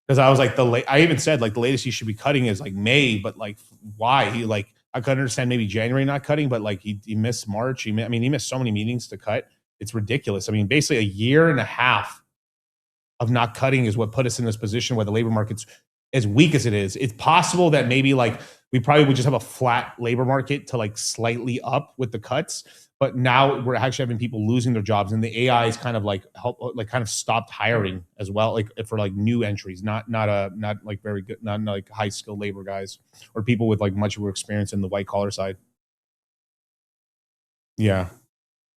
because I was like, I even said like the latest he should be cutting is like May, but like why? He like I could understand maybe January not cutting, but like he missed March. He missed so many meetings to cut. It's ridiculous. I mean, basically a year and a half of not cutting is what put us in this position where the labor market's as weak as it is. It's possible that maybe like we probably would just have a flat labor market to like slightly up with the cuts, but now we're actually having people losing their jobs, and the AI is kind of like kind of stopped hiring as well, like for like new entries, not like very good, not like high skilled labor guys or people with like much more experience in the white collar side. Yeah.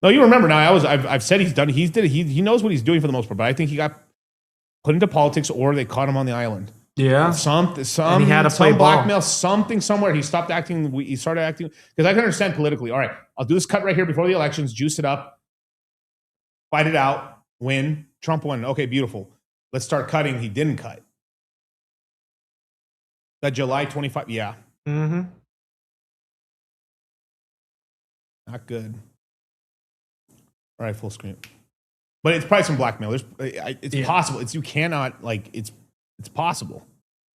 No, you remember now. I've said he knows what he's doing for the most part, but I think he got put into politics or they caught him on the island. Yeah. And he had to play blackmail, ball. something somewhere. He stopped acting. He started acting because I can understand politically. All right, I'll do this cut right here before the elections, juice it up, fight it out, win. Trump won. Okay, beautiful. Let's start cutting. He didn't cut. That July 25. Yeah. Mm-hmm. Not good. All right, full screen. But it's probably some blackmail. It's possible. You cannot like it's possible.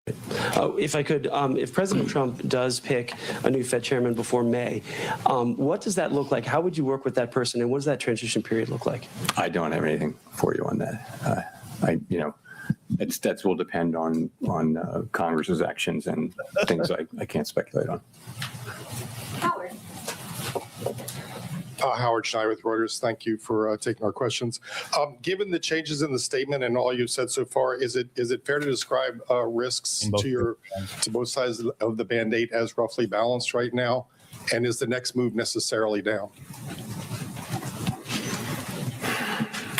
If I could, if President Trump does pick a new Fed chairman before May, what does that look like? How would you work with that person, and what does that transition period look like? I don't have anything for you on that. That will depend on Congress's actions and things I can't speculate on. Howard. Howard Schneider with Reuters. Thank you for taking our questions. Given the changes in the statement and all you've said so far, is it fair to describe risks to both sides of the Band-Aid as roughly balanced right now? And is the next move necessarily down?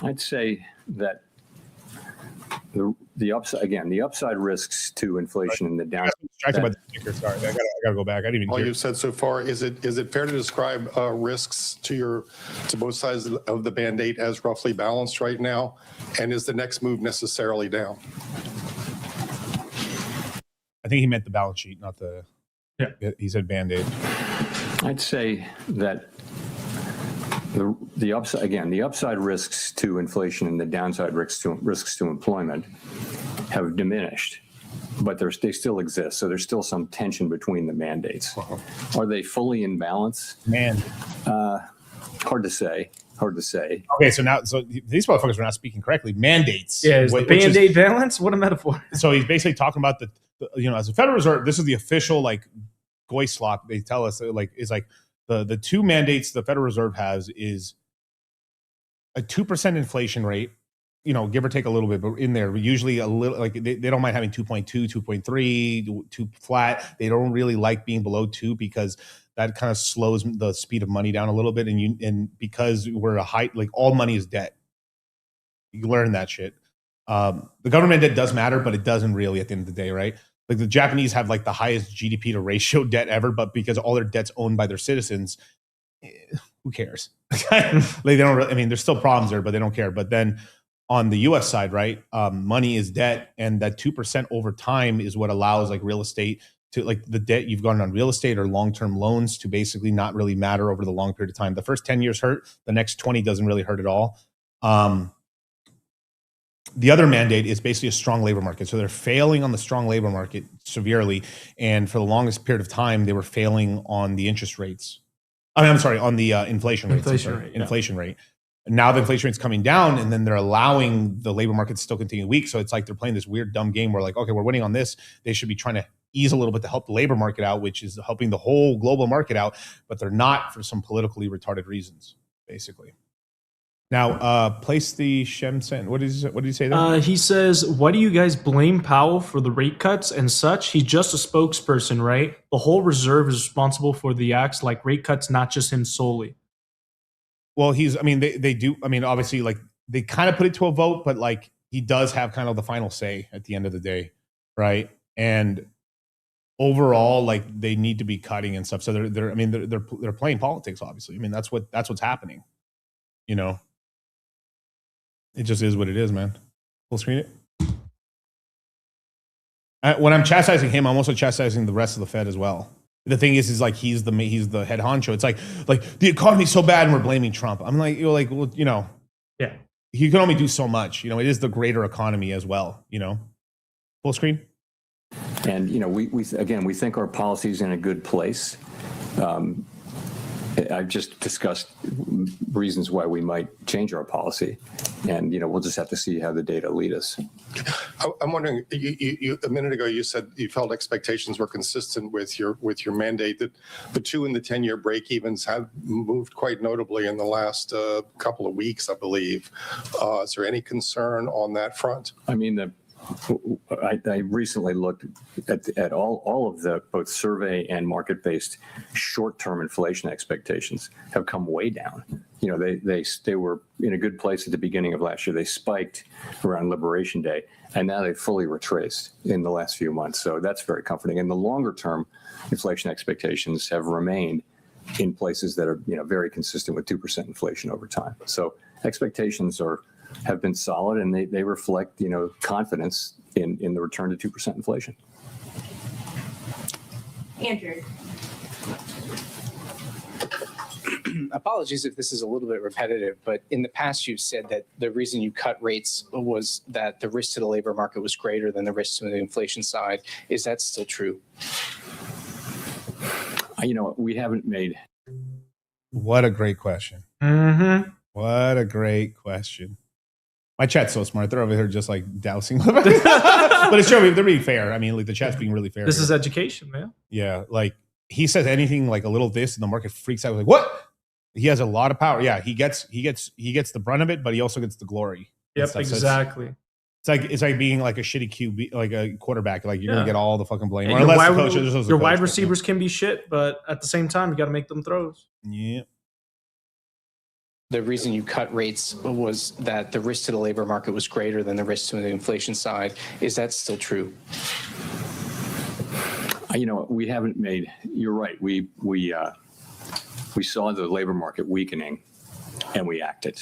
I'd say that the upside risks to inflation and the downside. Distracted by the sticker. Sorry, I gotta go back. I didn't even All hear. you've said so far, is it fair to describe risks to both sides of the Band-Aid as roughly balanced right now? And is the next move necessarily down? I think he meant the balance sheet, not the. Yeah. He said Band-Aid. I'd say that the upside risks to inflation and the downside risks to employment have diminished, but they still exist. So there's still some tension between the mandates. Are they fully in balance? Man, hard to say. Okay, so these motherfuckers are not speaking correctly. Mandates. Yeah, is the Band-Aid balance? What a metaphor. So he's basically talking about the as a Federal Reserve, this is the official like Goyslop. They tell us is like the two mandates the Federal Reserve has is a 2% inflation rate, give or take a little bit, but in there, usually a little, like they don't mind having 2.2, 2.3, 2 flat. They don't really like being below 2 because that kind of slows the speed of money down a little bit. And because we're like all money is debt. You learn that shit. The government debt does matter, but it doesn't really at the end of the day, right? Like the Japanese have like the highest GDP to ratio debt ever, but because all their debt's owned by their citizens, who cares? They don't really, there's still problems there, but they don't care. But then on the US side, right, money is debt, and that 2% over time is what allows like real estate to like the debt you've gotten on real estate or long-term loans to basically not really matter over the long period of time. The first 10 years hurt, the next 20 doesn't really hurt at all. The other mandate is basically a strong labor market. So they're failing on the strong labor market severely. And for the longest period of time, they were failing on the interest rates. I'm sorry, on the inflation rates. Inflation rate. And now the inflation rate's coming down, and then they're allowing the labor market to still continue weak. So it's like they're playing this weird, dumb game where like, okay, we're winning on this. They should be trying to ease a little bit to help the labor market out, which is helping the whole global market out. But they're not for some politically retarded reasons, basically. Now, place the Shemsen. What did he say there? He says, why do you guys blame Powell for the rate cuts and such? He's just a spokesperson, right? The whole reserve is responsible for the acts like rate cuts, not just him solely. Well, they do. Obviously, like they kind of put it to a vote, but like he does have kind of the final say at the end of the day, right? And overall, like they need to be cutting and stuff. So they're playing politics, obviously. That's what's happening. It just is what it is, man. Full screen it. When I'm chastising him, I'm also chastising the rest of the Fed as well. The thing is like he's the head honcho. It's like the economy's so bad and we're blaming Trump. I'm like, you're like, well, Yeah. he can only do so much. It is the greater economy as well. Full screen. And we think our policy is in a good place. I've just discussed reasons why we might change our policy, and we'll just have to see how the data lead us. I'm wondering, you a minute ago you said you felt expectations were consistent with your mandate, that the 2 and the 10-year break-evens have moved quite notably in the last couple of weeks, I believe. Is there any concern on that front? I mean, I recently looked at all of the both survey and market-based short-term inflation expectations have come way down. They were in a good place at the beginning of last year. They spiked around Liberation Day, and now they've fully retraced in the last few months. So that's very comforting. And the longer-term inflation expectations have remained in places that are very consistent with 2% inflation over time. So expectations have been solid, and they reflect confidence in the return to 2% inflation. Andrew. Apologies if this is a little bit repetitive, but in the past you've said that the reason you cut rates was that the risk to the labor market was greater than the risk to the inflation side. Is that still true? We haven't made. What a great question. Mm-hmm. What a great question. My chat's so smart. They're over here just like dousing. But it's true. They're being fair. I mean, like the chat's being really fair. This is education, man. Yeah. Like he says anything like a little this and the market freaks out. Like, what? He has a lot of power. Yeah. He gets the brunt of it, but he also gets the glory. Yep, exactly. It's like being like a shitty QB, like a quarterback. Like you're going to get all the fucking blame. Your wide receivers can be shit, but at the same time, you got to make them throws. Yeah. The reason you cut rates was that the risk to the labor market was greater than the risk to the inflation side. Is that still true? We haven't made. You're right. We saw the labor market weakening, and we acted.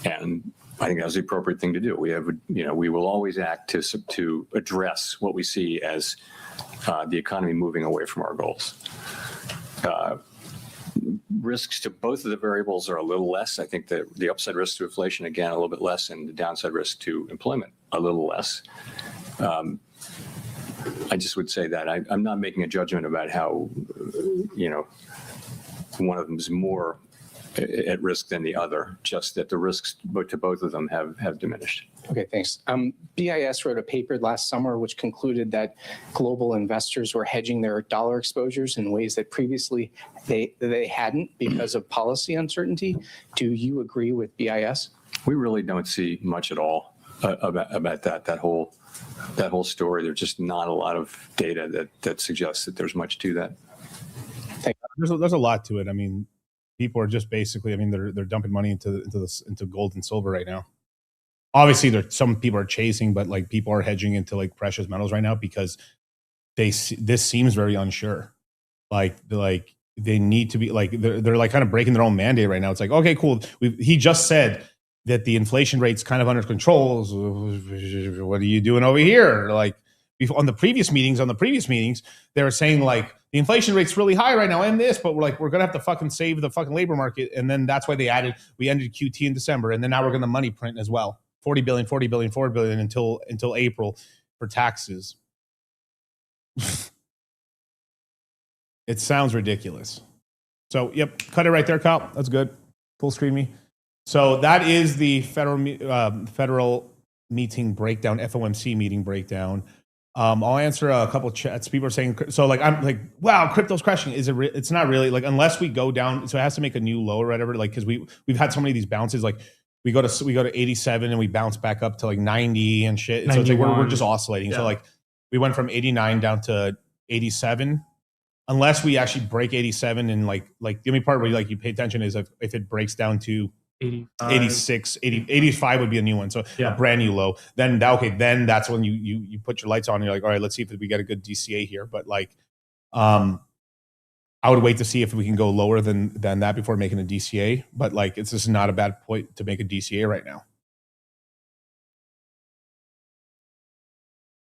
And I think that was the appropriate thing to do. We will always act to address what we see as the economy moving away from our goals. Risks to both of the variables are a little less. I think that the upside risk to inflation, again, a little bit less, and the downside risk to employment, a little less. I just would say that I'm not making a judgment about how, one of them is more at risk than the other, just that the risks to both of them have diminished. Okay, thanks. BIS wrote a paper last summer which concluded that global investors were hedging their dollar exposures in ways that previously they hadn't because of policy uncertainty. Do you agree with BIS? We really don't see much at all about that whole story. There's just not a lot of data that suggests that there's much to that. There's a lot to it. I mean, people are just basically, they're dumping money into gold and silver right now. Obviously, some people are chasing, but like people are hedging into like precious metals right now because this seems very unsure. Like they need to be like they're like kind of breaking their own mandate right now. It's like, okay, cool. He just said that the inflation rate's kind of under control. So what are you doing over here? Like on the previous meetings, they were saying like the inflation rate's really high right now and this, but we're gonna have to fucking save the fucking labor market. And then that's why we ended QT in December. And then now we're gonna money print as well. 40 billion until April for taxes. It sounds ridiculous. So, yep, cut it right there, Kyle. That's good. Full screen me. So that is the federal meeting breakdown, FOMC meeting breakdown. I'll answer a couple of chats. People are saying, so like, I'm like, wow, crypto's crashing. Is it? It's not really, like, unless we go down. So it has to make a new low or whatever. Like, because we've had so many of these bounces. Like, we go to 87 and we bounce back up to like 90 and shit. And so it's like we're just oscillating. Yeah. So like, we went from 89 down to 87. Unless we actually break 87, and like the only part where like you pay attention is if it breaks down to 86, 85 would be a new one. So a brand new low. Then that's when you put your lights on and you're like, all right, let's see if we get a good DCA here. But like, I would wait to see if we can go lower than that before making a DCA. But like, it's just not a bad point to make a DCA right now.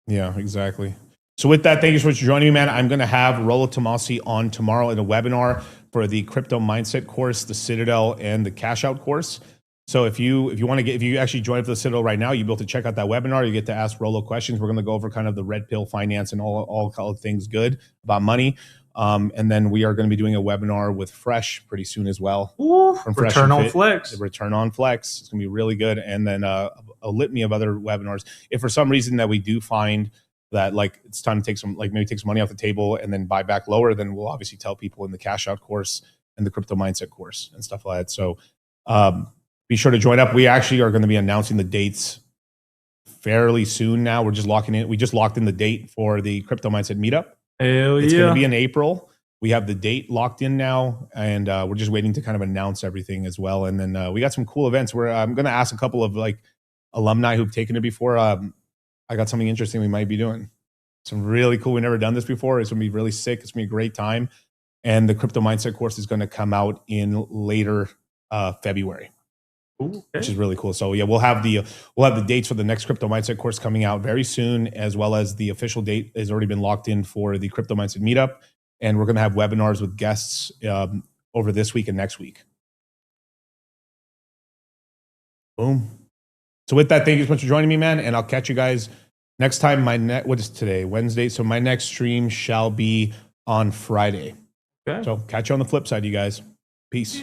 Yeah, exactly. So with that, thank you so much for joining me, man. I'm going to have Rollo Tomasi on tomorrow in a webinar for the crypto mindset course, the Citadel, and the cash out course. So if you want to get, if you actually join for the Citadel right now, you'll be able to check out that webinar. You get to ask Rollo questions. We're going to go over kind of the red pill finance and all kind of things good about money. And then we are going to be doing a webinar with Fresh pretty soon as well. Ooh, return on Flex. The return on Flex. It's going to be really good. And then a litany of other webinars. If for some reason that we do find that like it's time to take some, like maybe take some money off the table and then buy back lower, then we'll obviously tell people in the cash out course and the crypto mindset course and stuff like that. So be sure to join up. We actually are going to be announcing the dates fairly soon now. We're just locking in. We just locked in the date for the crypto mindset meetup. Hell It's yeah. going to be in April. We have the date locked in now, and we're just waiting to kind of announce everything as well. And then we got some cool events where I'm going to ask a couple of like alumni who've taken it before. I got something interesting we might be doing. Some really cool. We've never done this before. It's going to be really sick. It's going to be a great time. And the crypto mindset course is going to come out in later February. Ooh, which is really cool. So yeah, we'll have the dates for the next crypto mindset course coming out very soon, as well as the official date has already been locked in for the crypto mindset meetup. And we're going to have webinars with guests over this week and next week. Boom. So with that, thank you so much for joining me, man. And I'll catch you guys next time. What is today? Wednesday. So my next stream shall be on Friday. Okay. So catch you on the flip side, you guys. Peace.